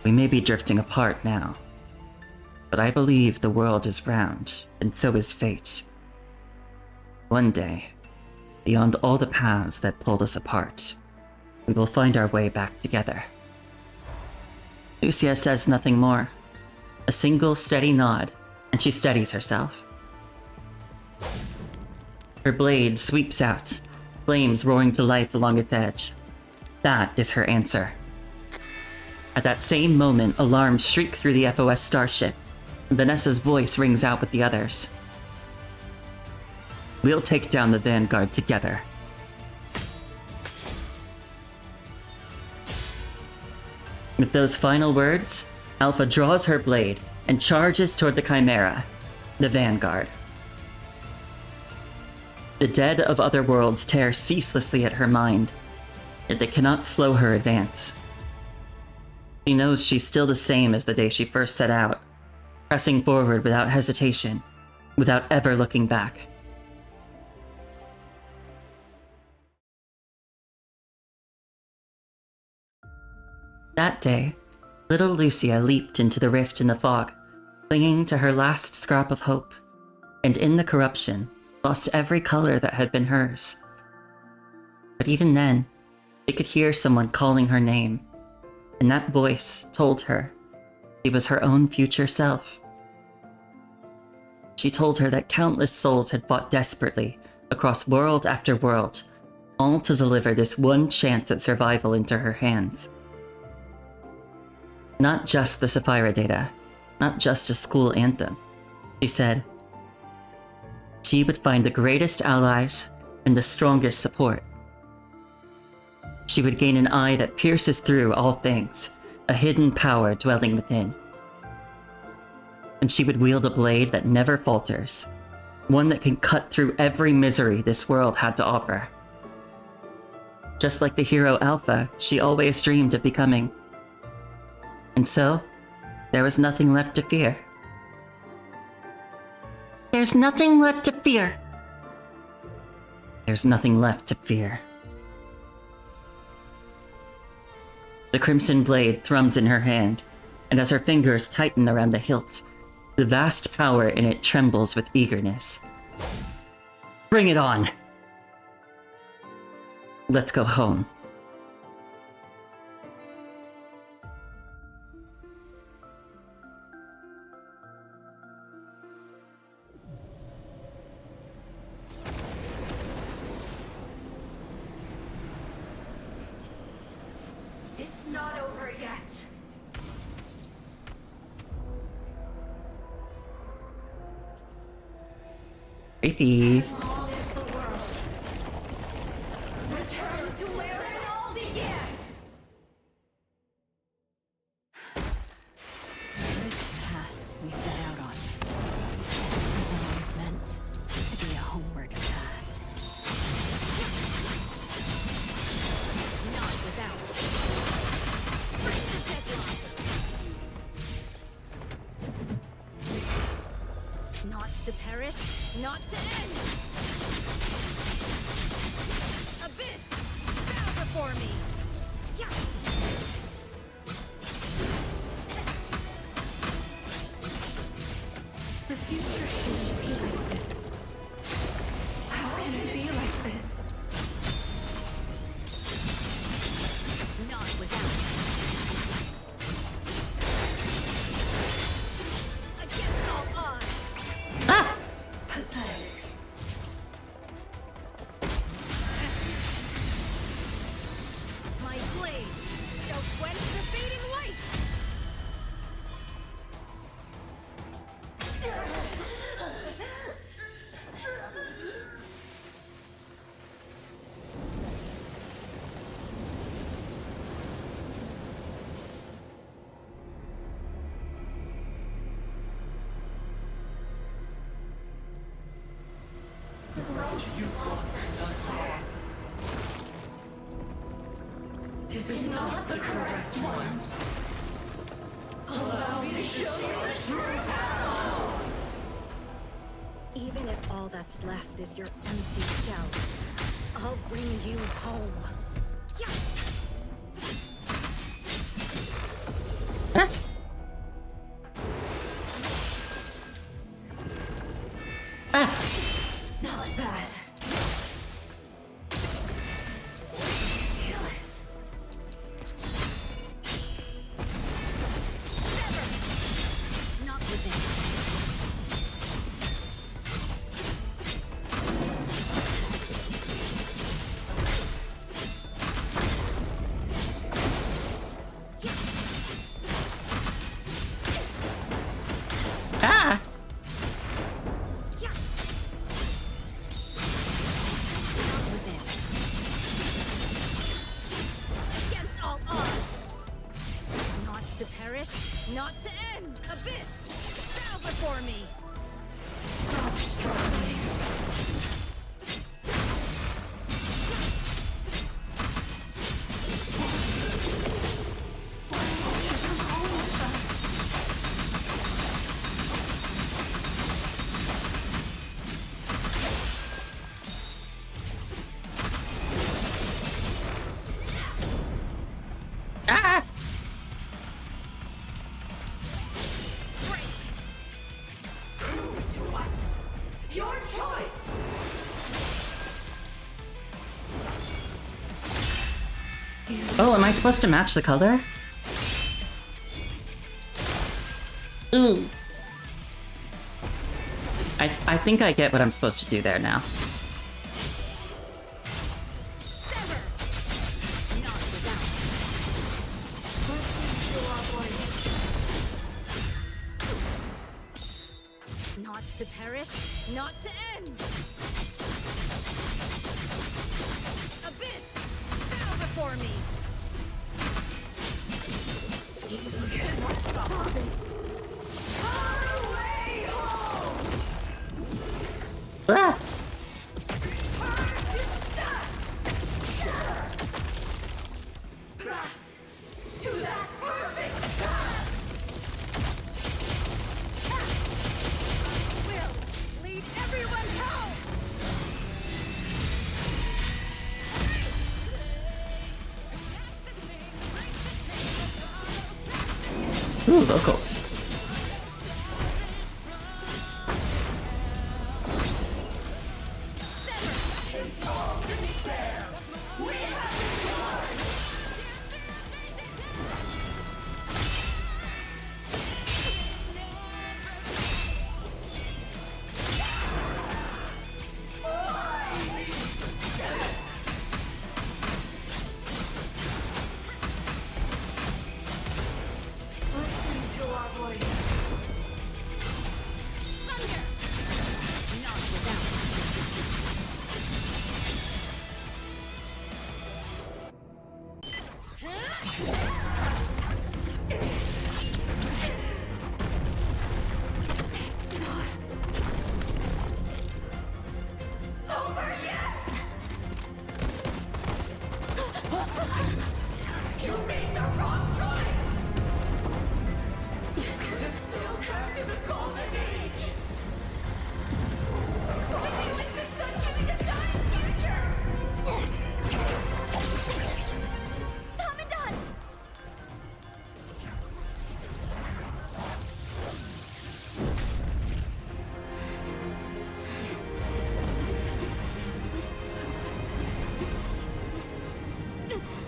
We may be drifting apart now, but I believe the world is round, and so is fate. One day, beyond all the paths that pulled us apart, we will find our way back together. Lucia says nothing more. A single steady nod, and she steadies herself. Her blade sweeps out, flames roaring to life along its edge. That is her answer. At that same moment, alarms shriek through the FOS starship, and Vanessa's voice rings out with the others. We'll take down the Vanguard together. With those final words, Alpha draws her blade and charges toward the Chimera, the Vanguard. The dead of other worlds tear ceaselessly at her mind, yet they cannot slow her advance. She knows she's still the same as the day she first set out, pressing forward without hesitation, without ever looking back. That day, little Lucia leaped into the rift in the fog, clinging to her last scrap of hope, and in the corruption, lost every color that had been hers. But even then, she could hear someone calling her name, and that voice told her she was her own future self. She told her that countless souls had fought desperately across world after world, all to deliver this one chance at survival into her hands. Not just the Sapphira data, not just a school anthem. She said she would find the greatest allies and the strongest support. She would gain an eye that pierces through all things, a hidden power dwelling within. And she would wield a blade that never falters, one that can cut through every misery this world had to offer. Just like the hero Alpha she always dreamed of becoming. And so, there was nothing left to fear. There's nothing left to fear. There's nothing left to fear. The crimson blade thrums in her hand, and as her fingers tighten around the hilt, the vast power in it trembles with eagerness. Bring it on! Let's go home. It's not over yet. Creepy. As long as the world returns to where it all began. This path we set out on was always meant to be a homeward path. Not without. Bring the deadline. Not to perish, not to end. Abyss, bow before me. Yeah. The future shouldn't be like this. How can it be like this? Not without. Against all odds. Ah! Pathetic. My blade shall quench the fading light. This is not the correct one. Allow me to show you the true power. Even if all that's left is your empty shell, I'll bring you home. Yeah. Ah! Ah! Not bad. Feel it. Sever. Not within. Ah! Yeah. Not within. Against all odds. Not to perish, not to end. Abyss, bow before me. Stop struggling. Ah! Break. Prove it to us. Your choice. Oh, am I supposed to match the color? Ooh. I think I get what I'm supposed to do there now. Sever. Not without. Let's make sure our voice to perish, not to end. Abyss, bow before me. Stop it. Our way home. Ah! To that perfect path. Will lead everyone home. Ooh, locals.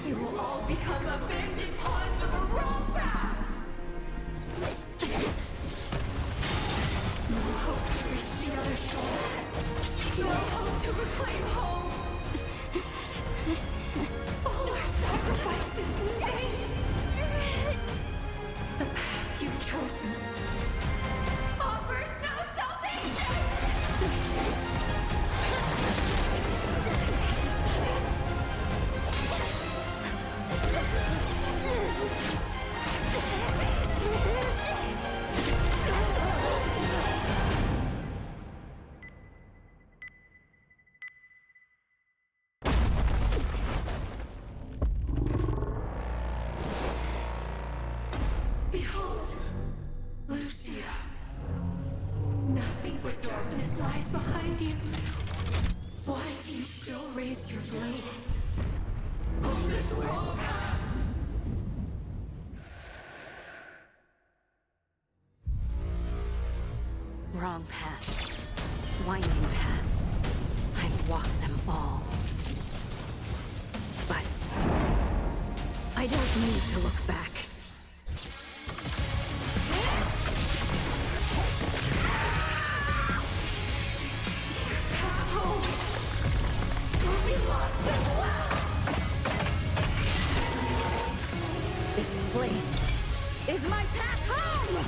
We will all become abandoned pawns of a wrong path. No hope to reach the other shore. No hope to reclaim home. All our sacrifices in vain. The path you've chosen offers no salvation. Behold, Lucia. Nothing but darkness lies behind you. Why do you still raise your blade? On this wrong path. Wrong path. Winding paths. I've walked them all. But I don't need to look back. This place is my path home!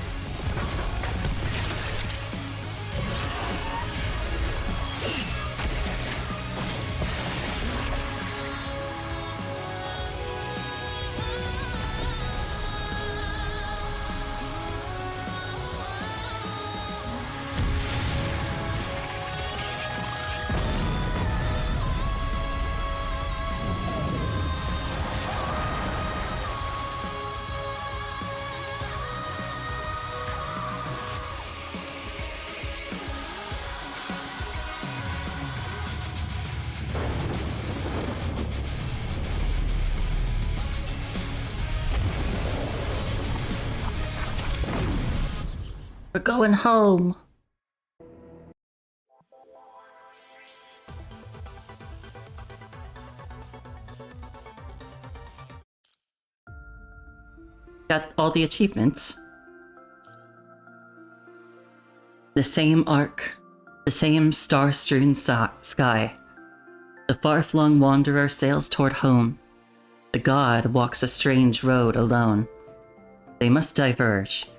We're going home. Got all the achievements. The same arc, the same star-strewn sky. The far-flung wanderer sails toward home. The god walks a strange road alone. They must diverge.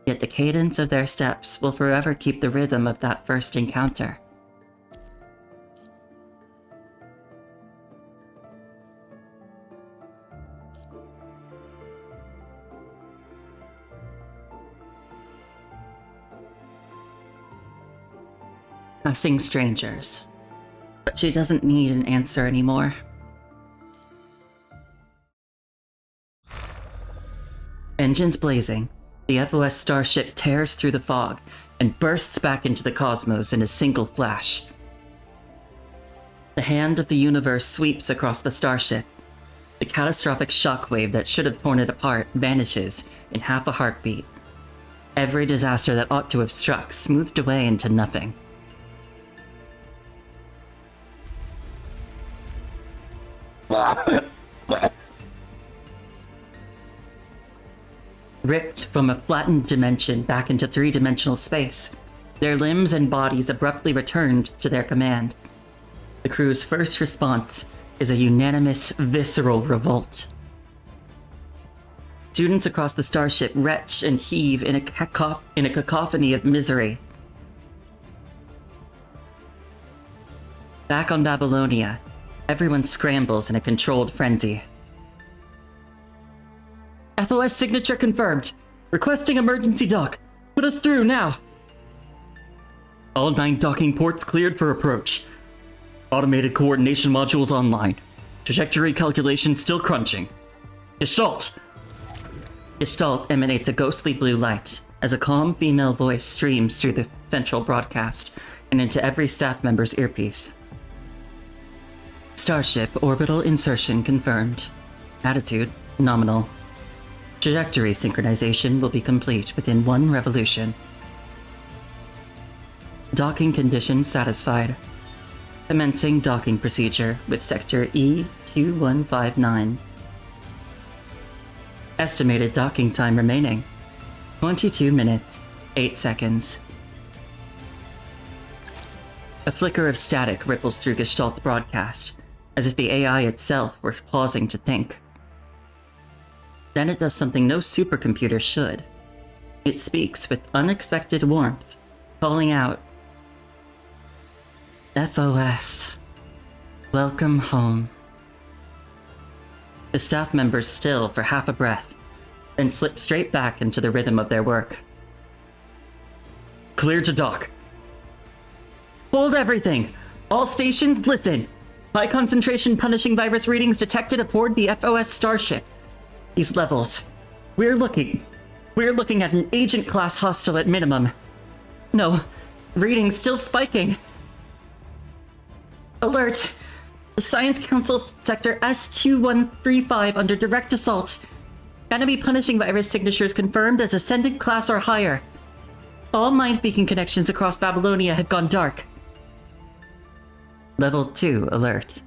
yet the cadence of their steps will forever keep the rhythm of that first encounter. Passing strangers. But she doesn't need an answer anymore. Engines blazing, the FOS starship tears through the fog and bursts back into the cosmos in a single flash. The hand of the universe sweeps across the starship. The catastrophic shockwave that should have torn it apart vanishes in half a heartbeat. Every disaster that ought to have struck smoothed away into nothing. Ripped from a flattened dimension back into three-dimensional space, their limbs and bodies abruptly returned to their command. The crew's first response is a unanimous, visceral revolt. Students across the starship retch and heave in a cacophony of misery. Back on Babylonia, everyone scrambles in a controlled frenzy. FOS signature confirmed. Requesting emergency dock. Put us through now. All 9 docking ports cleared for approach. Automated coordination modules online. Trajectory calculation still crunching. Gestalt! Gestalt emanates a ghostly blue light as a calm female voice streams through the central broadcast and into every staff member's earpiece. Starship orbital insertion confirmed. Attitude nominal. Trajectory synchronization will be complete within 1 revolution. Docking conditions satisfied. Commencing docking procedure with Sector E2159. Estimated docking time remaining 22 minutes, 8 seconds. A flicker of static ripples through Gestalt's broadcast, as if the AI itself were pausing to think. Then it does something no supercomputer should. It speaks with unexpected warmth, calling out, FOS, welcome home. The staff members still for half a breath, then slip straight back into the rhythm of their work. Clear to dock. Hold everything! All stations, listen! High concentration punishing virus readings detected aboard the FOS starship. These levels. We're looking at an agent class hostile at minimum. No, readings still spiking. Alert! Science Council Sector S2135 under direct assault. Enemy punishing virus signatures confirmed as Ascendant class or higher. All mind beacon connections across Babylonia have gone dark. Level 2 alert.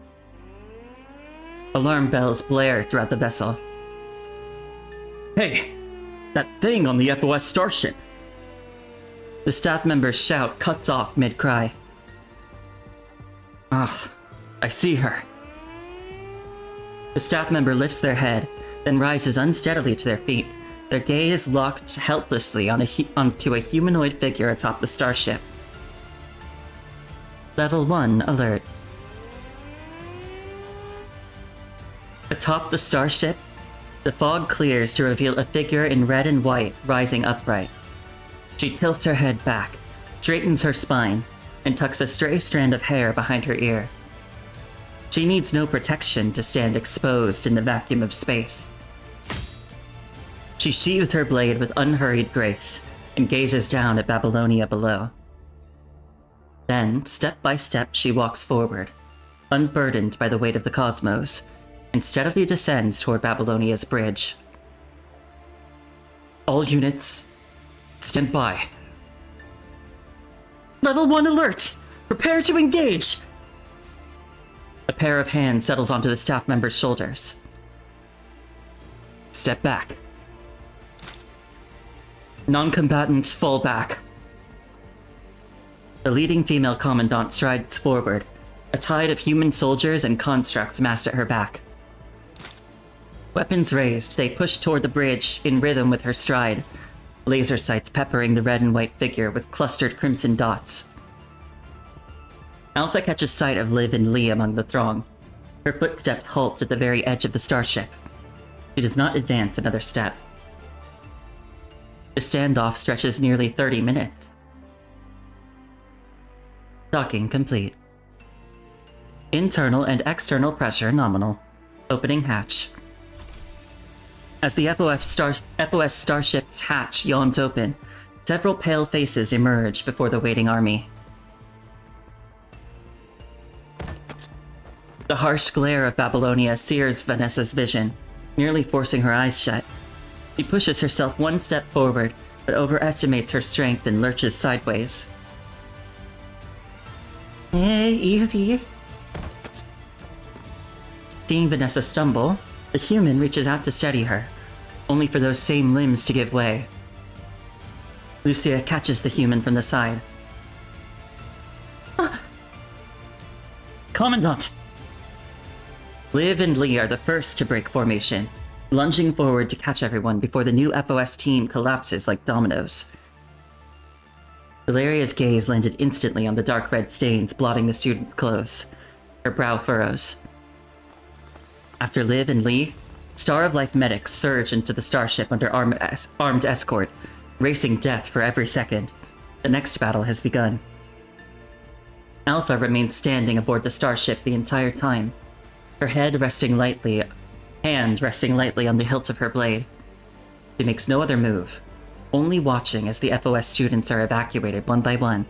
Alarm bells blare throughout the vessel. Hey! That thing on the FOS starship! The staff member's shout cuts off mid-cry. Ah, I see her. The staff member lifts their head, then rises unsteadily to their feet, their gaze locked helplessly onto a humanoid figure atop the starship. Level 1 alert. Atop the starship, the fog clears to reveal a figure in red and white rising upright. She tilts her head back, straightens her spine, and tucks a stray strand of hair behind her ear. She needs no protection to stand exposed in the vacuum of space. She sheathed her blade with unhurried grace and gazes down at Babylonia below. Then, step by step, she walks forward, unburdened by the weight of the cosmos, and steadily descends toward Babylonia's bridge. All units, stand by. Level 1 alert! Prepare to engage! A pair of hands settles onto the staff member's shoulders. Step back. Non-combatants fall back. The leading female commandant strides forward, a tide of human soldiers and constructs massed at her back. Weapons raised, they push toward the bridge in rhythm with her stride, laser sights peppering the red and white figure with clustered crimson dots. Alpha catches sight of Liv and Lee among the throng. Her footsteps halt at the very edge of the starship. She does not advance another step. The standoff stretches nearly 30 minutes. Docking complete. Internal and external pressure nominal. Opening hatch. As the FOS starship's hatch yawns open, several pale faces emerge before the waiting army. The harsh glare of Babylonia sears Vanessa's vision, nearly forcing her eyes shut. She pushes herself one step forward, but overestimates her strength and lurches sideways. Easy. Seeing Vanessa stumble, the human reaches out to steady her, only for those same limbs to give way. Lucia catches the human from the side. Commandant! Liv and Lee are the first to break formation, lunging forward to catch everyone before the new FOS team collapses like dominoes. Valeria's gaze landed instantly on the dark red stains blotting the student's clothes. Her brow furrows. After Liv and Lee, Star of Life medics surge into the starship under armed escort, racing death for every second. The next battle has begun. Alpha remains standing aboard the starship the entire time, her hand resting lightly on the hilt of her blade. She makes no other move, only watching as the FOS students are evacuated one by one.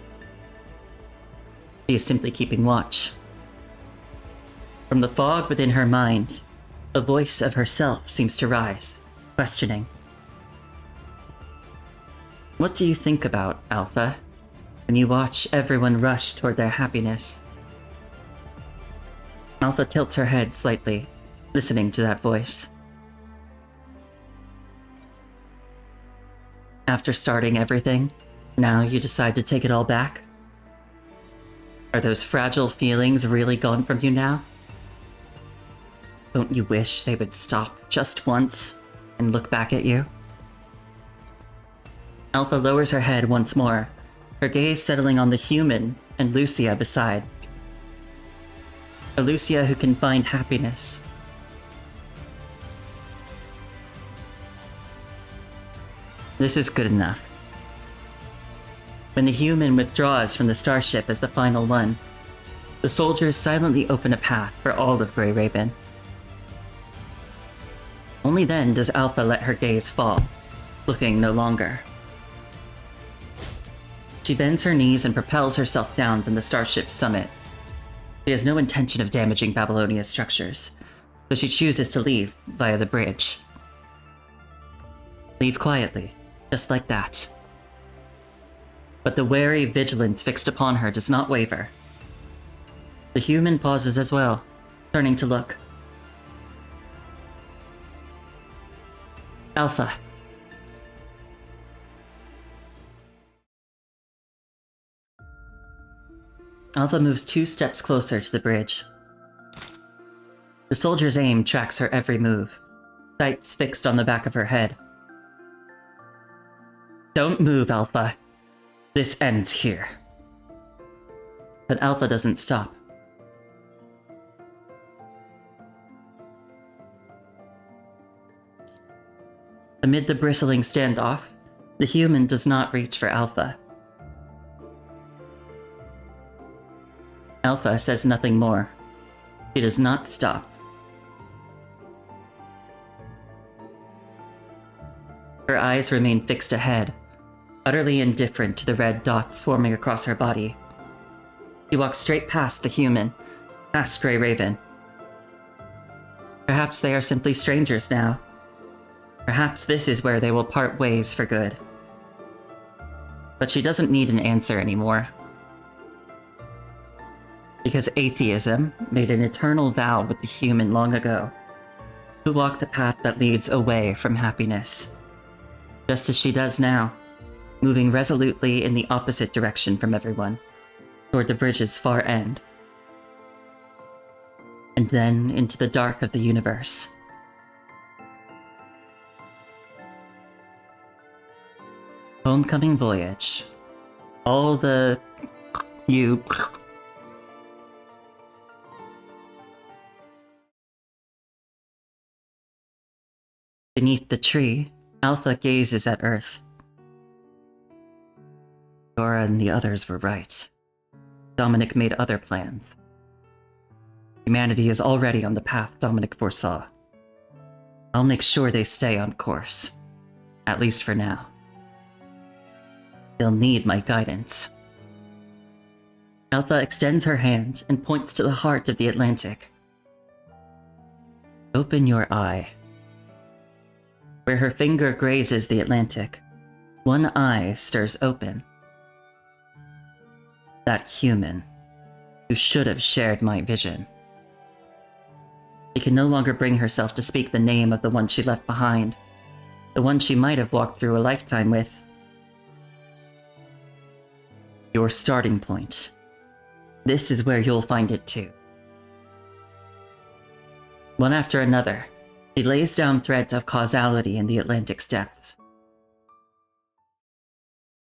She is simply keeping watch. From the fog within her mind, a voice of herself seems to rise, questioning. What do you think about, Alpha, when you watch everyone rush toward their happiness? Alpha tilts her head slightly, listening to that voice. After starting everything, now you decide to take it all back? Are those fragile feelings really gone from you now? Don't you wish they would stop just once and look back at you? Alpha lowers her head once more, her gaze settling on the human and Lucia beside. A Lucia who can find happiness. This is good enough. When the human withdraws from the starship as the final one, the soldiers silently open a path for all of Grey Raven. Only then does Alpha let her gaze fall, looking no longer. She bends her knees and propels herself down from the starship's summit. She has no intention of damaging Babylonia's structures, so she chooses to leave via the bridge. Leave quietly, just like that. But the wary vigilance fixed upon her does not waver. The human pauses as well, turning to look. Alpha. Alpha moves 2 steps closer to the bridge. The soldier's aim tracks her every move, sights fixed on the back of her head. Don't move, Alpha. This ends here. But Alpha doesn't stop. Amid the bristling standoff, the human does not reach for Alpha. Alpha says nothing more. She does not stop. Her eyes remain fixed ahead, utterly indifferent to the red dots swarming across her body. She walks straight past the human, past Grey Raven. Perhaps they are simply strangers now. Perhaps this is where they will part ways for good. But she doesn't need an answer anymore. Because atheism made an eternal vow with the human long ago, to walk the path that leads away from happiness. Just as she does now, moving resolutely in the opposite direction from everyone, toward the bridge's far end. And then into the dark of the universe. Homecoming Voyage. All the... you... Beneath the tree, Alpha gazes at Earth. Dora and the others were right. Dominic made other plans. Humanity is already on the path Dominic foresaw. I'll make sure they stay on course. At least for now. They'll need my guidance. Alpha extends her hand and points to the heart of the Atlantic. Open your eye. Where her finger grazes the Atlantic, one eye stirs open. That human, who should have shared my vision. She can no longer bring herself to speak the name of the one she left behind, the one she might have walked through a lifetime with. Your starting point. This is where you'll find it too. One after another, she lays down threads of causality in the Atlantic's depths.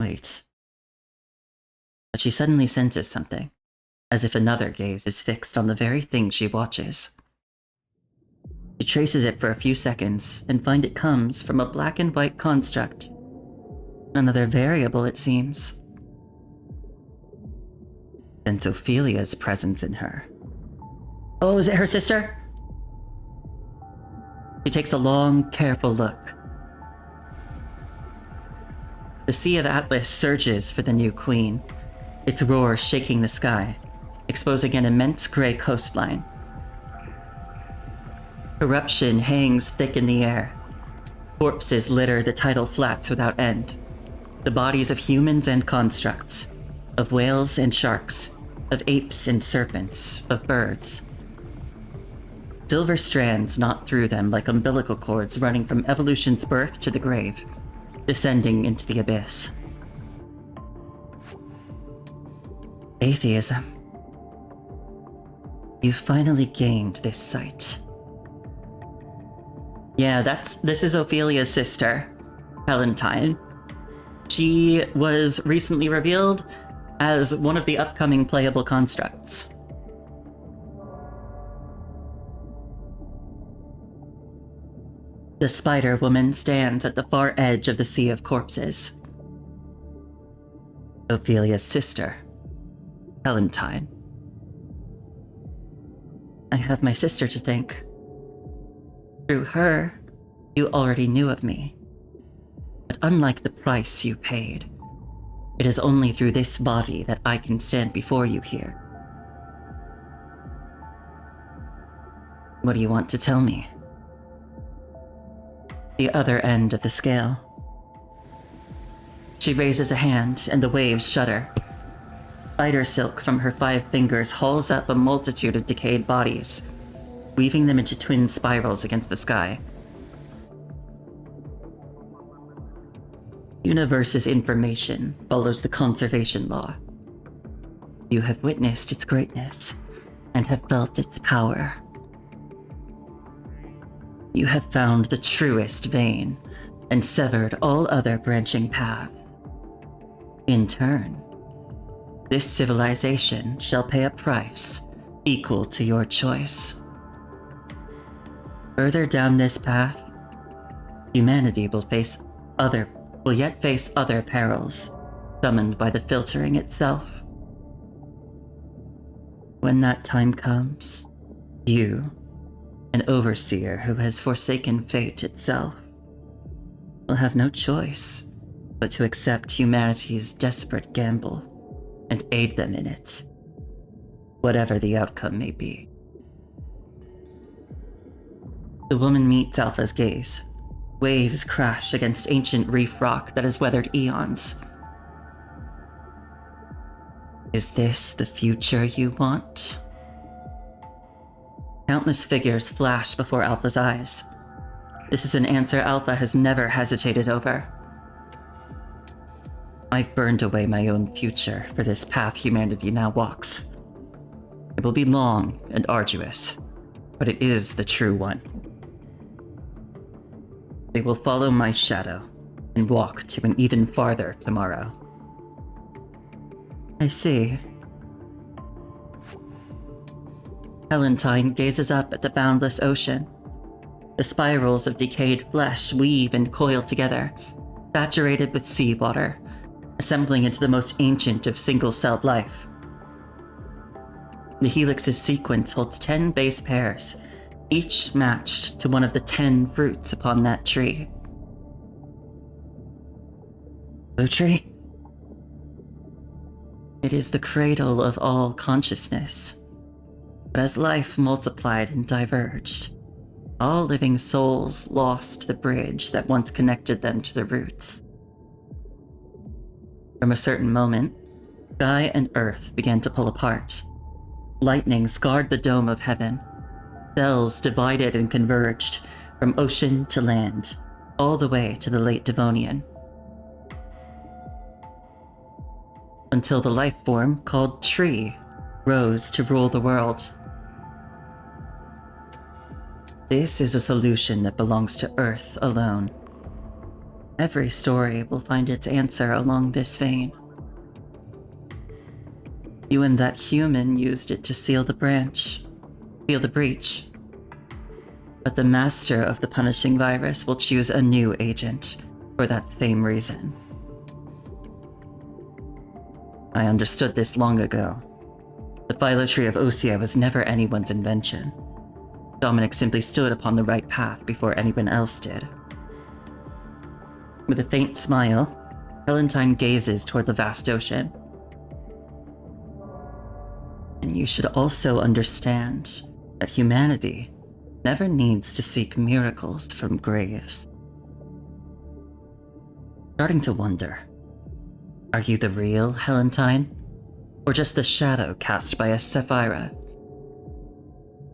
Wait. But she suddenly senses something, as if another gaze is fixed on the very thing she watches. She traces it for a few seconds and finds it comes from a black and white construct. Another variable, it seems. Sense Ophelia's presence in her. Oh, is it her sister? She takes a long, careful look. The Sea of Atlas surges for the new queen, its roar shaking the sky, exposing an immense gray coastline. Corruption hangs thick in the air. Corpses litter the tidal flats without end. The bodies of humans and constructs, of whales and sharks, of apes and serpents, of birds. Silver strands knot through them like umbilical cords running from evolution's birth to the grave, descending into the abyss. Atheism. You've finally gained this sight. Yeah, this is Ophelia's sister, Valentine. She was recently revealed as one of the upcoming playable constructs. The Spider Woman stands at the far edge of the sea of corpses. Ophelia's sister, Valentine. I have my sister to thank. Through her, you already knew of me. But unlike the price you paid, it is only through this body that I can stand before you here. What do you want to tell me? The other end of the scale. She raises a hand and the waves shudder. Spider silk from her 5 fingers hauls up a multitude of decayed bodies, weaving them into twin spirals against the sky. Universe's information follows the conservation law. You have witnessed its greatness and have felt its power. You have found the truest vein and severed all other branching paths. In turn, this civilization shall pay a price equal to your choice. Further down this path, humanity will yet face other perils, summoned by the filtering itself. When that time comes, you, an overseer who has forsaken fate itself, will have no choice but to accept humanity's desperate gamble and aid them in it, whatever the outcome may be. The woman meets Alpha's gaze. Waves crash against ancient reef rock that has weathered eons. Is this the future you want? Countless figures flash before Alpha's eyes. This is an answer Alpha has never hesitated over. I've burned away my own future for this path humanity now walks. It will be long and arduous, but it is the true one. They will follow my shadow, and walk to an even farther tomorrow. I see. Helentine gazes up at the boundless ocean. The spirals of decayed flesh weave and coil together, saturated with seawater, assembling into the most ancient of single-celled life. The helix's sequence holds 10 base pairs, each matched to one of the 10 fruits upon that tree. The tree? It is the cradle of all consciousness. But as life multiplied and diverged, all living souls lost the bridge that once connected them to the roots. From a certain moment, sky and earth began to pull apart. Lightning scarred the dome of heaven. Cells divided and converged from ocean to land, all the way to the late Devonian. Until the life form called Tree rose to rule the world. This is a solution that belongs to Earth alone. Every story will find its answer along this vein. You and that human used it to seal the breach. But the master of the punishing virus will choose a new agent for that same reason. I understood this long ago. The phyllotree of Osea was never anyone's invention. Dominic simply stood upon the right path before anyone else did. With a faint smile, Helentine gazes toward the vast ocean. And you should also understand that humanity never needs to seek miracles from graves. Starting to wonder, are you the real Helentine? Or just the shadow cast by a Sapphira?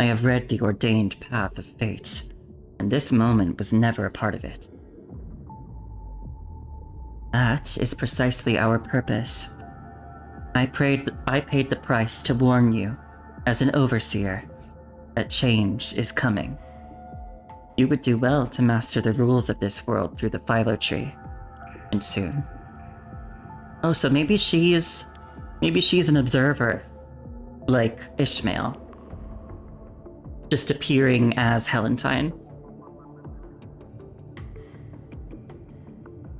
I have read the ordained path of fate, and this moment was never a part of it. That is precisely our purpose. I paid the price to warn you, as an overseer, that change is coming. You would do well to master the rules of this world through the phyllotree, and soon. Oh, so maybe she's an observer, like Ishmael, just appearing as Helentine.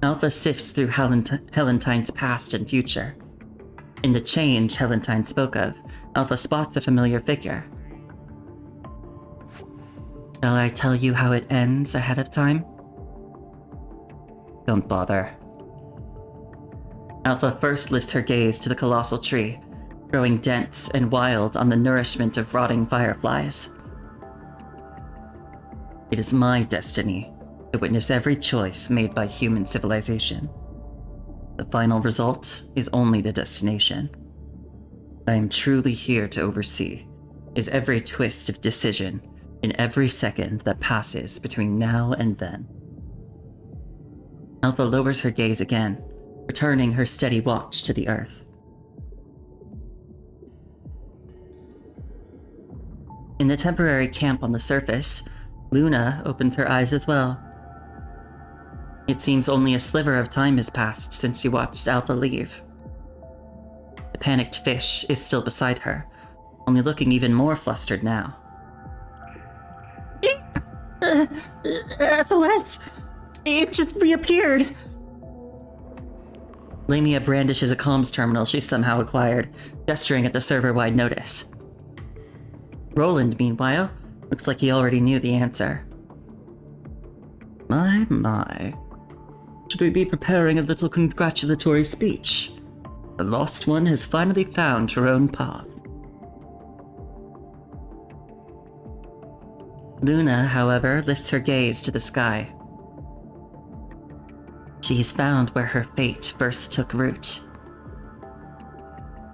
Alpha sifts through Helentine's past and future. In the change Helentine spoke of, Alpha spots a familiar figure. Shall I tell you how it ends ahead of time? Don't bother. Alpha first lifts her gaze to the colossal tree, growing dense and wild on the nourishment of rotting fireflies. It is my destiny to witness every choice made by human civilization. The final result is only the destination. What I am truly here to oversee is every twist of decision in every second that passes between now and then. Alpha lowers her gaze again, returning her steady watch to the earth. In the temporary camp on the surface, Luna opens her eyes as well. It seems only a sliver of time has passed since you watched Alpha leave. The panicked fish is still beside her, only looking even more flustered now. FOS! It just reappeared! Lamia brandishes a comms terminal she somehow acquired, gesturing at the server-wide notice. Roland, meanwhile, looks like he already knew the answer. My. Should we be preparing a little congratulatory speech? The lost one has finally found her own path. Luna, however, lifts her gaze to the sky. She's found where her fate first took root.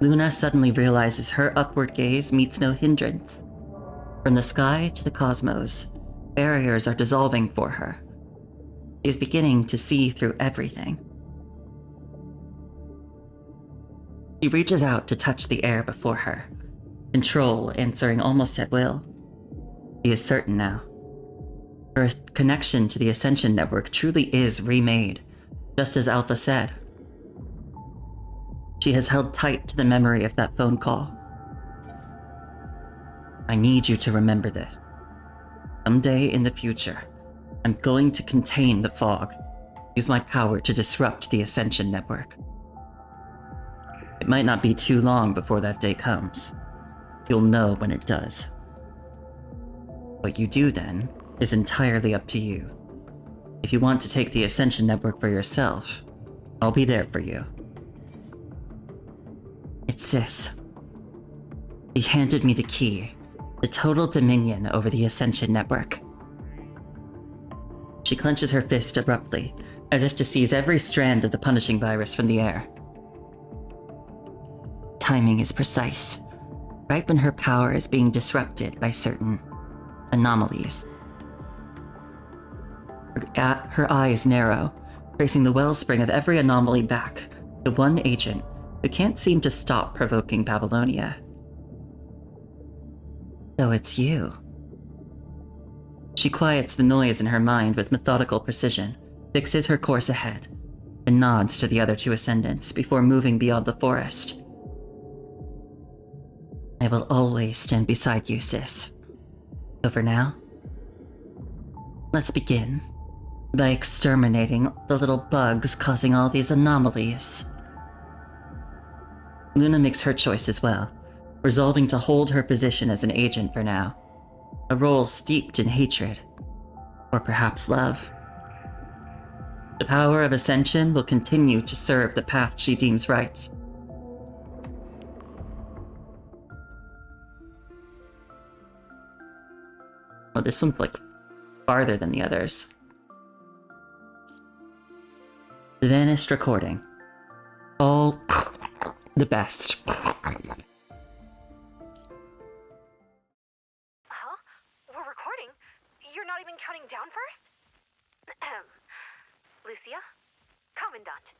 Luna suddenly realizes her upward gaze meets no hindrance. From the sky to the cosmos, barriers are dissolving for her. She is beginning to see through everything. She reaches out to touch the air before her, control answering almost at will. She is certain now. Her connection to the Ascension Network truly is remade, Just as Alpha said. She has held tight to the memory of that phone call. I need you to remember this. Someday in the future, I'm going to contain the fog, use my power to disrupt the Ascension network. It might not be too long before that day comes. You'll know when it does. What you do then is entirely up to you. If you want to take the Ascension network for yourself, I'll be there for you. It's this. He handed me the key, the total dominion over the Ascension network. She clenches her fist abruptly, as if to seize every strand of the punishing virus from the air. Timing is precise, right when her power is being disrupted by certain anomalies. Her eyes narrow, tracing the wellspring of every anomaly back to one agent who can't seem to stop provoking Babylonia. So it's you. She quiets the noise in her mind with methodical precision, fixes her course ahead, and nods to the other two ascendants before moving beyond the forest. I will always stand beside you, sis. So for now, let's begin by exterminating the little bugs causing all these anomalies. Luna makes her choice as well, resolving to hold her position as an agent for now, a role steeped in hatred, or perhaps love. The power of Ascension will continue to serve the path she deems right. Oh, this one's like farther than the others. The vanished recording. All the best. Huh? We're recording? You're not even counting down first? Lucia? Commandant.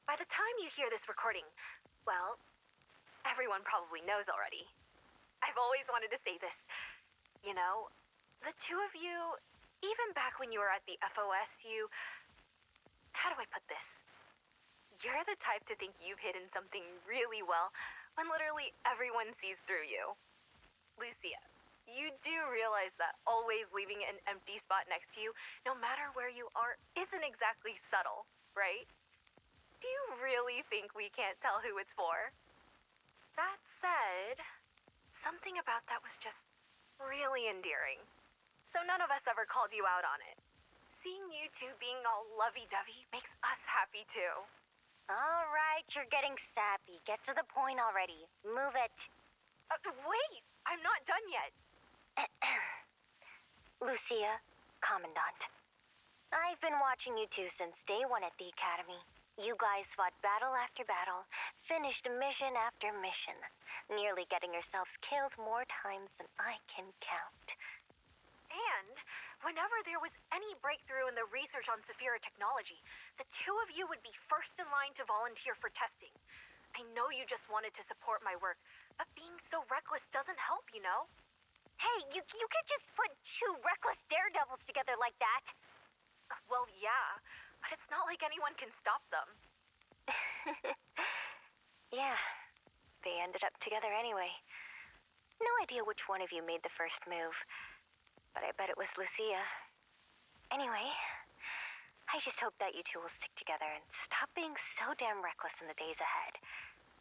By the time you hear this recording, well, everyone probably knows already. I've always wanted to say this. You know, the two of you, even back when you were at the FOS, how do I put this? You're the type to think you've hidden something really well when literally everyone sees through you. Lucia, you do realize that always leaving an empty spot next to you, no matter where you are, isn't exactly subtle, right? Do you really think we can't tell who it's for? That said, something about that was just really endearing. So none of us ever called you out on it. Seeing you two being all lovey-dovey makes us happy too. All right, you're getting sappy. Get to the point already. Move it. Wait! I'm not done yet. Lucia, Commandant. I've been watching you two since day one at the Academy. You guys fought battle after battle, finished mission after mission, nearly getting yourselves killed more times than I can count. And whenever there was any breakthrough in the research on Saphira technology, the two of you would be first in line to volunteer for testing. I know you just wanted to support my work, but being so reckless doesn't help, you know? Hey, you could just put two reckless daredevils together like that. Well, yeah, but it's not like anyone can stop them. Yeah, they ended up together anyway. No idea which one of you made the first move, but I bet it was Lucia. Anyway, I just hope that you two will stick together and stop being so damn reckless in the days ahead,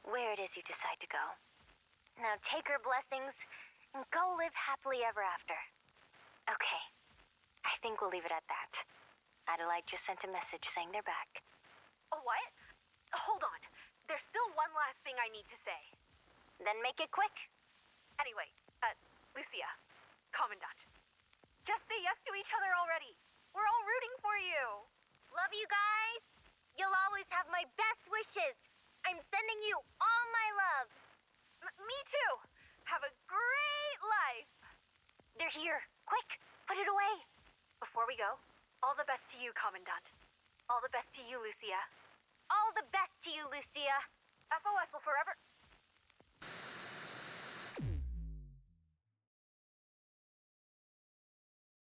where it is you decide to go. Now take her blessings and go live happily ever after. Okay, I think we'll leave it at that. Adelaide just sent a message saying they're back. Oh, what? Hold on. There's still one last thing I need to say. Then make it quick. Anyway, Lucia, Commandant, just say yes to each other already. We're all rooting for you. Love you guys. You'll always have my best wishes. I'm sending you all my love. Me too. Have a great life. They're here. Quick, put it away. Before we go, all the best to you, Commandant. All the best to you, Lucia. All the best to you, Lucia. FOS will forever...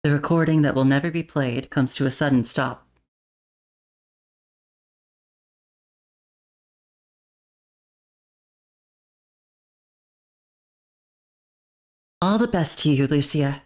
The recording that will never be played comes to a sudden stop. All the best to you, Lucia.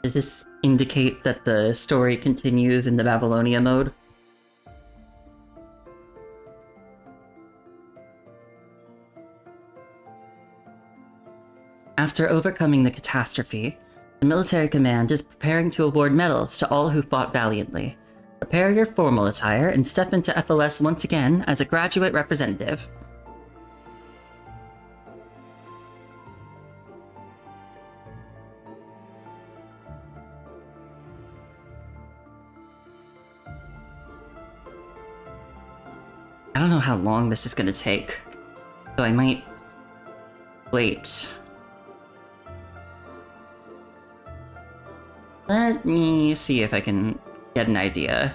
Does this indicate that the story continues in the Babylonia mode? After overcoming the catastrophe, the military command is preparing to award medals to all who fought valiantly. Prepare your formal attire and step into FOS once again as a graduate representative. I don't know how long this is gonna take, so I might wait. Let me see if I can get an idea.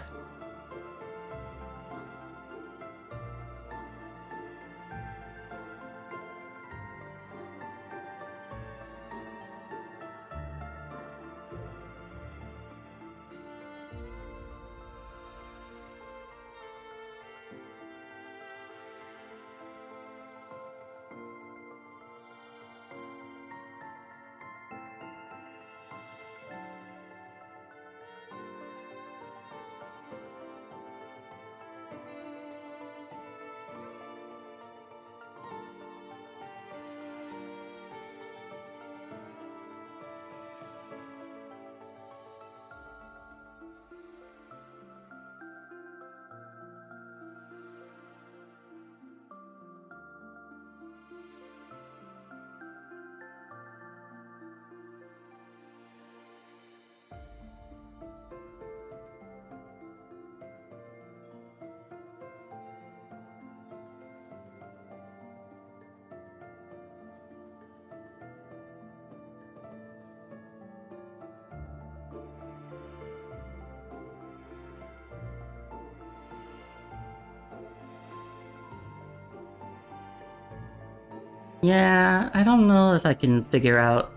Yeah, I don't know if I can figure out...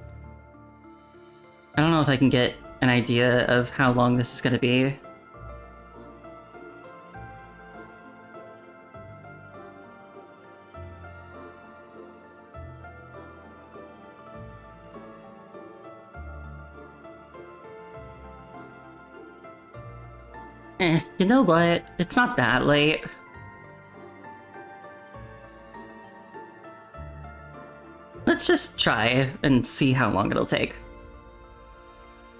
I don't know if I can get an idea of how long this is gonna be. You know what? It's not that late. Let's just try and see how long it'll take.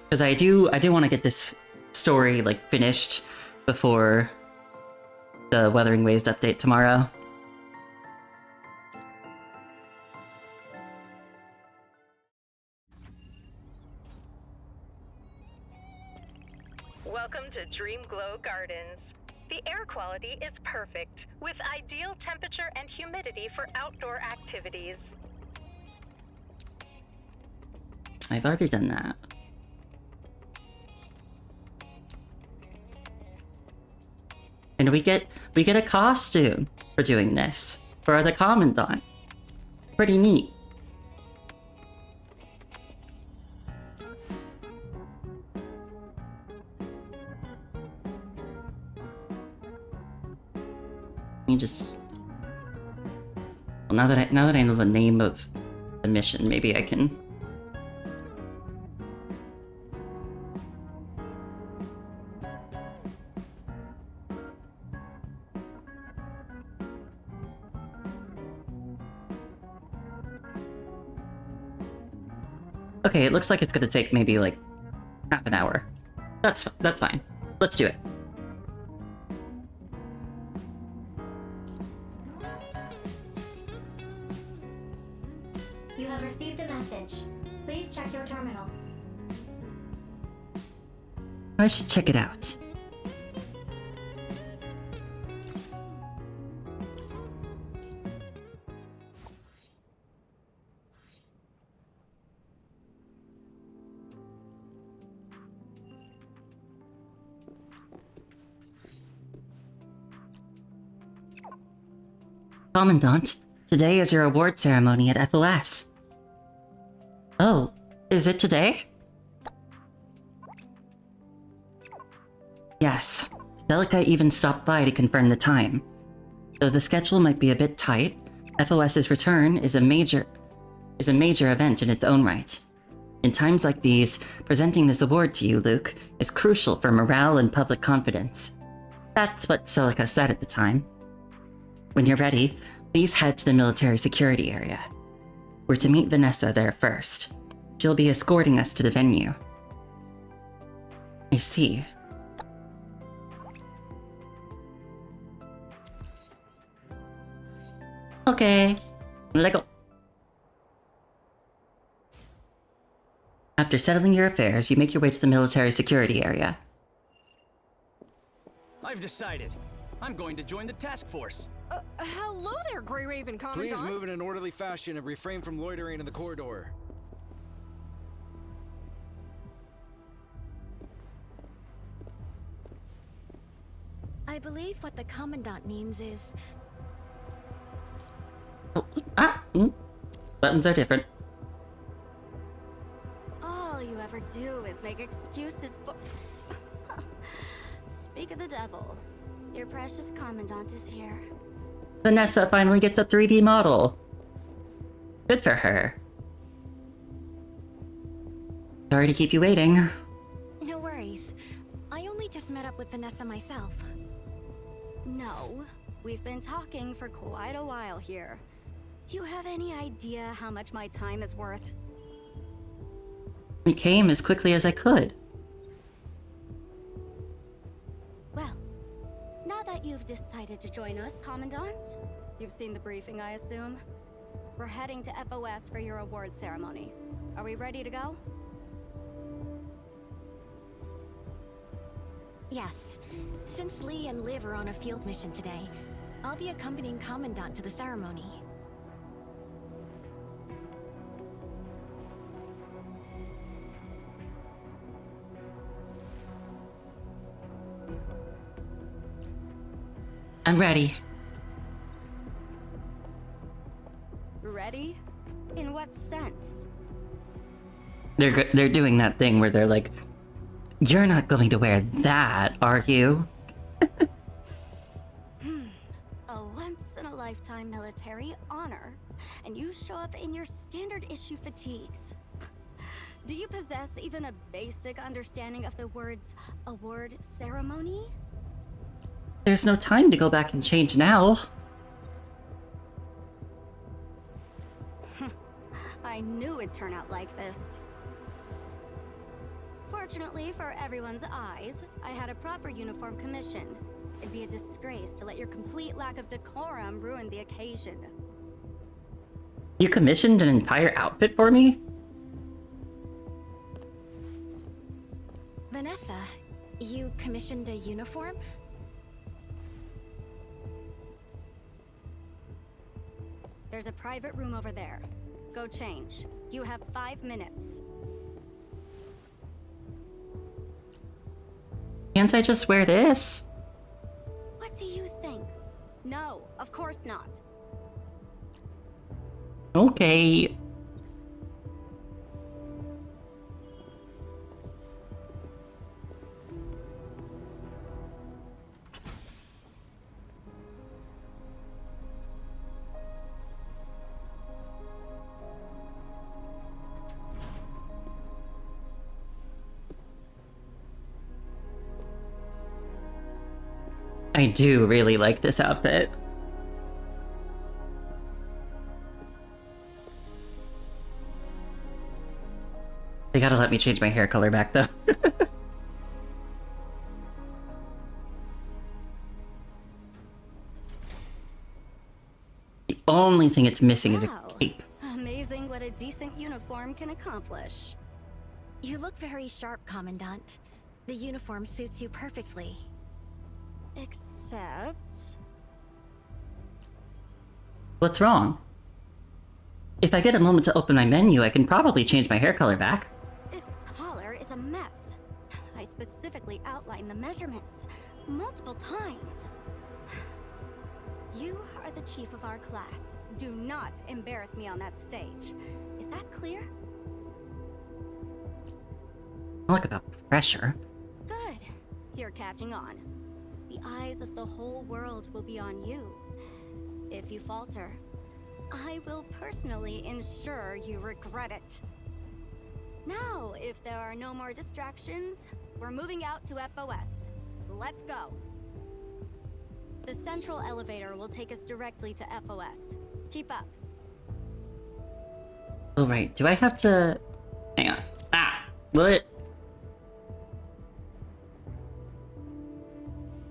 Because I do want to get this story, like, finished before the Wuthering Waves update tomorrow. Welcome to Dreamglow Gardens. The air quality is perfect, with ideal temperature and humidity for outdoor activities. I've already done that. And we get a costume for doing this for the Commandant. Pretty neat. Let me just... Well, now that I know the name of the mission, maybe I can... Okay, it looks like it's gonna take maybe like half an hour. That's fine. Let's do it. You have received a message. Please check your terminal. I should check it out. Commandant, today is your award ceremony at FOS. Oh, is it today? Yes. Celica even stopped by to confirm the time. Though the schedule might be a bit tight, FOS's return is a major event in its own right. In times like these, presenting this award to you, Luke, is crucial for morale and public confidence. That's what Celica said at the time. When you're ready, please head to the military security area. We're to meet Vanessa there first. She'll be escorting us to the venue. I see. Okay, let's go. After settling your affairs, you make your way to the military security area. I've decided. I'm going to join the task force. Hello there, Grey Raven Commandant. Please move in an orderly fashion and refrain from loitering in the corridor. I believe what the Commandant means is... Buttons are different. all you ever do is make excuses for... Speak of the devil. Your precious Commandant is here. Vanessa finally gets a 3D model. Good for her. Sorry to keep you waiting. No worries. I only just met up with Vanessa myself. No, we've been talking for quite a while here. Do you have any idea how much my time is worth? I came as quickly as I could. Well, now that you've decided to join us, Commandant, you've seen the briefing, I assume. We're heading to FOS for your award ceremony. Are we ready to go? Yes. Since Lee and Liv are on a field mission today, I'll be accompanying Commandant to the ceremony. I'm ready. Ready? In what sense? They're doing that thing where they're like, "You're not going to wear that, are you?" A once-in-a-lifetime military honor, and you show up in your standard issue fatigues. Do you possess even a basic understanding of the words award ceremony? There's no time to go back and change now. I knew it'd turn out like this. Fortunately for everyone's eyes, I had a proper uniform commission. It'd be a disgrace to let your complete lack of decorum ruin the occasion. You commissioned an entire outfit for me? Vanessa, you commissioned a uniform? There's a private room over there. Go change. You have 5 minutes. Can't I just wear this? What do you think? No, of course not. Okay. I do really like this outfit. They gotta let me change my hair color back though. The only thing it's missing is a Wow. cape. Amazing what a decent uniform can accomplish. You look very sharp, Commandant. The uniform suits you perfectly. Except... What's wrong? If I get a moment to open my menu, I can probably change my hair color back. This collar is a mess. I specifically outlined the measurements multiple times. You are the chief of our class. Do not embarrass me on that stage. Is that clear? Talk about pressure. Good. You're catching on. The eyes of the whole world will be on you. If you falter, I will personally ensure you regret it. Now, if there are no more distractions, we're moving out to FOS. Let's go. The central elevator will take us directly to FOS. Keep up. Oh, right. Do I have to... Hang on. Ah! What?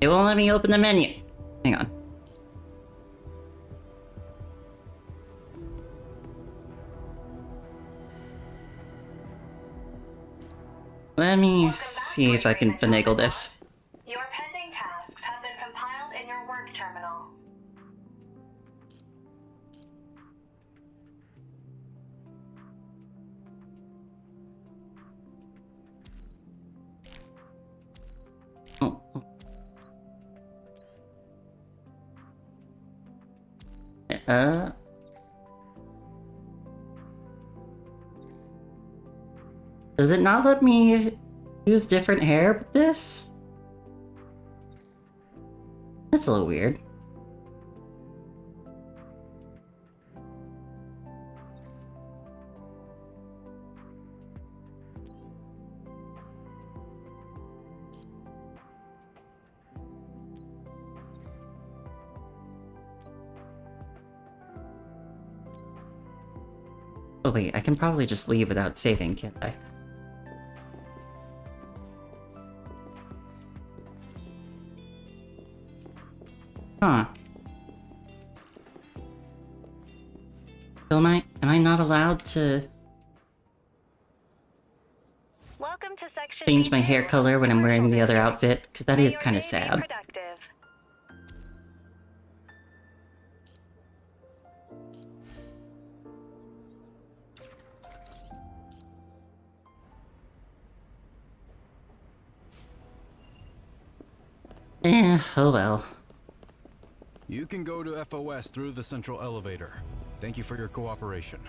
It won't let me open the menu. Hang on. Let me see if I can finagle this. Your pending tasks have been compiled in your work terminal. Oh. Does it not let me use different hair with this? That's a little weird. Oh wait, I can probably just leave without saving, can't I? Huh. So am I not allowed to Welcome to section change my hair B2, color when I'm wearing the other commercial outfit? Because that May is your kind of day be sad. productive. Oh well. You can go to FOS through the central elevator. Thank you for your cooperation.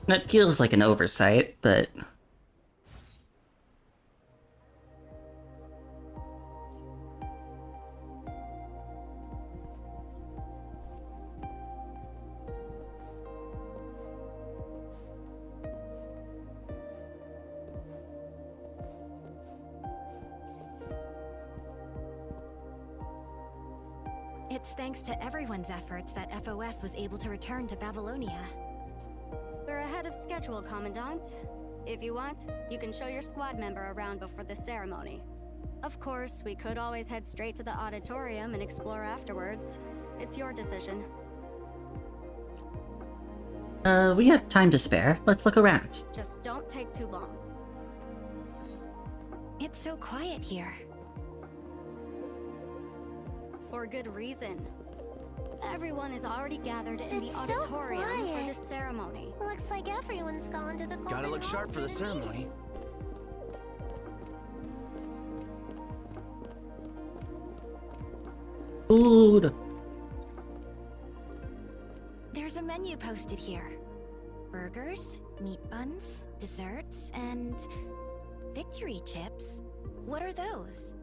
That feels like an oversight, but... It's thanks to everyone's efforts that FOS was able to return to Babylonia. We're ahead of schedule, Commandant. If you want, you can show your squad member around before the ceremony. Of course, we could always head straight to the auditorium and explore afterwards. It's your decision. We have time to spare. Let's look around. Just don't take too long. It's so quiet here. For good reason. Everyone is already gathered in the It's so auditorium for quiet. the ceremony. Looks like everyone's gone to the Gotta Golden look Hall sharp for the ceremony. Food! There's a menu posted here. Burgers, meat buns, desserts, and victory chips. What are those?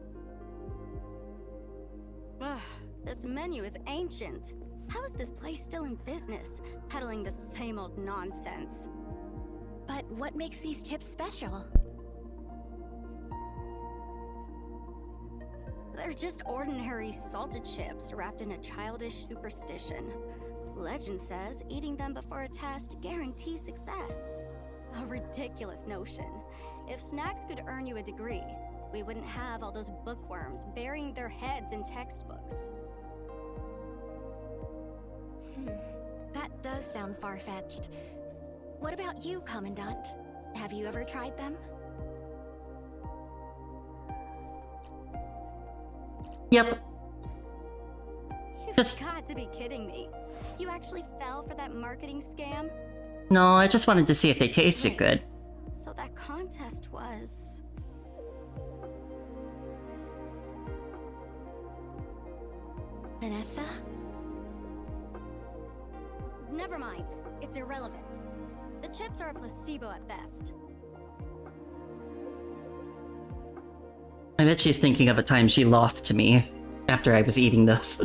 Ugh, this menu is ancient. How is this place still in business, peddling the same old nonsense? But what makes these chips special? They're just ordinary salted chips wrapped in a childish superstition. Legend says eating them before a test guarantees success. A ridiculous notion. If snacks could earn you a degree, we wouldn't have all those bookworms burying their heads in textbooks. That does sound far-fetched. What about you, Commandant? Have you ever tried them? Yep. You've Just- got to be kidding me. You actually fell for that marketing scam? No, I just wanted to see if they tasted good. So that contest was... Vanessa? Never mind. It's irrelevant. The chips are a placebo at best. I bet she's thinking of a time she lost to me after I was eating those.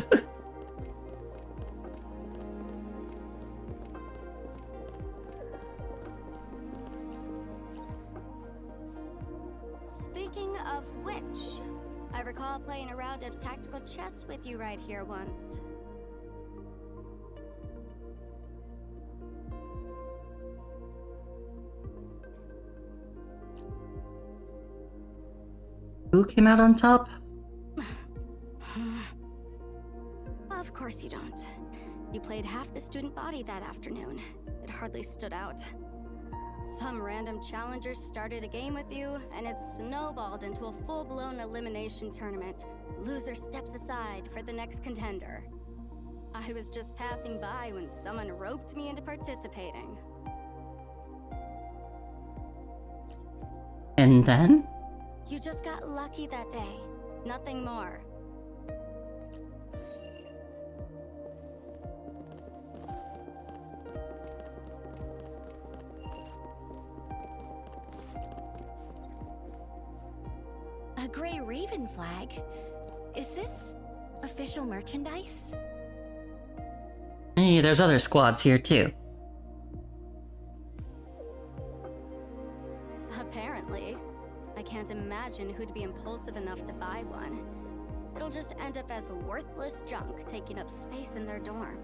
Speaking of which, I recall playing a round of tactical chess with you right here once. Who came out on top? Of course you don't. You played half the student body that afternoon. It hardly stood out. Some random challenger started a game with you, and it snowballed into a full-blown elimination tournament. Loser steps aside for the next contender. I was just passing by when someone roped me into participating. And then? You just got lucky that day. Nothing more. A Grey Raven flag? Is this official merchandise? Hey, there's other squads here too. Apparently. I can't imagine who'd be impulsive enough to buy one. It'll just end up as worthless junk taking up space in their dorm.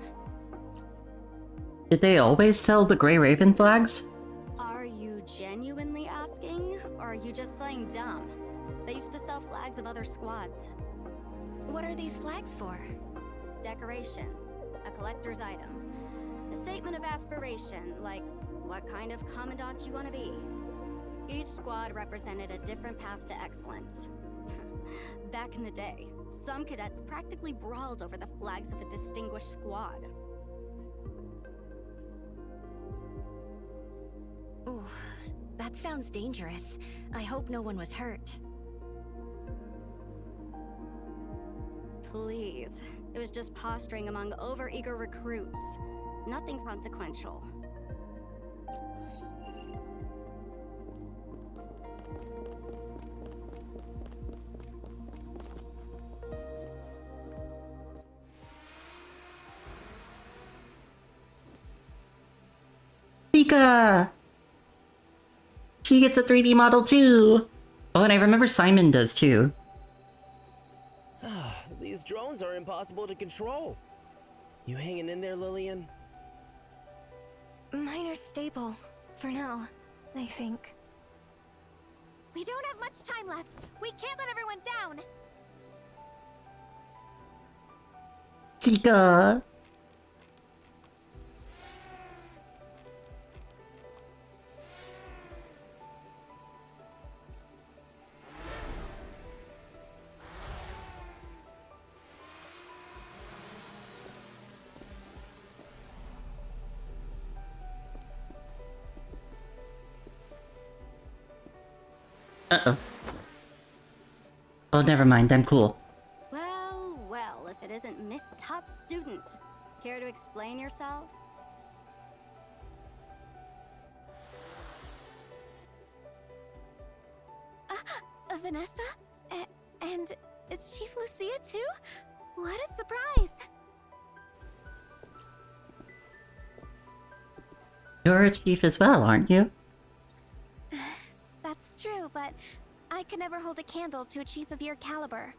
Did they always sell the Grey Raven flags? Are you genuinely asking, or are you just playing dumb? They used to sell flags of other squads. What are these flags for? Decoration. A collector's item. A statement of aspiration, like what kind of commandant you want to be. Each squad represented a different path to excellence. Back in the day, some cadets practically brawled over the flags of a distinguished squad. Ooh, that sounds dangerous. I hope no one was hurt. Please. It was just posturing among overeager recruits. Nothing consequential. Pika! She gets a 3D model too! Oh, and I remember Simon does too. These drones are impossible to control. You hanging in there, Lillian? Mine are stable. For now, I think. We don't have much time left. We can't let everyone down. Pika! Uh-oh. Oh, never mind. I'm cool. Well, well, if it isn't Miss Top Student. Care to explain yourself? Vanessa? And is Chief Lucia too? What a surprise! You're a chief as well, aren't you? That's true, but I could never hold a candle to a chief of your caliber.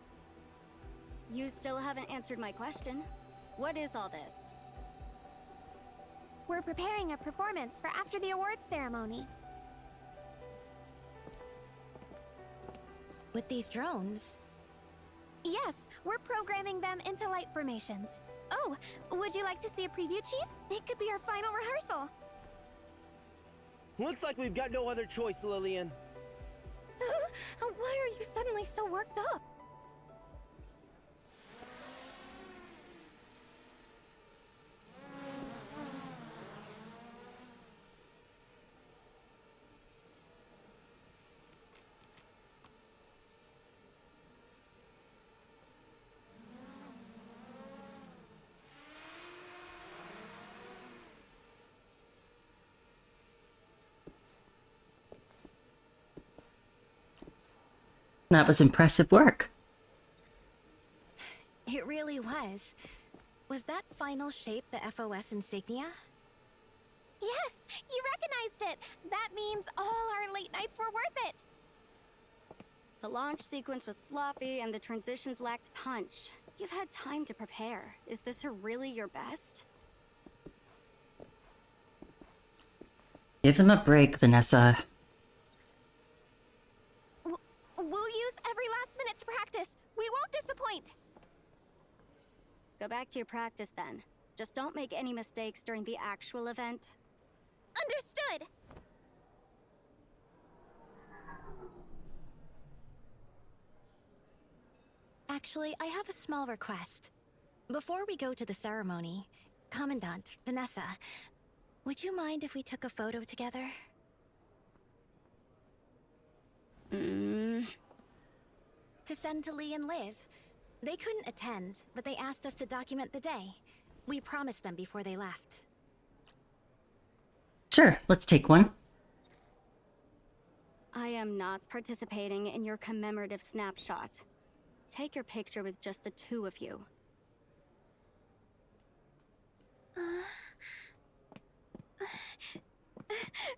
You still haven't answered my question. What is all this? We're preparing a performance for after the awards ceremony. With these drones? Yes, we're programming them into light formations. Oh, would you like to see a preview, Chief? It could be our final rehearsal. Looks like we've got no other choice, Lillian. Why are you suddenly so worked up? That was impressive work. It really was. Was that final shape the FOS insignia? Yes, you recognized it. That means all our late nights were worth it. The launch sequence was sloppy and the transitions lacked punch. You've had time to prepare. Is this really your best? Give them a break, Vanessa. We'll use every last minute to practice. We won't disappoint. Go back to your practice then. Just don't make any mistakes during the actual event. Understood! Actually, I have a small request. Before we go to the ceremony, Commandant, Vanessa, would you mind if we took a photo together? To send to Lee and Liv. They couldn't attend, but they asked us to document the day. We promised them before they left. Sure, let's take one. I am not participating in your commemorative snapshot. Take your picture with just the two of you.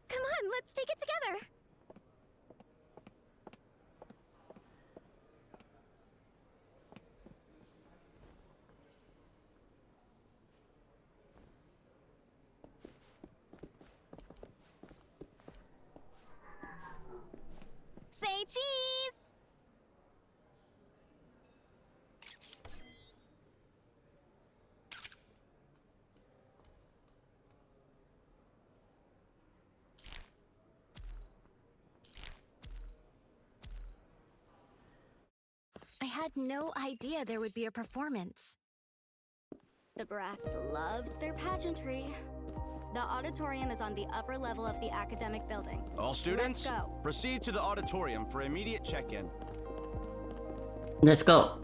Come on, let's take it together! Say cheese! I had no idea there would be a performance. The brass loves their pageantry. The auditorium is on the upper level of the academic building. All students, Let's go. proceed to the auditorium for immediate check-in. Let's go.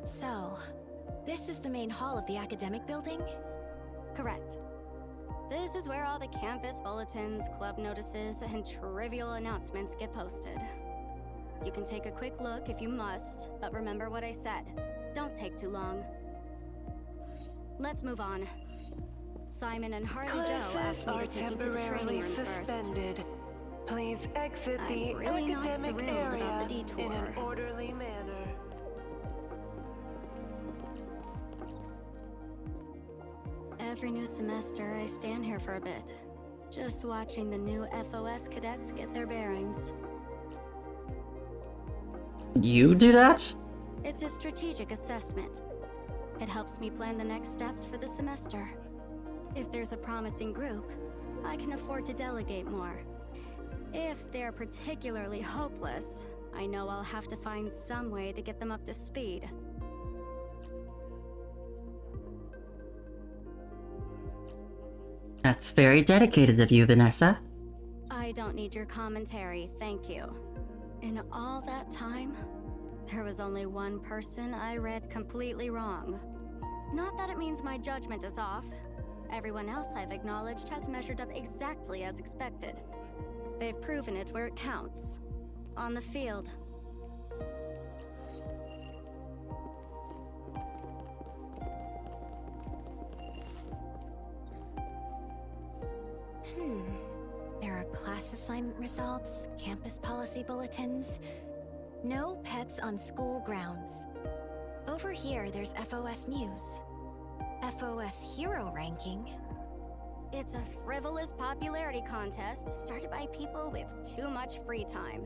So, this is the main hall of the academic building? Correct. This is where all the campus bulletins, club notices, and trivial announcements get posted. You can take a quick look if you must, but remember what I said. Don't take too long. Let's move on. Simon and Harley Joe asked me to take you to the training room suspended. Please exit I'm the really not academic thrilled area about the in detour. an orderly manner. Every new semester, I stand here for a bit, just watching the new FOS cadets get their bearings. You do that? It's a strategic assessment. It helps me plan the next steps for the semester. If there's a promising group, I can afford to delegate more. If they're particularly hopeless, I know I'll have to find some way to get them up to speed. That's very dedicated of you, Vanessa. I don't need your commentary, thank you. In all that time, there was only one person I read completely wrong. Not that it means my judgment is off. Everyone else I've acknowledged has measured up exactly as expected. They've proven it where it counts. On the field. There are class assignment results, campus policy bulletins. No pets on school grounds. Over here, there's FOS News. FOS Hero Ranking. It's a frivolous popularity contest started by people with too much free time.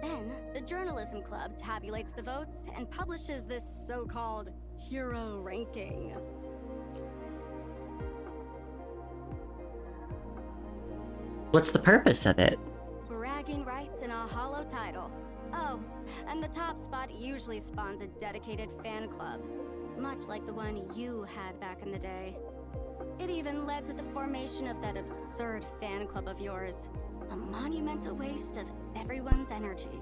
Then, the journalism club tabulates the votes and publishes this so-called hero ranking. What's the purpose of it? Bragging rights in a hollow title. Oh, and the top spot usually spawns a dedicated fan club, much like the one you had back in the day. It even led to the formation of that absurd fan club of yours. A monumental waste of everyone's energy.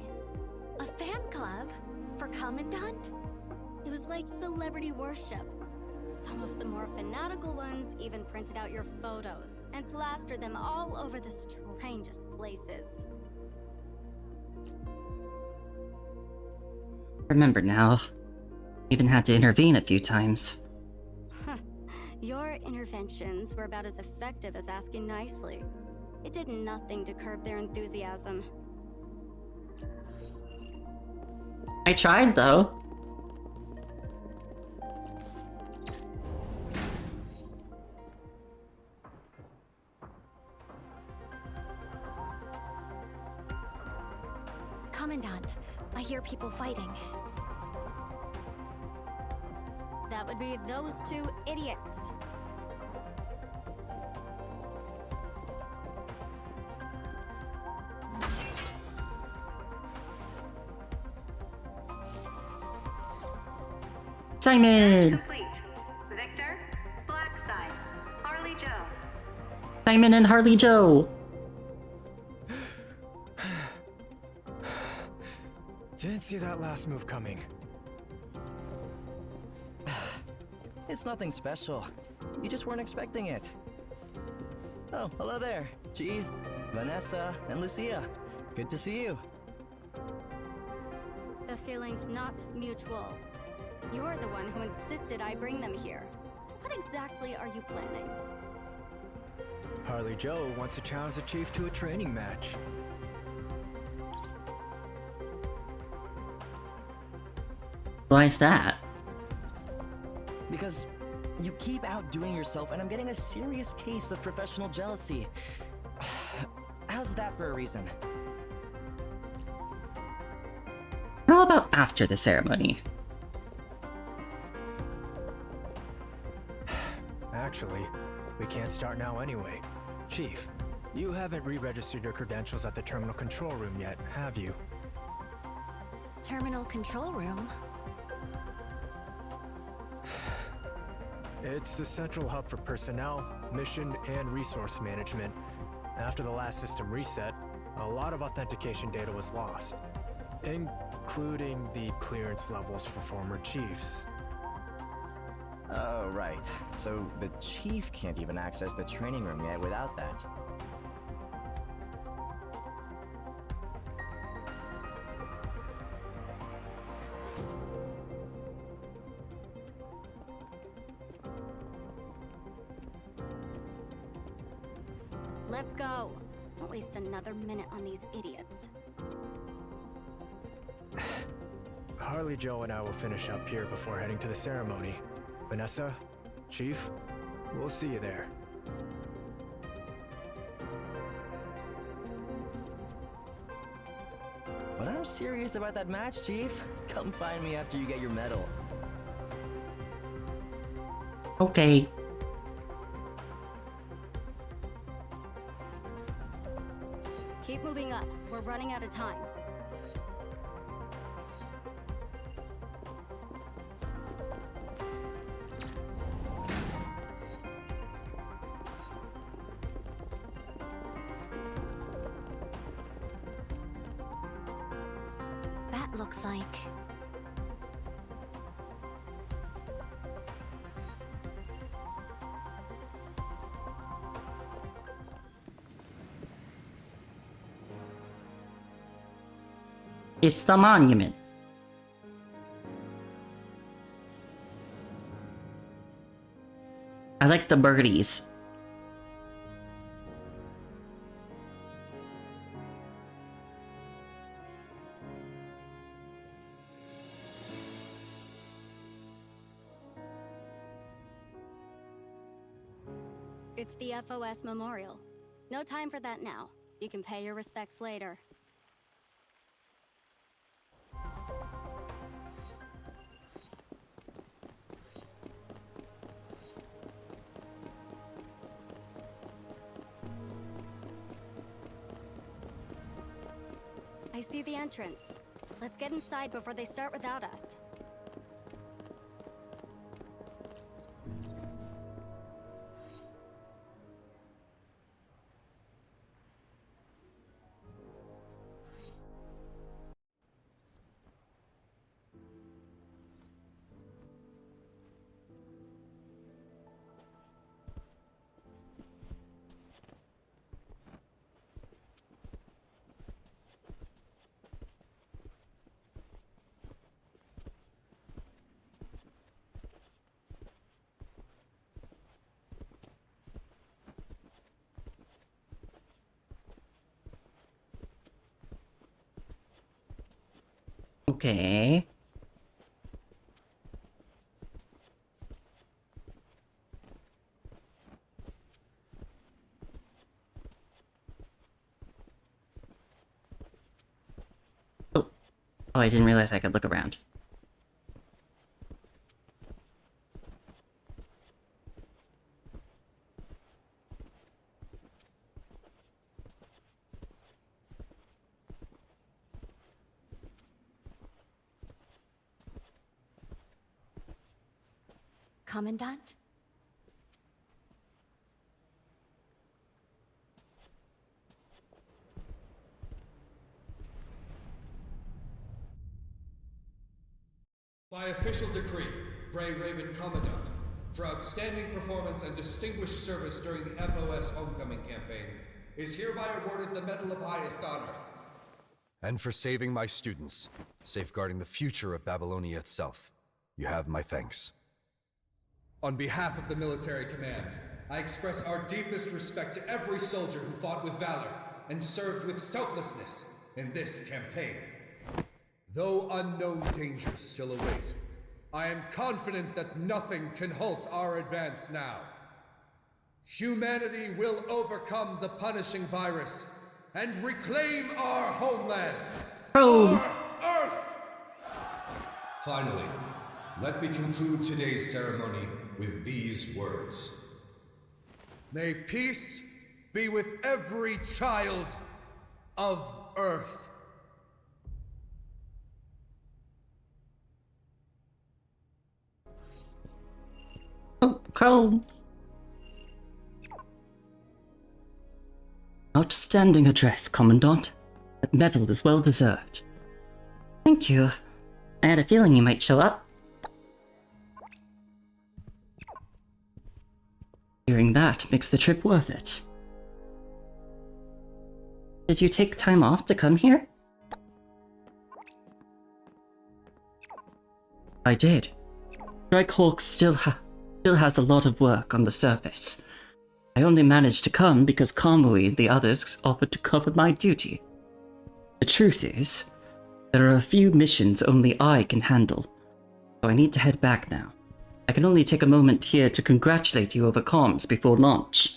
A fan club? For Commandant? It was like celebrity worship. Some of the more fanatical ones even printed out your photos and plastered them all over the strangest places. Remember now. Even had to intervene a few times. Your interventions were about as effective as asking nicely. It did nothing to curb their enthusiasm. I tried, though. Commandant, I hear people fighting. That would be those two idiots. Simon! Complete. Victor, black side. Harley Joe. Simon and Harley Joe! Didn't see that last move coming. It's nothing special. You just weren't expecting it. Oh, hello there, Chief, Vanessa, and Lucia. Good to see you. The feeling's not mutual. You're the one who insisted I bring them here. So what exactly are you planning? Harley Joe wants to challenge the Chief to a training match. Why is that? Because you keep outdoing yourself, and I'm getting a serious case of professional jealousy. How's that for a reason? How about after the ceremony? Actually, we can't start now anyway. Chief, you haven't re-registered your credentials at the terminal control room yet, have you? Terminal control room? It's the central hub for personnel, mission, and resource management. After the last system reset, a lot of authentication data was lost, including the clearance levels for former chiefs. Oh, right. So the Chief can't even access the training room yet without that. Let's go. Don't waste another minute on these idiots. Harley Joe and I will finish up here before heading to the ceremony. Vanessa, Chief, we'll see you there. But I'm serious about that match, Chief. Come find me after you get your medal. Okay. Keep moving up. We're running out of time. That looks like... It's the monument. I like the birdies. It's the FOS Memorial. No time for that now. You can pay your respects later. I see the entrance. Let's get inside before they start without us. Okay. Oh, I didn't realize I could look around. Commandant? By official decree, Grey Raven Commandant, for outstanding performance and distinguished service during the FOS Homecoming campaign, is hereby awarded the Medal of Highest Honor. And for saving my students, safeguarding the future of Babylonia itself. You have my thanks. On behalf of the military command, I express our deepest respect to every soldier who fought with valor and served with selflessness in this campaign. Though unknown dangers still await, I am confident that nothing can halt our advance now. Humanity will overcome the punishing virus and reclaim our homeland, our Earth! Finally, let me conclude today's ceremony with these words. May peace be with every child of Earth. Oh, Crow. Outstanding address, Commandant. That medal is well deserved. Thank you. I had a feeling you might show up. Hearing that makes the trip worth it. Did you take time off to come here? I did. Strikehawk still has a lot of work on the surface. I only managed to come because Kamui and the others offered to cover my duty. The truth is, there are a few missions only I can handle, so I need to head back now. I can only take a moment here to congratulate you over comms before launch.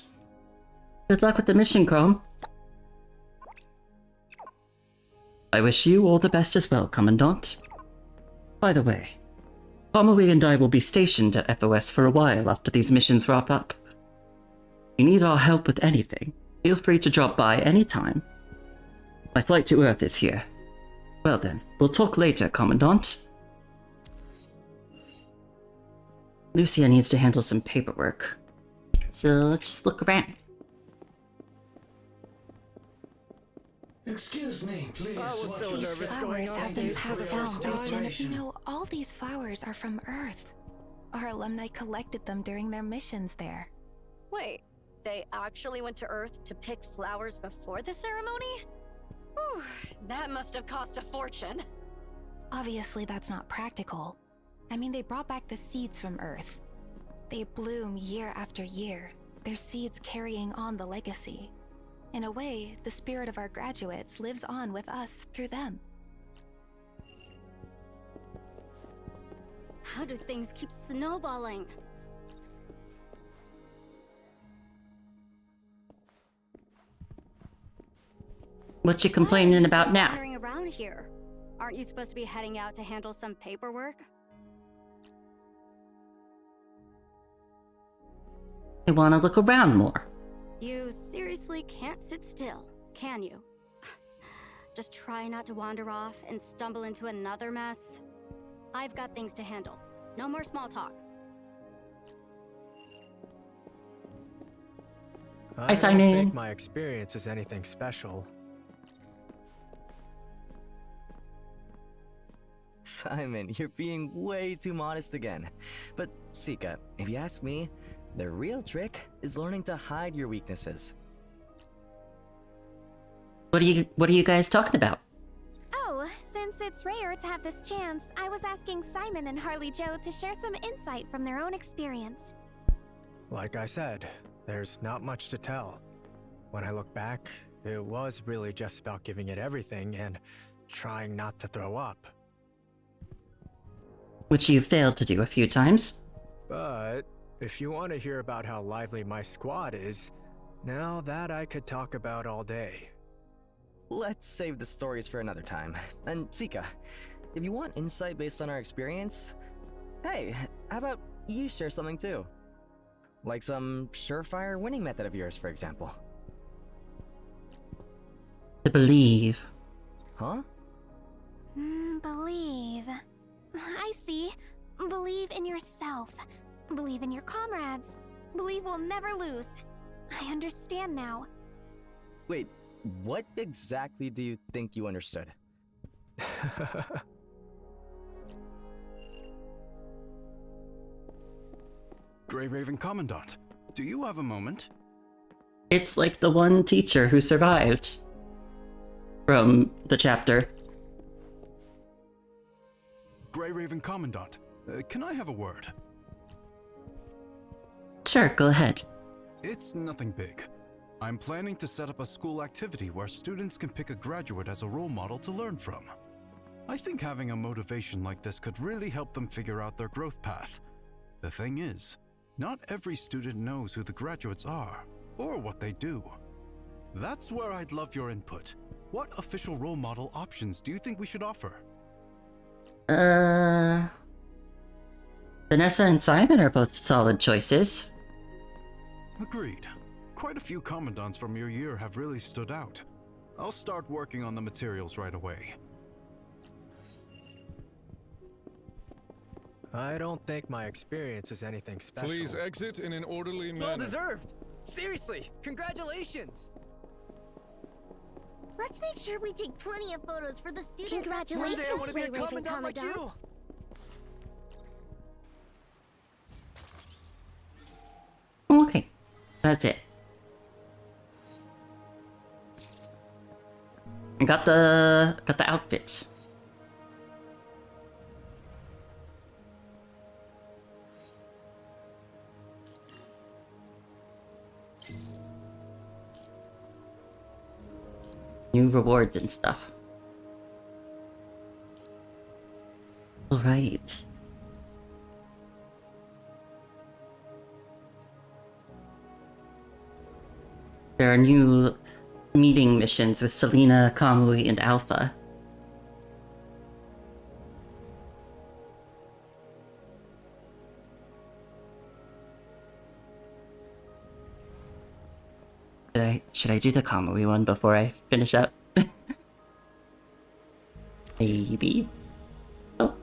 Good luck with the mission, Chrome. I wish you all the best as well, Commandant. By the way, Kamui and I will be stationed at FOS for a while after these missions wrap up. If you need our help with anything, feel free to drop by anytime. My flight to Earth is here. Well then, we'll talk later, Commandant. Lucia needs to handle some paperwork. So let's just look around. Excuse me, please. I was so These nervous flowers going on have been stage for passed the down first through time. generations. You know, all these flowers are from Earth. Our alumni collected them during their missions there. Wait, they actually went to Earth to pick flowers before the ceremony? Whew, that must have cost a fortune. Obviously, that's not practical. I mean, they brought back the seeds from Earth. They bloom year after year, their seeds carrying on the legacy. In a way, the spirit of our graduates lives on with us through them. How do things keep snowballing? What you complaining about now? Wandering around here. Aren't you supposed to be heading out to handle some paperwork? I want to look around more. You seriously can't sit still, can you? Just try not to wander off and stumble into another mess. I've got things to handle. No more small talk. I Hi, don't Simon. think my experience is anything special. Simon, you're being way too modest again. But Sika, if you ask me, the real trick is learning to hide your weaknesses. What are you guys talking about? Oh, since it's rare to have this chance, I was asking Simon and Harley Joe to share some insight from their own experience. Like I said, there's not much to tell. When I look back, it was really just about giving it everything and trying not to throw up. which you failed to do a few times. But if you want to hear about how lively my squad is, now that I could talk about all day. Let's save the stories for another time. And Sika, if you want insight based on our experience, hey, how about you share something too? Like some surefire winning method of yours, for example. To believe. Huh? Believe. I see. Believe in yourself. Believe in your comrades. Believe we'll never lose. I understand now. Wait, what exactly do you think you understood? Grey Raven Commandant, do you have a moment? It's like the one teacher who survived from the chapter. Grey Raven Commandant, can I have a word? Sure, go ahead. It's nothing big. I'm planning to set up a school activity where students can pick a graduate as a role model to learn from. I think having a motivation like this could really help them figure out their growth path. The thing is, not every student knows who the graduates are, or what they do. That's where I'd love your input. What official role model options do you think we should offer? Vanessa and Simon are both solid choices. Agreed. Quite a few commandants from your year have really stood out. I'll start working on the materials right away. I don't think my experience is anything special. Please exit in an orderly manner. Well deserved! Seriously, congratulations! Let's make sure we take plenty of photos for the students. Congratulations, One day I want to be a Grey Raven commandant like you. Okay, that's it. I got the outfits. New rewards and stuff. Alright. There are new meeting missions with Selena, Kamui, and Alpha. Should I do the Kamui one before I finish up? Maybe. Oh.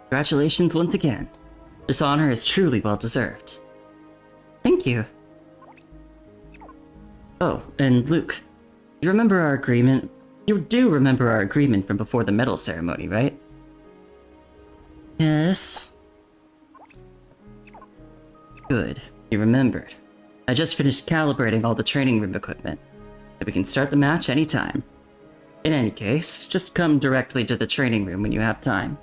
Congratulations once again. This honor is truly well deserved. Thank you. Oh, and Luke, you remember our agreement? You do remember our agreement from before the medal ceremony, right? Yes. Good, you remembered. I just finished calibrating all the training room equipment, so we can start the match anytime. In any case, just come directly to the training room when you have time.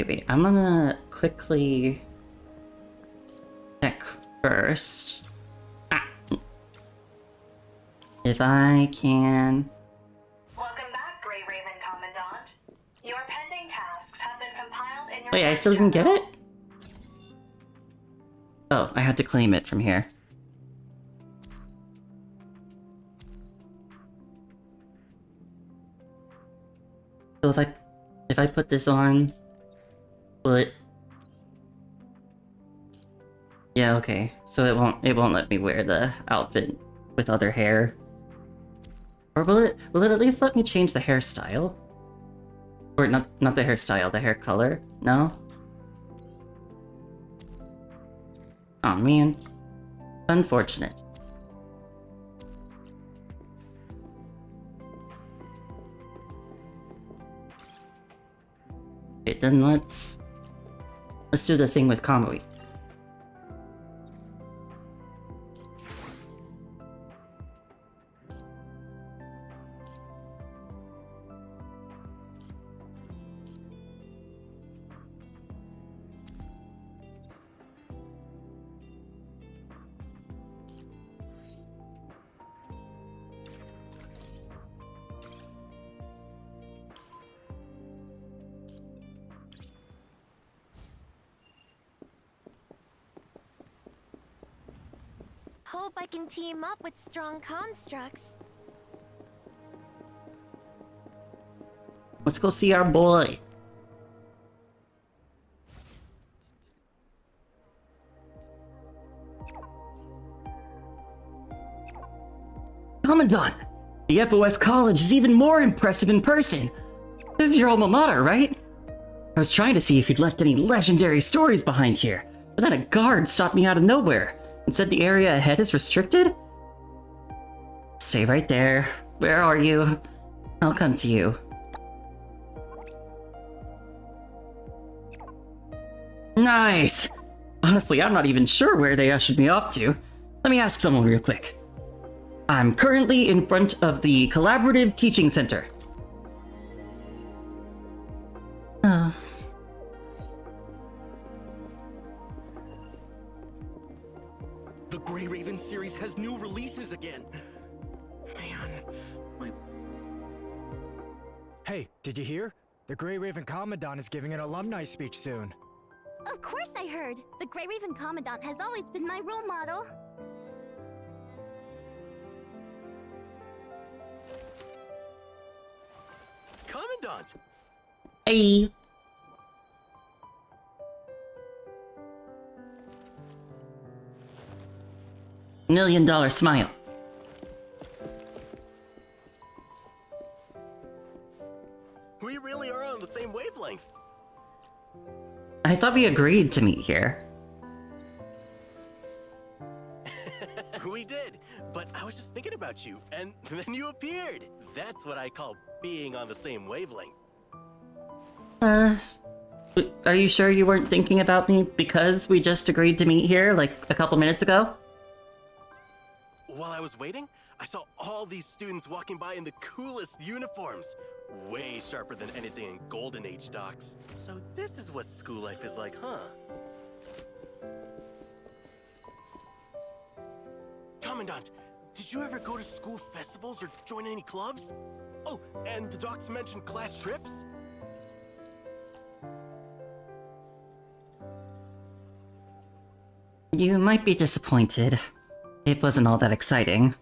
Wait, I'm gonna quickly check first. If I can... Welcome back, Grey Raven Commandant. Your pending tasks have been compiled in your... Wait, I still can get it? Oh, I had to claim it from here. So if I put this on, will it? Yeah, okay. So it won't let me wear the outfit with other hair. Or will it at least let me change the hairstyle? Or not the hairstyle, the hair color? No? Oh man. Unfortunate. Okay, then let's do the thing with Kamui. Hope I can team up with strong constructs. Let's go see our boy. Commandant! The FOS College is even more impressive in person! This is your alma mater, right? I was trying to see if you'd left any legendary stories behind here, but then a guard stopped me out of nowhere and said the area ahead is restricted? Stay right there. Where are you? I'll come to you. Nice! Honestly, I'm not even sure where they ushered me off to. Let me ask someone real quick. I'm currently in front of the Collaborative Teaching Center. The Grey Raven series has new releases again. Man, Hey, did you hear? The Grey Raven Commandant is giving an alumni speech soon. Of course I heard. The Grey Raven Commandant has always been my role model. Commandant! Hey! $1 million smile. We really are on the same wavelength. I thought we agreed to meet here. We did, but I was just thinking about you, and then you appeared. That's what I call being on the same wavelength. Are you sure you weren't thinking about me because we just agreed to meet here, like, a couple minutes ago? While I was waiting, I saw all these students walking by in the coolest uniforms. Way sharper than anything in Golden Age docs. So this is what school life is like, huh? Commandant, did you ever go to school festivals or join any clubs? Oh, and the docs mentioned class trips? You might be disappointed. It wasn't all that exciting.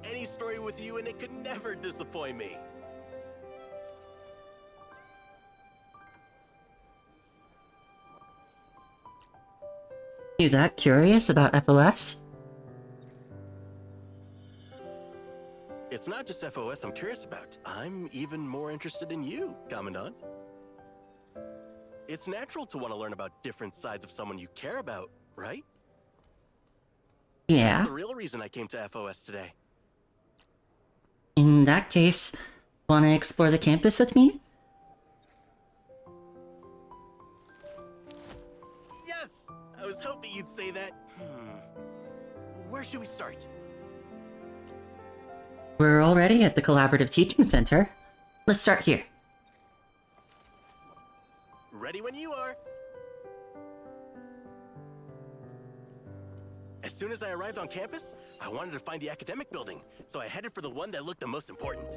Any story with you and it could never disappoint me. You that curious about FOS? It's not just FOS I'm curious about. I'm even more interested in you, Commandant. It's natural to want to learn about different sides of someone you care about, right? Yeah. That's the real reason I came to FOS today. In that case, wanna explore the campus with me? Yes! I was hoping you'd say that. Where should we start? We're already at the Collaborative Teaching Center. Let's start here. Ready when you are. As soon as I arrived on campus, I wanted to find the academic building, so I headed for the one that looked the most important.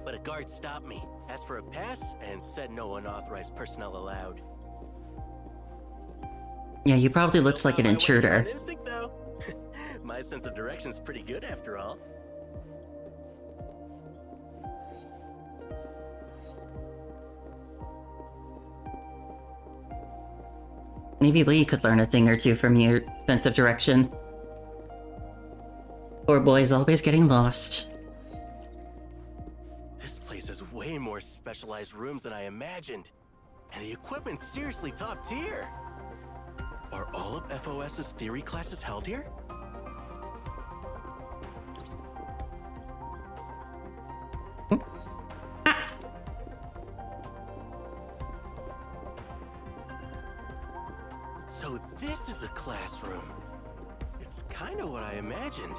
But a guard stopped me, asked for a pass, and said no unauthorized personnel allowed. Yeah, you probably looked like an intruder. On instinct, though. My sense of direction's pretty good after all. Maybe Lee could learn a thing or two from your sense of direction. Poor boy's always getting lost. This place has way more specialized rooms than I imagined. And the equipment's seriously top tier. Are all of FOS's theory classes held here? So this is a classroom. It's kind of what I imagined,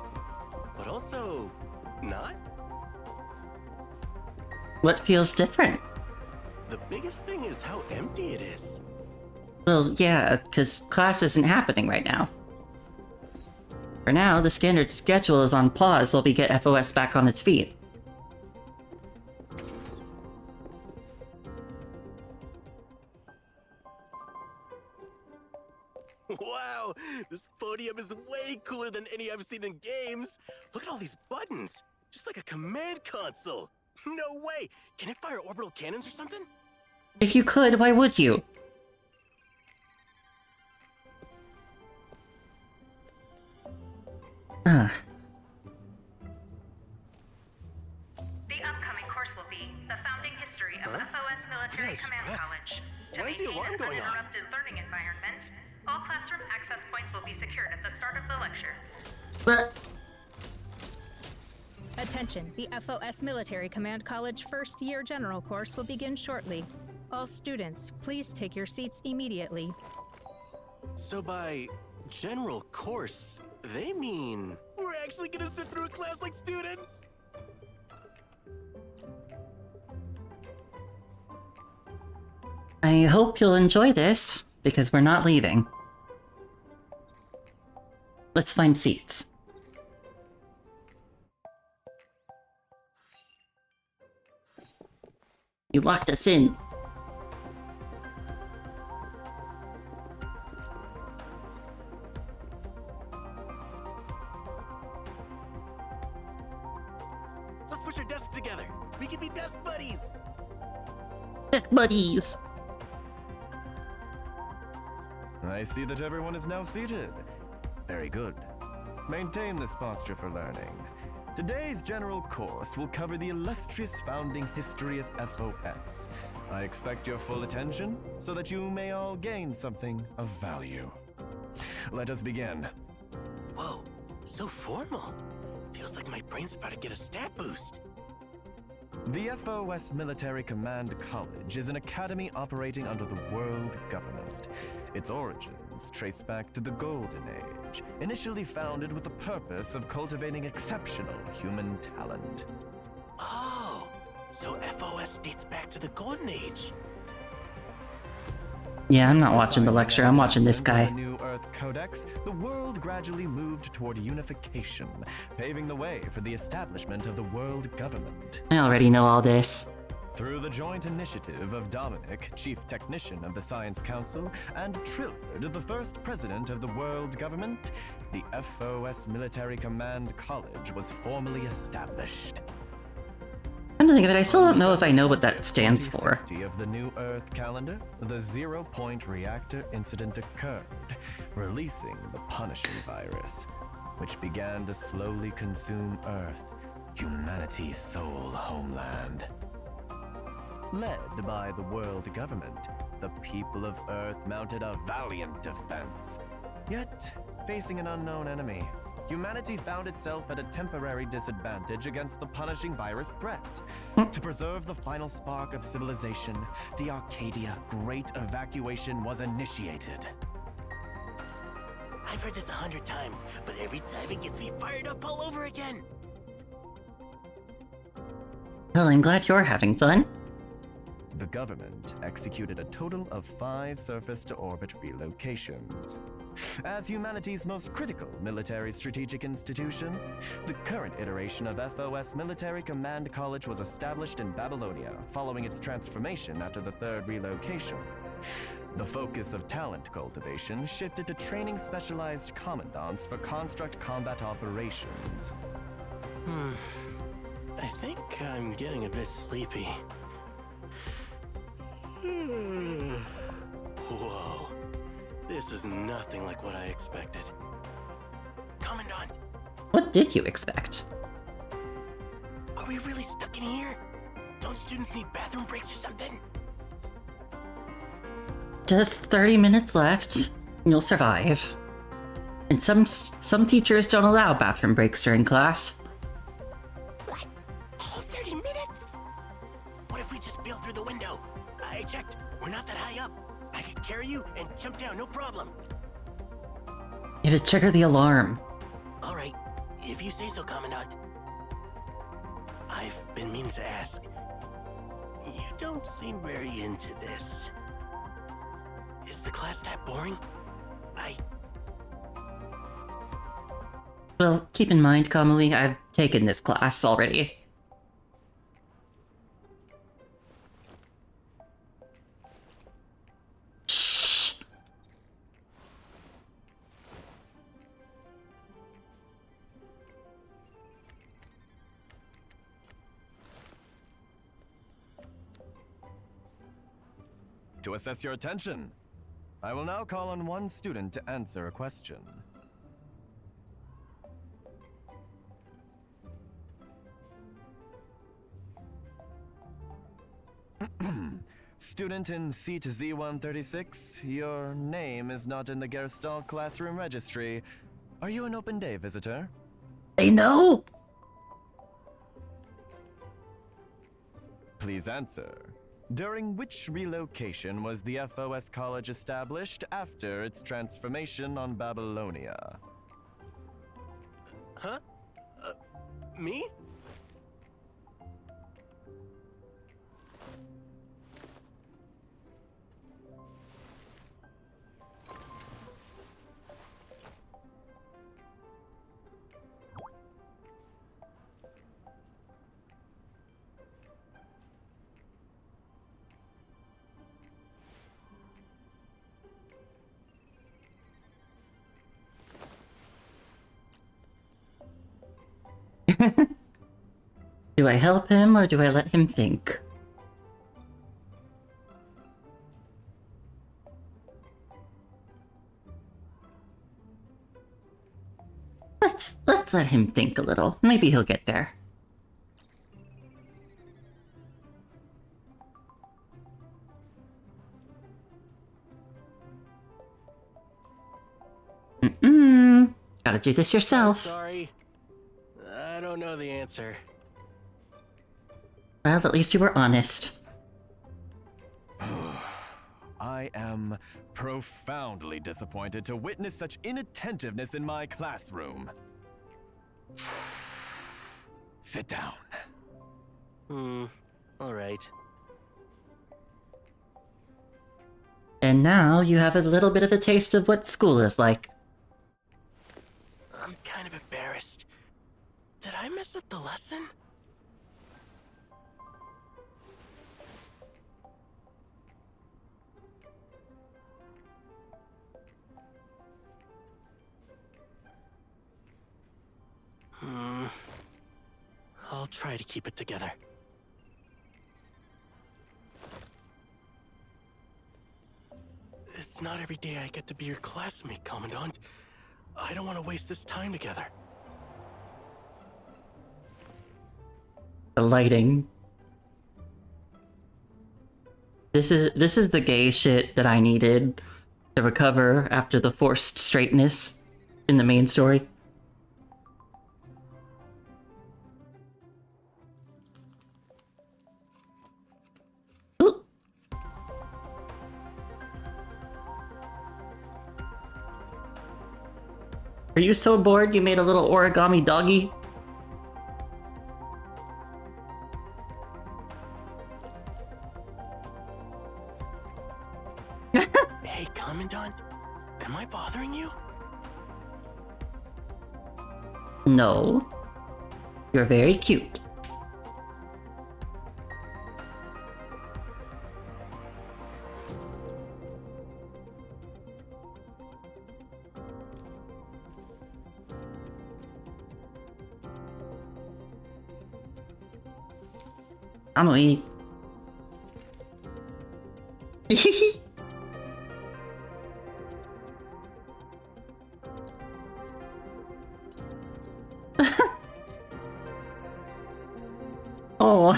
but also not. What feels different? The biggest thing is how empty it is. Well, yeah, because class isn't happening right now. For now, the standard schedule is on pause while we get FOS back on its feet. Wow, this podium is way cooler than any I've seen in games. Look at all these buttons, just like a command console. No way! Can it fire orbital cannons or something? If you could, why would you? Ah. The upcoming course will be the founding history of FOS Military Command College. To Why is the maintain alarm an going off? uninterrupted learning environment, all classroom access points will be secured at the start of the lecture. But Attention, the FOS Military Command College first year general course will begin shortly. All students, please take your seats immediately. So by general course, they mean we're actually gonna sit through a class like students? I hope you'll enjoy this, because we're not leaving. Let's find seats. You locked us in. Let's push our desks together. We can be desk buddies. Desk buddies. I see that everyone is now seated. Very good. Maintain this posture for learning. Today's general course will cover the illustrious founding history of FOS. I expect your full attention so that you may all gain something of value. Let us begin. Whoa, so formal. Feels like my brain's about to get a stat boost. The FOS Military Command College is an academy operating under the world government. Its origins trace back to the Golden Age, initially founded with the purpose of cultivating exceptional human talent. Oh, so FOS dates back to the Golden Age. Yeah, I'm not watching the lecture, I'm watching this guy. Under the New Earth Codex, the world gradually moved toward unification, paving the way for the establishment of the world government. I already know all this. Through the joint initiative of Dominic, Chief Technician of the Science Council, and Trillard, the first president of the world government, the FOS Military Command College was formally established. Come to think of it, I still don't know if I know what that stands for. 2060 of the New Earth calendar, the zero-point reactor incident occurred, releasing the punishing virus, which began to slowly consume Earth, humanity's sole homeland. Led by the world government, the people of Earth mounted a valiant defense. Yet, facing an unknown enemy, humanity found itself at a temporary disadvantage against the punishing virus threat. To preserve the final spark of civilization, the Arcadia Great Evacuation was initiated. I've heard this 100 times, but every time it gets me fired up all over again. Well, I'm glad you're having fun. The government executed a total of 5 surface-to-orbit relocations. As humanity's most critical military strategic institution, the current iteration of FOS Military Command College was established in Babylonia following its transformation after the 3rd relocation. The focus of talent cultivation shifted to training specialized commandants for construct combat operations. I think I'm getting a bit sleepy. Whoa, this is nothing like what I expected. Commandant! What did you expect? Are we really stuck in here? Don't students need bathroom breaks or something? Just 30 minutes left. You'll survive. And some teachers don't allow bathroom breaks during class. What? All 30 minutes? What if we just bail through the window? I checked. We're not that high up. I could carry you and jump down, no problem. It'll trigger the alarm. All right, if you say so, Commandant. I've been meaning to ask. You don't seem very into this. Is the class that boring? Well, keep in mind, Kamali, I've taken this class already. Shh. to assess your attention. I will now call on one student to answer a question. Student in seat Z136, your name is not in the Gerstall classroom registry. Are you an open day visitor? They know! Please answer. During which relocation was the FOS College established after its transformation on Babylonia? Huh? Me? Do I help him or do I let him think? Let's let him think a little. Maybe he'll get there. Gotta do this yourself. Sorry. I don't know the answer. Well, at least you were honest. I am profoundly disappointed to witness such inattentiveness in my classroom. Sit down. Alright. And now you have a little bit of a taste of what school is like. I'm kind of embarrassed. Did I mess up the lesson? I'll try to keep it together. It's not every day I get to be your classmate, Commandant. I don't want to waste this time together. The lighting. This is the gay shit that I needed to recover after the forced straightness in the main story. Are you so bored you made a little origami doggy? Hey, Commandant, am I bothering you? No. You're very cute. I'm gonna eat. Oh,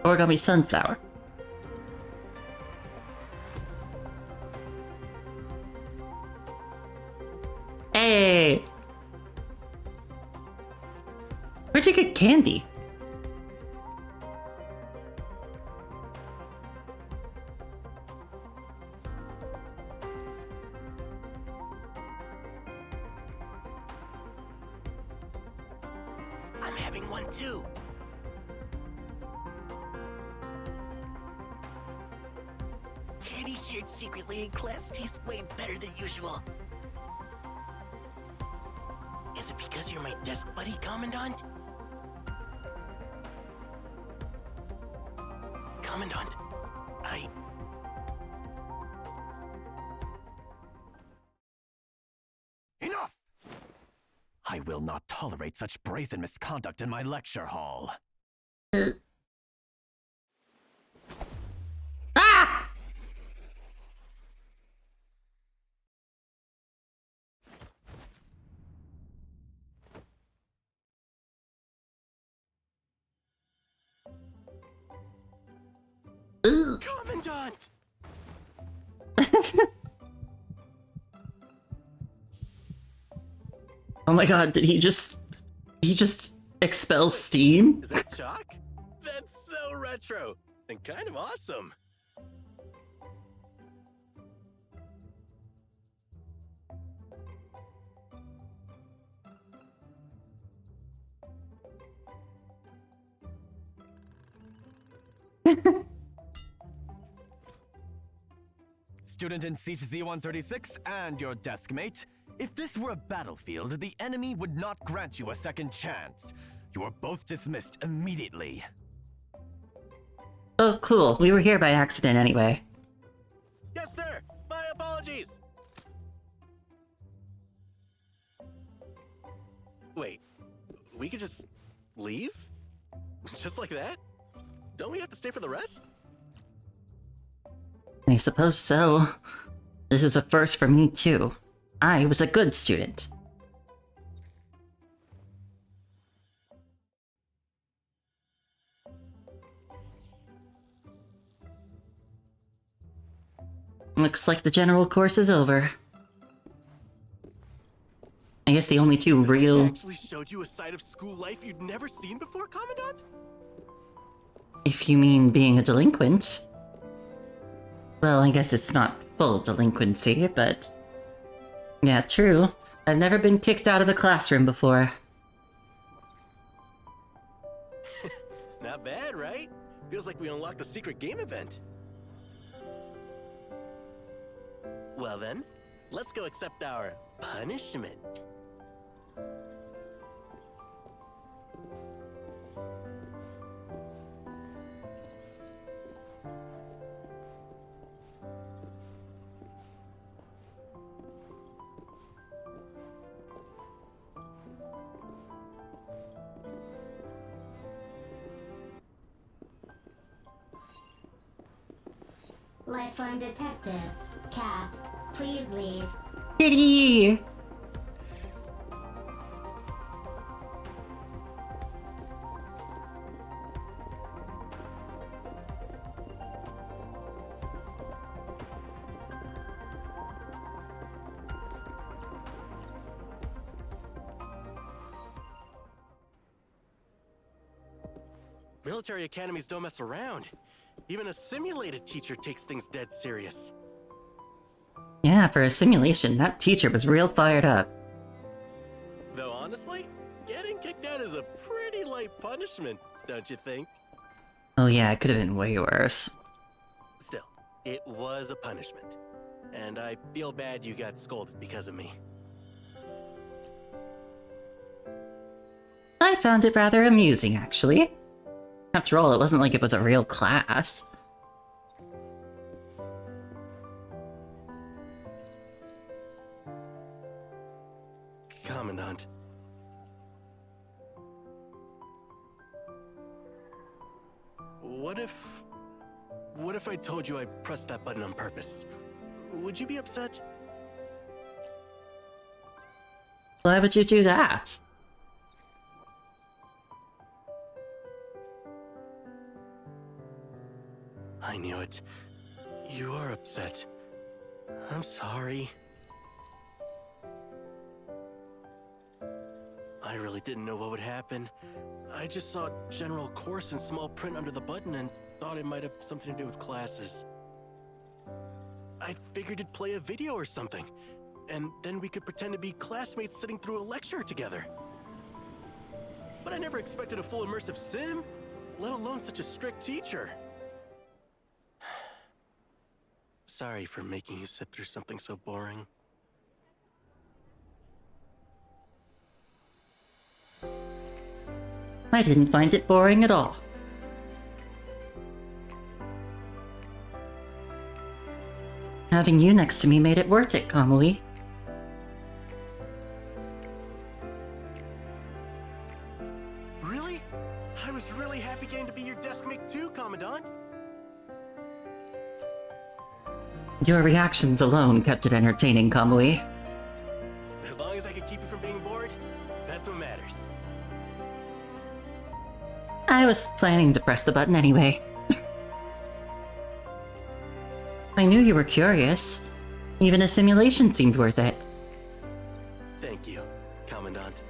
origami sunflower. Hey, where'd you get candy? I'm having one too. Candy shared secretly in class tastes way better than usual. Is it because you're my desk buddy, Commandant? Commandant, Enough! I will not tolerate such brazen misconduct in my lecture hall. Ah! Commandant! Oh my god, did he just expel steam? Is that chalk? That's so retro and kind of awesome. Student in seat Z136 and your desk mate. If this were a battlefield, the enemy would not grant you a second chance. You are both dismissed immediately. Oh, cool. We were here by accident anyway. Yes, sir! My apologies! Wait, we could just leave? Just like that? Don't we have to stay for the rest? I suppose so. This is a first for me, too. I was a good student. Looks like the general course is over. I guess the only two real... Actually showed you a side of school life you'd never seen before, Commandant? If you mean being a delinquent. Well, I guess it's not full delinquency, but... Yeah, true. I've never been kicked out of a classroom before. Not bad, right? Feels like we unlocked a secret game event. Well then, let's go accept our punishment. Lifeform detected. Cat, please leave. Kitty! Military academies don't mess around. Even a simulated teacher takes things dead serious. Yeah, for a simulation, that teacher was real fired up. Though honestly, getting kicked out is a pretty light punishment, don't you think? Oh yeah, it could have been way worse. Still, it was a punishment. And I feel bad you got scolded because of me. I found it rather amusing, actually. After all, it wasn't like it was a real class. Commandant. What if I told you I pressed that button on purpose? Would you be upset? Why would you do that? I knew it. You are upset. I'm sorry. I really didn't know what would happen. I just saw general course in small print under the button and thought it might have something to do with classes. I figured it'd play a video or something, and then we could pretend to be classmates sitting through a lecture together. But I never expected a full immersive sim, let alone such a strict teacher. Sorry for making you sit through something so boring. I didn't find it boring at all. Having you next to me made it worth it, Kamui. Really? I was really happy getting to be your desk mate too, Commandant. Your reactions alone kept it entertaining, Kamui. As long as I could keep you from being bored, that's what matters. I was planning to press the button anyway. I knew you were curious. Even a simulation seemed worth it. Thank you, Commandant.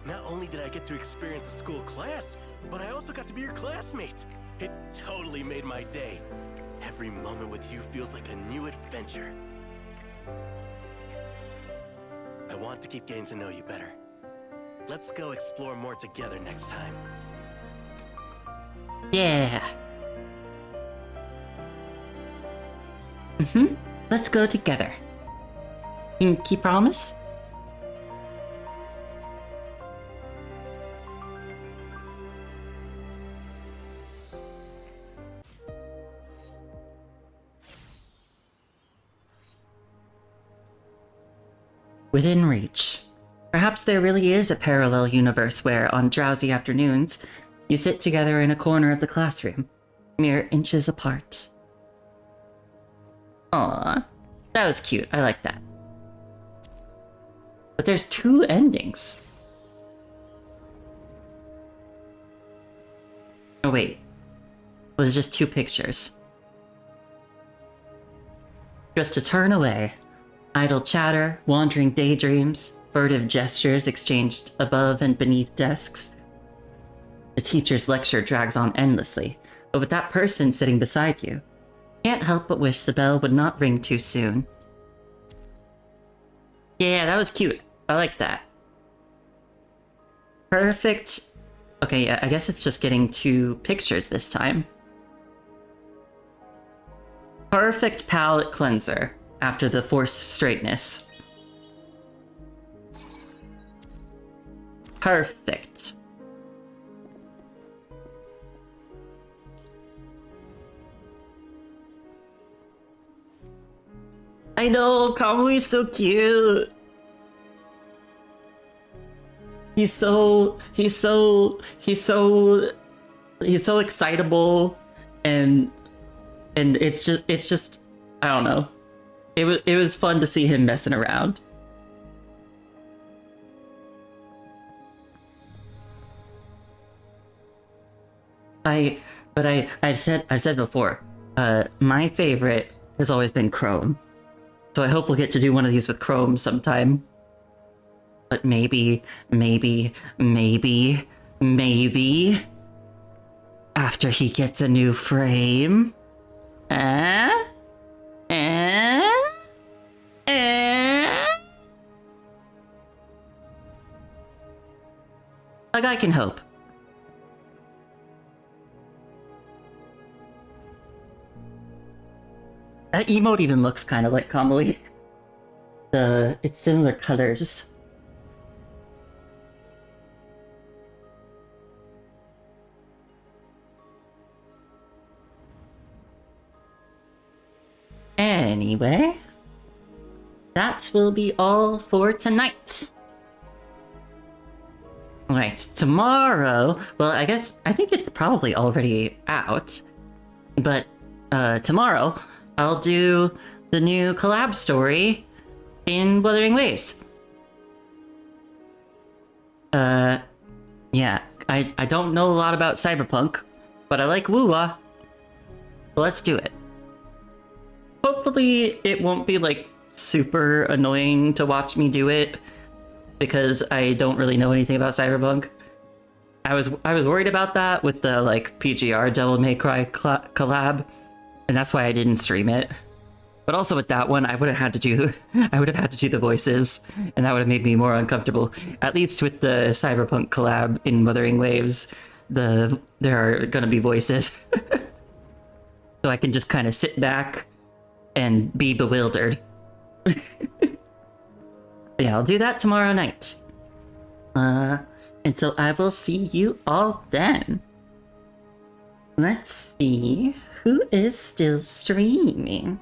Not only did I get to experience a school class, but I also got to be your classmate. It totally made my day. Every moment with you feels like a new adventure. I want to keep getting to know you better. Let's go explore more together next time. Yeah. Let's go together. Pinky promise? Within reach. Perhaps there really is a parallel universe where, on drowsy afternoons, you sit together in a corner of the classroom, mere inches apart. Aww, that was cute. I like that. But there's 2 endings. Oh wait, was it just 2 pictures? Just to turn away. Idle chatter, wandering daydreams, furtive gestures exchanged above and beneath desks. The teacher's lecture drags on endlessly, but with that person sitting beside you, can't help but wish the bell would not ring too soon. Yeah, that was cute. I like that. Perfect. Okay, yeah, I guess it's just getting 2 pictures this time. Perfect palette cleanser after the forced straightness. Perfect. I know, Kamui's so cute. He's so excitable, and it's just I don't know. It was fun to see him messing around. I've said before, my favorite has always been Chrome. So I hope we'll get to do one of these with Chrome sometime. But maybe after he gets a new frame. Like, I can hope. That emote even looks kind of like Kamui. It's similar colors. Anyway, that will be all for tonight. Alright, tomorrow, well, I think it's probably already out, but tomorrow I'll do the new collab story in Wuthering Waves. Yeah, I don't know a lot about Cyberpunk, but I like Woo-Wah, so let's do it. Hopefully it won't be like super annoying to watch me do it, because I don't really know anything about Cyberpunk. I was worried about that with the like PGR Devil May Cry collab, and that's why I didn't stream it. But also with that one, I would have had to do the voices, and that would have made me more uncomfortable. At least with the Cyberpunk collab in Wuthering Waves, there are gonna be voices, so I can just kind of sit back and be bewildered. Yeah, I'll do that tomorrow night. And so I will see you all then. Let's see who is still streaming.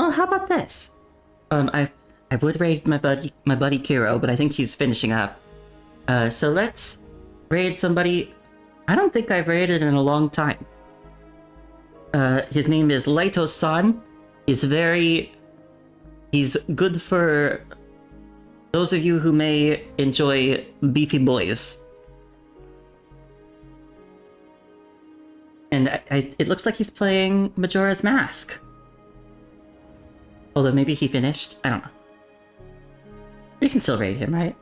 Oh, how about this? I would raid my buddy Kiro, but I think he's finishing up. So let's raid somebody I don't think I've raided in a long time. His name is Laito-san. He's good for those of you who may enjoy beefy boys. And it looks like he's playing Majora's Mask. Although maybe he finished. I don't know. We can still raid him, right?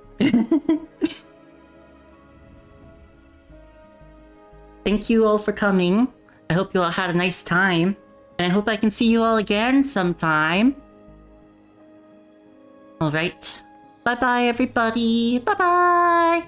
Thank you all for coming. I hope you all had a nice time. And I hope I can see you all again sometime. Alright. Bye-bye, everybody. Bye-bye.